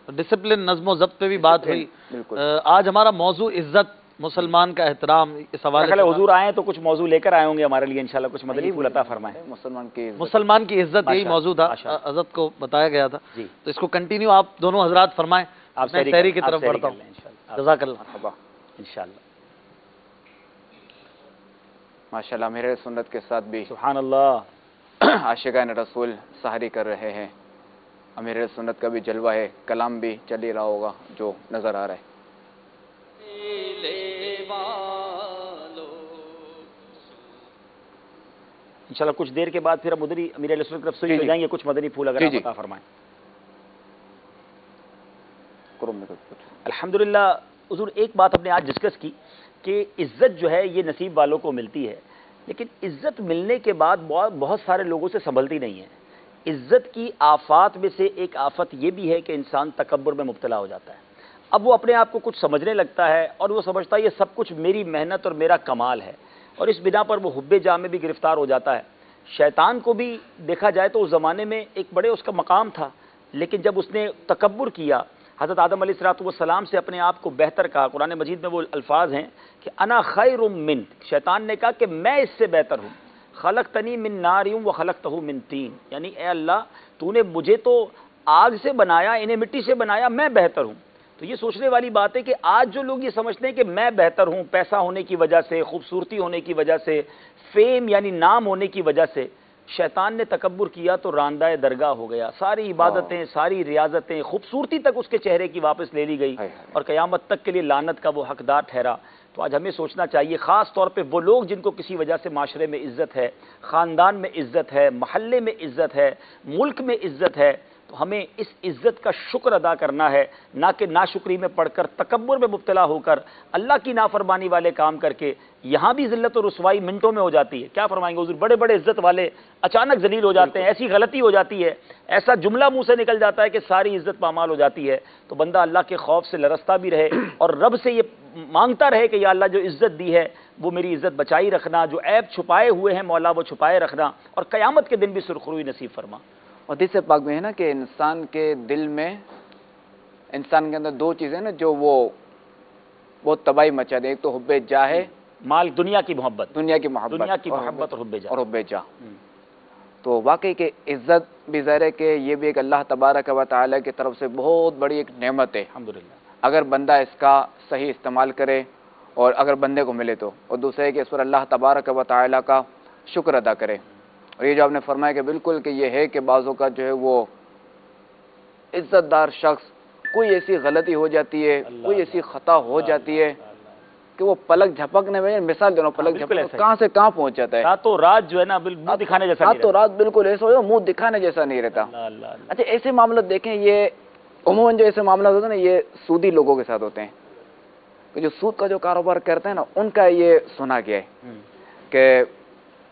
ڈسپلن نظم و ضبط پہ بھی بات ہوئی. آج ہمارا موضوع عزت، مسلمان کا احترام. اس حوالے سے حضور آئے تو کچھ موضوع لے کر آئے ہوں گے ہمارے لیے انشاءاللہ، کچھ مدنی پھول عطا فرمائیں. مسلمان کی عزت یہی موضوع تھا، عزت کو بتایا گیا تھا. تو اس کو کنٹینیو آپ دونوں حضرات فرمائیں. آپ سحری کی طرف بڑھتا ہوں. جزاک اللہ. انشاءاللہ. ماشاءاللہ میرے سنت کے ساتھ بھی سبحان اللہ عاشقان رسول سحری کر رہے ہیں. امیر سنت کا بھی جلوہ ہے، کلام بھی چل ہی رہا ہوگا جو نظر آ رہا ہے. انشاءاللہ کچھ دیر کے بعد پھر ہم ادھر ہی امیر علیہ السلام کی طرف سے ہو جائیں گے. کچھ مدنی پھول اگر آپ عطا فرمائیں. الحمدللہ حضور ایک بات ہم نے آج ڈسکس کی کہ عزت جو ہے یہ نصیب والوں کو ملتی ہے، لیکن عزت ملنے کے بعد بہت سارے لوگوں سے سنبھلتی نہیں ہے. عزت کی آفات میں سے ایک آفت یہ بھی ہے کہ انسان تکبر میں مبتلا ہو جاتا ہے. اب وہ اپنے آپ کو کچھ سمجھنے لگتا ہے اور وہ سمجھتا ہے یہ سب کچھ میری محنت اور میرا کمال ہے، اور اس بنا پر وہ حب جاہ میں بھی گرفتار ہو جاتا ہے. شیطان کو بھی دیکھا جائے تو اس زمانے میں ایک بڑے اس کا مقام تھا، لیکن جب اس نے تکبر کیا، حضرت آدم علیہ السلام سے اپنے آپ کو بہتر کہا. قرآن مجید میں وہ الفاظ ہیں کہ انا خیر من. شیطان نے کہا کہ میں اس سے بہتر ہوں. خلقتنی من نار و خلقتہ من طین، یعنی اے اللہ تو نے مجھے تو آگ سے بنایا، انہیں مٹی سے بنایا، میں بہتر ہوں. تو یہ سوچنے والی بات ہے کہ آج جو لوگ یہ سمجھتے ہیں کہ میں بہتر ہوں پیسہ ہونے کی وجہ سے، خوبصورتی ہونے کی وجہ سے، فیم یعنی نام ہونے کی وجہ سے، شیطان نے تکبر کیا تو راندہ درگاہ ہو گیا. ساری عبادتیں، ساری ریاضتیں، خوبصورتی تک اس کے چہرے کی واپس لے لی گئی اور قیامت تک کے لیے لعنت کا وہ حقدار ٹھہرا. تو آج ہمیں سوچنا چاہیے، خاص طور پہ وہ لوگ جن کو کسی وجہ سے معاشرے میں عزت ہے، خاندان میں عزت ہے، محلے میں عزت ہے، ملک میں عزت ہے، تو ہمیں اس عزت کا شکر ادا کرنا ہے، نہ کہ ناشکری میں پڑھ کر، تکبر میں مبتلا ہو کر، اللہ کی نافرمانی والے کام کر کے. یہاں بھی ذلت و رسوائی منٹوں میں ہو جاتی ہے. کیا فرمائیں گے حضور؟ بڑے بڑے عزت والے اچانک ذلیل ہو جاتے ہیں، ایسی غلطی ہو جاتی ہے، ایسا جملہ منہ سے نکل جاتا ہے کہ ساری عزت پامال ہو جاتی ہے. تو بندہ اللہ کے خوف سے لرزتا بھی رہے اور رب سے یہ مانگتا رہے کہ یا اللہ جو عزت دی ہے وہ میری عزت بچائی رکھنا، جو عیب چھپائے ہوئے ہیں مولا وہ چھپائے رکھنا، اور قیامت کے دن بھی سرخروئی نصیب فرما. حدیث پاک میں ہے نا کہ انسان کے دل میں، انسان کے اندر دو چیزیں نا جو وہ بہت تباہی مچا دے. ایک تو حب جاہ ہے، مال، دنیا کی محبت، دنیا کی محبت اور حب جاہ. تو واقعی کہ عزت بھی ظاہر ہے کہ یہ بھی ایک اللہ تبارک و تعالی کی طرف سے بہت بڑی ایک نعمت ہے الحمدللہ، اگر بندہ اس کا صحیح استعمال کرے اور اگر بندے کو ملے تو. اور دوسرے ہے کہ اس پر اللہ تبارک و تعالی کا شکر ادا کرے. اور یہ جو آپ نے فرمایا کہ بالکل کہ یہ ہے کہ بعضوں کا جو ہے وہ عزت دار شخص کوئی ایسی غلطی ہو جاتی ہے، کوئی ایسی خطا ہو جاتی ہے کہ وہ پلک جھپکنے میں، مثال دونوں پلک جھپکنے کہاں سے کہاں پہنچ جاتا ہے. راتوں رات جو ہے نا منہ دکھانے جیسا نہیں رہتا. راتوں رات بالکل ایسا ہو منہ دکھانے جیسا نہیں رہتا. اچھا ایسے معاملات دیکھیں، یہ عموماً جو ایسے معاملات ہوتے ہیں نا یہ سودی لوگوں کے ساتھ ہوتے ہیں کہ جو سود کا جو کاروبار کرتے ہیں نا ان کا یہ سنا گیا ہے کہ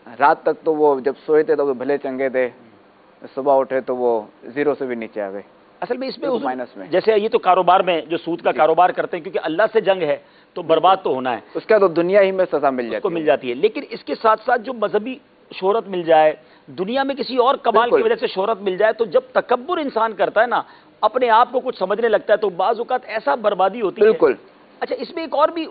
رات تک تو وہ جب سوئے تھے تو وہ بھلے چنگے تھے، صبح اٹھے تو وہ زیرو سے بھی نیچے آ گئے. اصل میں اس میں مائنس میں جیسے یہ تو کاروبار میں جو سود کا کاروبار کرتے ہیں کیونکہ اللہ سے جنگ ہے تو برباد تو ہونا ہے، اس کا تو دنیا ہی میں سزا مل جاتی ہے. لیکن اس کے ساتھ ساتھ جو مذہبی شہرت مل جائے، دنیا میں کسی اور کمال کی وجہ سے شہرت مل جائے، تو جب تکبر انسان کرتا ہے نا، اپنے آپ کو کچھ سمجھنے لگتا ہے تو بعض اوقات ایسا بربادی ہوتی ہے. بالکل. اچھا اس میں ایک اور بھی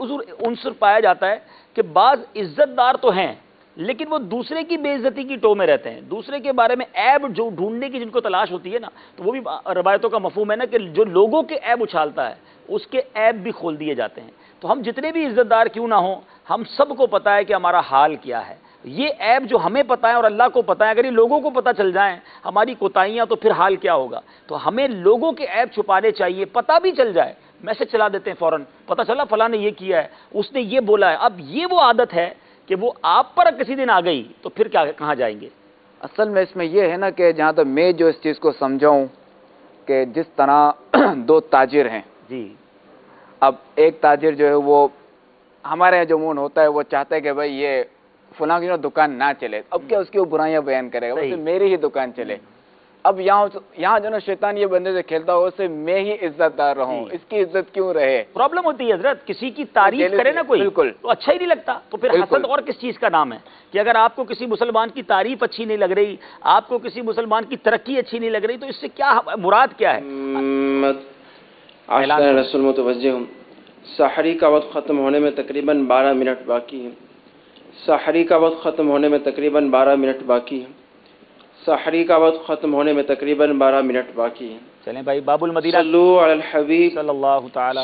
عنصر پایا جاتا ہے کہ بعض عزت دار تو ہیں لیکن وہ دوسرے کی بے عزتی کی ٹو میں رہتے ہیں، دوسرے کے بارے میں عیب جو ڈھونڈنے کی جن کو تلاش ہوتی ہے نا، تو وہ بھی روایتوں کا مفہوم ہے نا کہ جو لوگوں کے عیب اچھالتا ہے اس کے عیب بھی کھول دیے جاتے ہیں. تو ہم جتنے بھی عزت دار کیوں نہ ہوں، ہم سب کو پتہ ہے کہ ہمارا حال کیا ہے. یہ عیب جو ہمیں پتہ ہے اور اللہ کو پتہ ہے، اگر یہ لوگوں کو پتہ چل جائیں ہماری کوتاہیاں، تو پھر حال کیا ہوگا. تو ہمیں لوگوں کے عیب چھپانے چاہیے. پتہ بھی چل جائے، میسج چلا دیتے ہیں فوراً، پتہ چلا فلاں نے یہ کیا ہے، اس نے یہ بولا ہے. اب یہ وہ عادت ہے کہ وہ آپ پر کسی دن آ گئی تو پھر کیا کہاں جائیں گے. اصل میں اس میں یہ ہے نا کہ جہاں تک میں جو اس چیز کو سمجھاؤں کہ جس طرح دو تاجر ہیں جی، اب ایک تاجر جو ہے وہ ہمارے یہاں جو مون ہوتا ہے وہ چاہتا ہے کہ بھائی یہ فلاں کی دکان نہ چلے، اب کیا اس کی وہ برائیاں بیان کرے گا، میری ہی دکان چلے. اب یہاں جو نا شیطان یہ بندے سے کھیلتا ہو اسے میں ہی عزت دار رہوں، اس کی عزت کیوں رہے. پرابلم ہوتی ہے حضرت، کسی کی تعریف کرے نا کوئی بالکل تو اچھا ہی نہیں لگتا. تو پھر حسد اور کس چیز کا نام ہے کہ اگر آپ کو کسی مسلمان کی تعریف اچھی نہیں لگ رہی، آپ کو کسی مسلمان کی ترقی اچھی نہیں لگ رہی، تو اس سے کیا مراد کیا ہے. رسول متوجہ ہوں. سحری کا وقت ختم ہونے میں تقریباً 12 منٹ باقی ہے. سحری کا وقت ختم ہونے میں تقریباً 12 منٹ باقی ہے. سحری کا وقت ختم ہونے میں تقریباً 12 منٹ باقی ہے. چلیں بھائی، باب المدینہ صلوا علی الحبیب صلی اللہ تعالی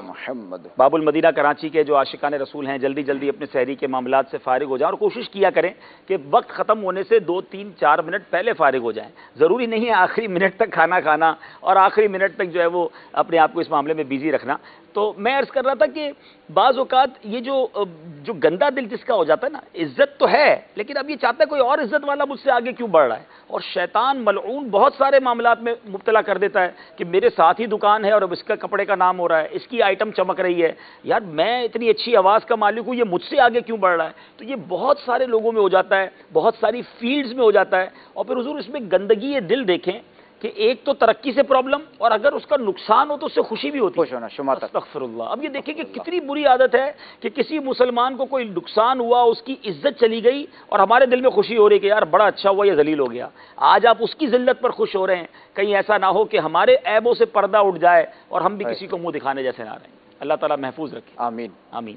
محمد. باب المدینہ کراچی کے جو عاشقان رسول ہیں جلدی جلدی اپنے سحری کے معاملات سے فارغ ہو جائیں اور کوشش کیا کریں کہ وقت ختم ہونے سے 2 3 4 منٹ پہلے فارغ ہو جائیں. ضروری نہیں ہے آخری منٹ تک کھانا کھانا اور آخری منٹ تک جو ہے وہ اپنے آپ کو اس معاملے میں بیزی رکھنا. تو میں عرض کر رہا تھا کہ بعض اوقات یہ جو گندا دل جس کا ہو جاتا ہے نا، عزت تو ہے لیکن اب یہ چاہتا ہے کوئی اور عزت والا مجھ سے آگے کیوں بڑھ رہا ہے. اور شیطان ملعون بہت سارے معاملات میں مبتلا کر دیتا ہے کہ میرے ساتھ ہی دکان ہے اور اب اس کا کپڑے کا نام ہو رہا ہے، اس کی آئٹم چمک رہی ہے، یار میں اتنی اچھی آواز کا مالک ہوں، یہ مجھ سے آگے کیوں بڑھ رہا ہے. تو یہ بہت سارے لوگوں میں ہو جاتا ہے، بہت ساری فیلڈز میں ہو جاتا ہے. اور پھر حضور اس میں گندگی دل دیکھیں کہ ایک تو ترقی سے پرابلم، اور اگر اس کا نقصان ہو تو اس سے خوشی بھی ہوتی ہے. خوش ہونا، شماتت. استغفر اللہ. اب یہ دیکھیں کہ کتنی بری عادت ہے کہ کسی مسلمان کو کوئی نقصان ہوا، اس کی عزت چلی گئی اور ہمارے دل میں خوشی ہو رہی ہے کہ یار بڑا اچھا ہوا، یہ ذلیل ہو گیا. آج آپ اس کی ذلت پر خوش ہو رہے ہیں، کہیں ایسا نہ ہو کہ ہمارے عیبوں سے پردہ اٹھ جائے اور ہم بھی کسی کو منہ دکھانے جیسے نہ رہیں. اللہ تعالیٰ محفوظ رکھے. آمین آمین.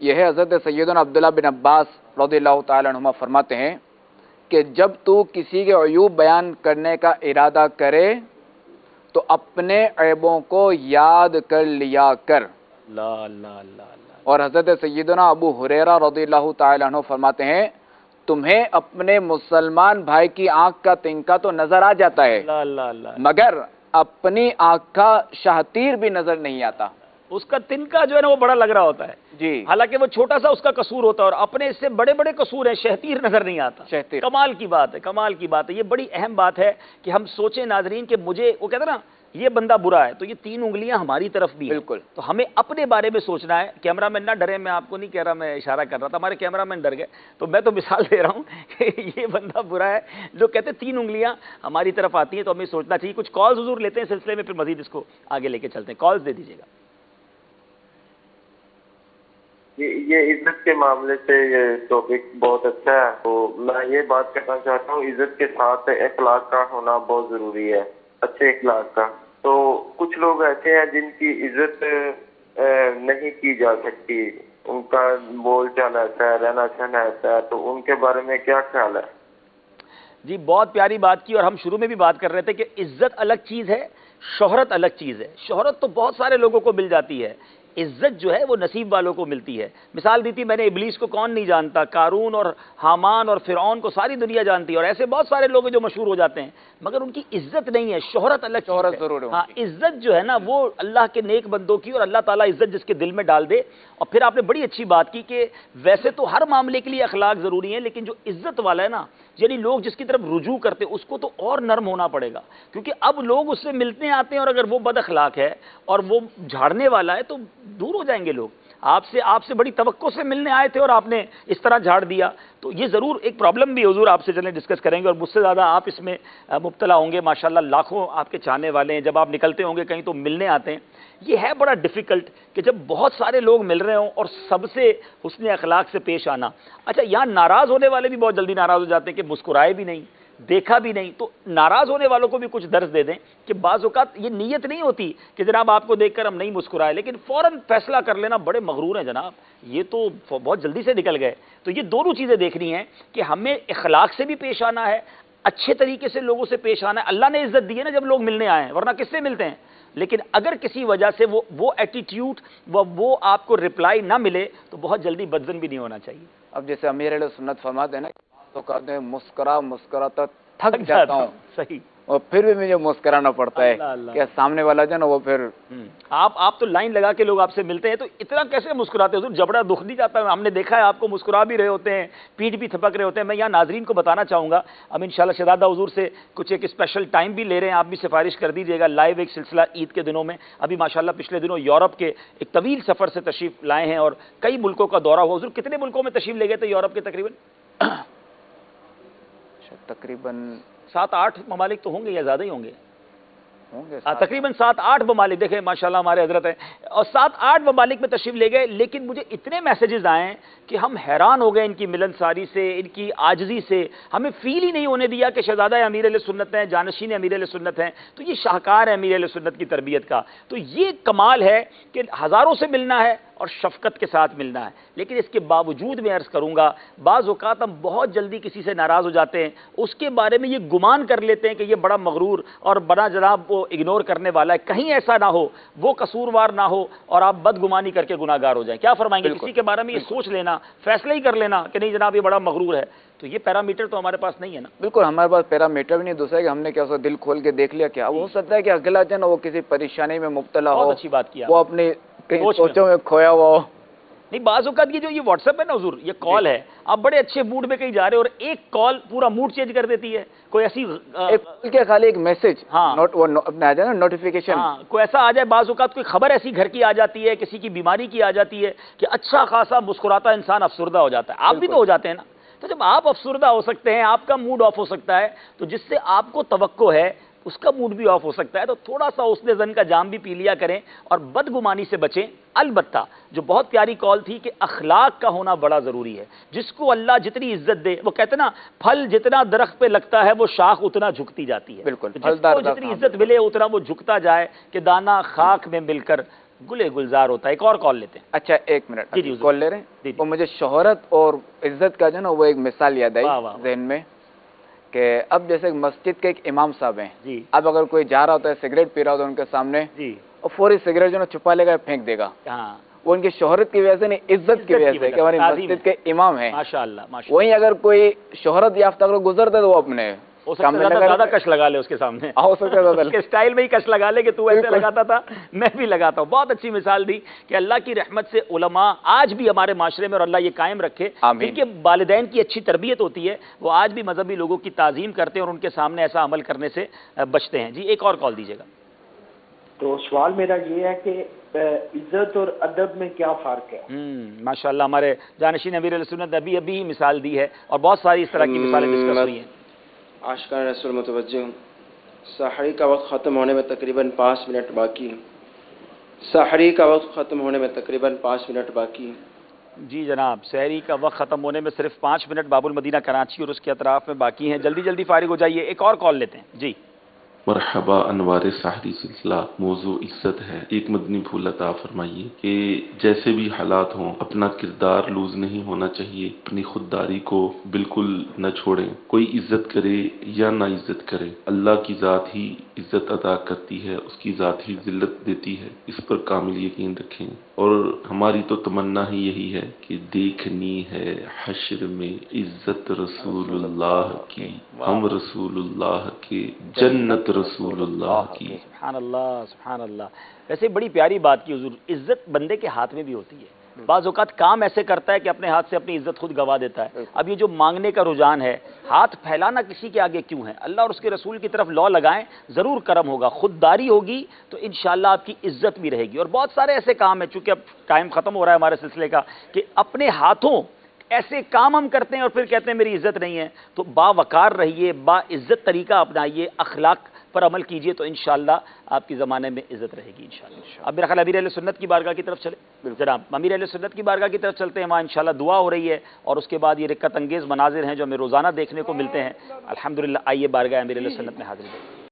یہ ہے حضرت سیدنا عبداللہ بن عباس رضی اللہ تعالیٰ عنہما فرماتے ہیں کہ جب تو کسی کے عیوب بیان کرنے کا ارادہ کرے تو اپنے عیبوں کو یاد کر لیا کر. اللہ اللہ اللہ اللہ. اور حضرت سیدنا ابو ہریرہ رضی اللہ تعالیٰ عنہ فرماتے ہیں تمہیں اپنے مسلمان بھائی کی آنکھ کا تنکا تو نظر آ جاتا ہے، اللہ اللہ اللہ. مگر اپنی آنکھ کا شاہتیر بھی نظر نہیں آتا. اس کا تنکا جو ہے نا وہ بڑا لگ رہا ہوتا ہے جی، حالانکہ وہ چھوٹا سا اس کا قصور ہوتا ہے، اور اپنے اس سے بڑے بڑے قصور ہیں، شہتیر نظر نہیں آتا. شہتیر. کمال کی بات ہے، کمال کی بات ہے. یہ بڑی اہم بات ہے کہ ہم سوچیں ناظرین کہ مجھے وہ کہتے ہیں نا یہ بندہ برا ہے تو یہ 3 انگلیاں ہماری طرف بھی ہیں. بالکل. تو ہمیں اپنے بارے میں سوچنا ہے. کیمرہ مین نہ ڈرے، میں آپ کو نہیں کہہ رہا، میں اشارہ کر رہا تھا، ہمارے کیمرہ مین ڈر گئے تو میں تو مثال دے رہا ہوں کہ یہ بندہ برا ہے. جو کہتے ہیں 3 انگلیاں ہماری طرف آتی ہیں تو ہمیں سوچنا چاہیے. کچھ کالز حضور لیتے ہیں سلسلے میں، پھر مزید اس کو آگے لے کے چلتے ہیں. کالز دے دیجیے گا. یہ عزت کے معاملے سے یہ ٹاپک بہت اچھا ہے. تو میں یہ بات کرنا چاہتا ہوں عزت کے ساتھ اخلاق کا ہونا بہت ضروری ہے، اچھے اخلاق کا. تو کچھ لوگ ایسے ہیں جن کی عزت نہیں کی جا سکتی، ان کا بول چال ایسا ہے، رہنا سہنا ایسا ہے، تو ان کے بارے میں کیا خیال ہے؟ جی بہت پیاری بات کی، اور ہم شروع میں بھی بات کر رہے تھے کہ عزت الگ چیز ہے، شہرت الگ چیز ہے. شہرت تو بہت سارے لوگوں کو مل جاتی ہے، عزت جو ہے وہ نصیب والوں کو ملتی ہے. مثال دی تھی میں نے، ابلیس کو کون نہیں جانتا، قارون اور حامان اور فرعون کو ساری دنیا جانتی ہے، اور ایسے بہت سارے لوگ جو مشہور ہو جاتے ہیں مگر ان کی عزت نہیں ہے. شہرت الگ چیز ہے. ضرور ہے. ہاں عزت جو ہے نا وہ اللہ کے نیک بندوں کی، اور اللہ تعالیٰ عزت جس کے دل میں ڈال دے. اور پھر آپ نے بڑی اچھی بات کی کہ ویسے تو ہر معاملے کے لیے اخلاق ضروری ہیں، لیکن جو عزت والا ہے نا، یعنی لوگ جس کی طرف رجوع کرتے اس کو تو اور نرم ہونا پڑے گا، کیونکہ اب لوگ اس سے ملتے آتے ہیں اور اگر وہ بد اخلاق ہے اور وہ جھاڑنے والا ہے تو دور ہو جائیں گے لوگ. آپ سے بڑی توقع سے ملنے آئے تھے اور آپ نے اس طرح جھاڑ دیا، تو یہ ضرور ایک پرابلم بھی حضور آپ سے چلیں ڈسکس کریں گے، اور مجھ سے زیادہ آپ اس میں مبتلا ہوں گے. ماشاءاللہ لاکھوں آپ کے چاہنے والے ہیں، جب آپ نکلتے ہوں گے کہیں تو ملنے آتے ہیں. یہ ہے بڑا ڈیفیکلٹ کہ جب بہت سارے لوگ مل رہے ہوں اور سب سے حسن اخلاق سے پیش آنا. اچھا یہاں ناراض ہونے والے بھی بہت جلدی ناراض ہو جاتے ہیں کہ مسکرائے بھی نہیں، دیکھا بھی نہیں. تو ناراض ہونے والوں کو بھی کچھ درس دے دیں کہ بعض اوقات یہ نیت نہیں ہوتی کہ جناب آپ کو دیکھ کر ہم نہیں مسکرائے، لیکن فوراً فیصلہ کر لینا، بڑے مغرور ہیں جناب، یہ تو بہت جلدی سے نکل گئے. تو یہ دونوں چیزیں دیکھنی ہیں کہ ہمیں اخلاق سے بھی پیش آنا ہے، اچھے طریقے سے لوگوں سے پیش آنا ہے. اللہ نے عزت دی ہے نا جب لوگ ملنے آئے ہیں، ورنہ کس سے ملتے ہیں. لیکن اگر کسی وجہ سے وہ ایٹیٹیوڈ وہ آپ کو رپلائی نہ ملے تو بہت جلدی بدزن بھی نہیں ہونا چاہیے. اب جیسے امیر علیہ سنت فرماتے ہیں نا تو کہتے ہیں مسکراتا تھک جاتا ہوں، صحیح، اور پھر بھی مجھے مسکرانا پڑتا ہے کہ سامنے والا جو ہے نا وہ پھر آپ تو لائن لگا کے لوگ آپ سے ملتے ہیں تو اتنا کیسے مسکراتے ہیں؟ جبڑا دکھ نہیں جاتا ہے؟ ہم نے دیکھا ہے آپ کو مسکرا بھی رہے ہوتے ہیں، پیٹ بھی تھپک رہے ہوتے ہیں. میں یہاں ناظرین کو بتانا چاہوں گا، اب انشاءاللہ شہزادہ حضور سے کچھ ایک اسپیشل ٹائم بھی لے رہے ہیں، آپ بھی سفارش کر دیجیے گا. لائیو ایک سلسلہ عید کے دنوں میں، ابھی ماشاءاللہ پچھلے دنوں یورپ کے ایک طویل سفر سے تشریف لائے ہیں اور کئی ملکوں کا دورہ ہوا. حضور کتنے ملکوں میں تشریف لے گئے تھے یورپ کے؟ تقریباً 7-8 ممالک تو ہوں گے یا زیادہ ہی ہوں گے، تقریباً 7-8 ممالک. دیکھیں ماشاءاللہ ہمارے حضرت ہیں، اور 7-8 ممالک میں تشریف لے گئے. لیکن مجھے اتنے میسیجز آئے ہیں کہ ہم حیران ہو گئے ان کی ملنساری سے، ان کی عاجزی سے. ہمیں فیل ہی نہیں ہونے دیا کہ شہزادہ امیر علیہ سنت ہیں، جانشین امیر علیہ سنت ہیں. تو یہ شاہکار ہے امیر علیہ سنت کی تربیت کا. تو یہ کمال ہے کہ ہزاروں سے ملنا ہے اور شفقت کے ساتھ ملنا ہے. لیکن اس کے باوجود میں عرض کروں گا بعض اوقات ہم بہت جلدی کسی سے ناراض ہو جاتے ہیں، اس کے بارے میں یہ گمان کر لیتے ہیں کہ یہ بڑا مغرور اور بڑا جناب وہ اگنور کرنے والا ہے. کہیں ایسا نہ ہو، وہ قصوروار نہ ہو اور آپ بدگمانی کر کے گناہ گار ہو جائیں. کیا فرمائیں گے؟ کسی کے بارے میں یہ سوچ لینا، فیصلہ ہی کر لینا کہ نہیں جناب یہ بڑا مغرور ہے. تو یہ پیرامیٹر تو ہمارے پاس نہیں ہے نا. بالکل ہمارے پاس پیرامیٹر بھی نہیں. دوسرا ہے کہ ہم نے کیا اس کو دل کھول کے دیکھ لیا. کیا ہو سکتا ہے کہ اگلا جو ہے نا وہ کسی پریشانی میں مبتلا ہو، بہت اچھی بات کیا، وہ اپنے کہیں سوچوں میں کھویا ہوا ہو. نہیں بعض اوقات یہ جو یہ واٹس ایپ ہے نا حضور، یہ کال ہے، آپ بڑے اچھے موڈ میں کہیں جا رہے ہو اور ایک کال پورا موڈ چینج کر دیتی ہے. کوئی ایسی خالی ایک میسج اپنے آ جائے نا نوٹیفیکیشن، کوئی ایسا آ جائے، بعض اوقات کوئی خبر ایسی گھر کی آ جاتی ہے، کسی کی بیماری کی آ جاتی ہے کہ اچھا خاصا مسکراتا انسان افسردہ ہو جاتا ہے. آپ بھی تو ہو جاتے ہیں نا. تو جب آپ افسردہ ہو سکتے ہیں، آپ کا موڈ آف ہو سکتا ہے، تو جس سے آپ کو توقع ہے اس کا موڈ بھی آف ہو سکتا ہے، تو تھوڑا سا حسن ظن کا جام بھی پی لیا کریں اور بدگمانی سے بچیں۔ البتہ جو بہت پیاری کال تھی کہ اخلاق کا ہونا بڑا ضروری ہے، جس کو اللہ جتنی عزت دے، وہ کہتے ہیں نا پھل جتنا درخت پہ لگتا ہے وہ شاخ اتنا جھکتی جاتی ہے، بالکل جس کو جتنی عزت ملے اتنا وہ جھکتا جائے کہ دانہ خاک میں مل کر گلے گلزار ہوتا ہے۔ ایک اور کال لیتے ہیں۔ اچھا ایک منٹ، جی کال لے رہے ہیں۔ وہ مجھے شہرت اور عزت کا جو نا وہ ایک مثال یاد آئی ذہن میں کہ اب جیسے مسجد کے ایک امام صاحب ہیں، اب اگر کوئی جا رہا ہوتا ہے سگریٹ پی رہا ہوتا ہے ان کے سامنے اور فوری سگریٹ جو نا چھپا لے گا پھینک دے گا، وہ ان کی شہرت کی وجہ سے نہیں، عزت کی وجہ سے کہ ہماری مسجد کے امام ہیں۔ ماشاءاللہ۔ وہیں اگر کوئی شہرت یافتہ اگر گزرتا ہے تو وہ اپنے زیادہ کش لگا لے اس کے سامنے، اس کے سٹائل میں ہی کش لگا لے کہ تو ایسے لگاتا تھا میں بھی لگاتا ہوں۔ بہت اچھی مثال دی کہ اللہ کی رحمت سے علماء آج بھی ہمارے معاشرے میں، اور اللہ یہ قائم رکھے، جن کے والدین کی اچھی تربیت ہوتی ہے وہ آج بھی مذہبی لوگوں کی تعظیم کرتے ہیں اور ان کے سامنے ایسا عمل کرنے سے بچتے ہیں۔ جی ایک اور کال دیجیے گا۔ تو سوال میرا یہ ہے کہ عزت اور ادب میں کیا فرق ہے؟ ماشاءاللہ، ہمارے جانشین امیر علیہ سنت ابھی ابھی مثال دی ہے اور بہت ساری اس طرح کی مثالیں ڈسکس ہوئی ہیں۔ عاشقان رسول متوجہ ہوں، سحری کا وقت ختم ہونے میں تقریباً 5 منٹ باقی ہے۔ سحری کا وقت ختم ہونے میں تقریباً 5 منٹ باقی ہے۔ جی جناب، سحری کا وقت ختم ہونے میں صرف 5 منٹ باب المدینہ کراچی اور اس کے اطراف میں باقی ہیں، جلدی جلدی فارغ ہو جائیے۔ ایک اور کال لیتے ہیں۔ جی مرحبا، انوار سحری سلسلہ موضوع عزت ہے۔ ایک مدنی پھول عطا فرمائیے کہ جیسے بھی حالات ہوں اپنا کردار لوز نہیں ہونا چاہیے، اپنی خودداری کو بالکل نہ چھوڑیں، کوئی عزت کرے یا نہ عزت کرے، اللہ کی ذات ہی عزت عطا کرتی ہے، اس کی ذات ہی ذلت دیتی ہے، اس پر کامل یقین رکھیں۔ اور ہماری تو تمنا ہی یہی ہے کہ دیکھنی ہے حشر میں عزت رسول اللہ کی، ہم رسول اللہ کے، جنت رسول اللہ کی۔ سبحان اللہ، سبحان اللہ۔ ویسے بڑی پیاری بات کی حضور، عزت بندے کے ہاتھ میں بھی ہوتی ہے۔ بعض اوقات کام ایسے کرتا ہے کہ اپنے ہاتھ سے اپنی عزت خود گوا دیتا ہے۔ اب یہ جو مانگنے کا رجحان ہے، ہاتھ پھیلانا کسی کے آگے کیوں ہے؟ اللہ اور اس کے رسول کی طرف لو لگائیں، ضرور کرم ہوگا، خودداری ہوگی تو انشاءاللہ آپ کی عزت بھی رہے گی۔ اور بہت سارے ایسے کام ہیں، چونکہ اب ٹائم ختم ہو رہا ہے ہمارے سلسلے کا، کہ اپنے ہاتھوں ایسے کام ہم کرتے ہیں اور پھر کہتے ہیں میری عزت نہیں ہے۔ تو باوقار رہیے، با عزت طریقہ اپنائیے، اخلاق پر عمل کیجئے تو انشاءاللہ آپ کی زمانے میں عزت رہے گی انشاءاللہ۔ اب میرا خیال امیر علیہ سنت کی بارگاہ کی طرف چلے جناب، امیر علیہ سنت کی بارگاہ کی طرف چلتے ہیں، وہاں انشاءاللہ دعا ہو رہی ہے اور اس کے بعد یہ رکعت انگیز مناظر ہیں جو ہمیں روزانہ دیکھنے کو ملتے ہیں۔ الحمدللہ، آئیے بارگاہ امیر علیہ سنت میں حاضر ہیں۔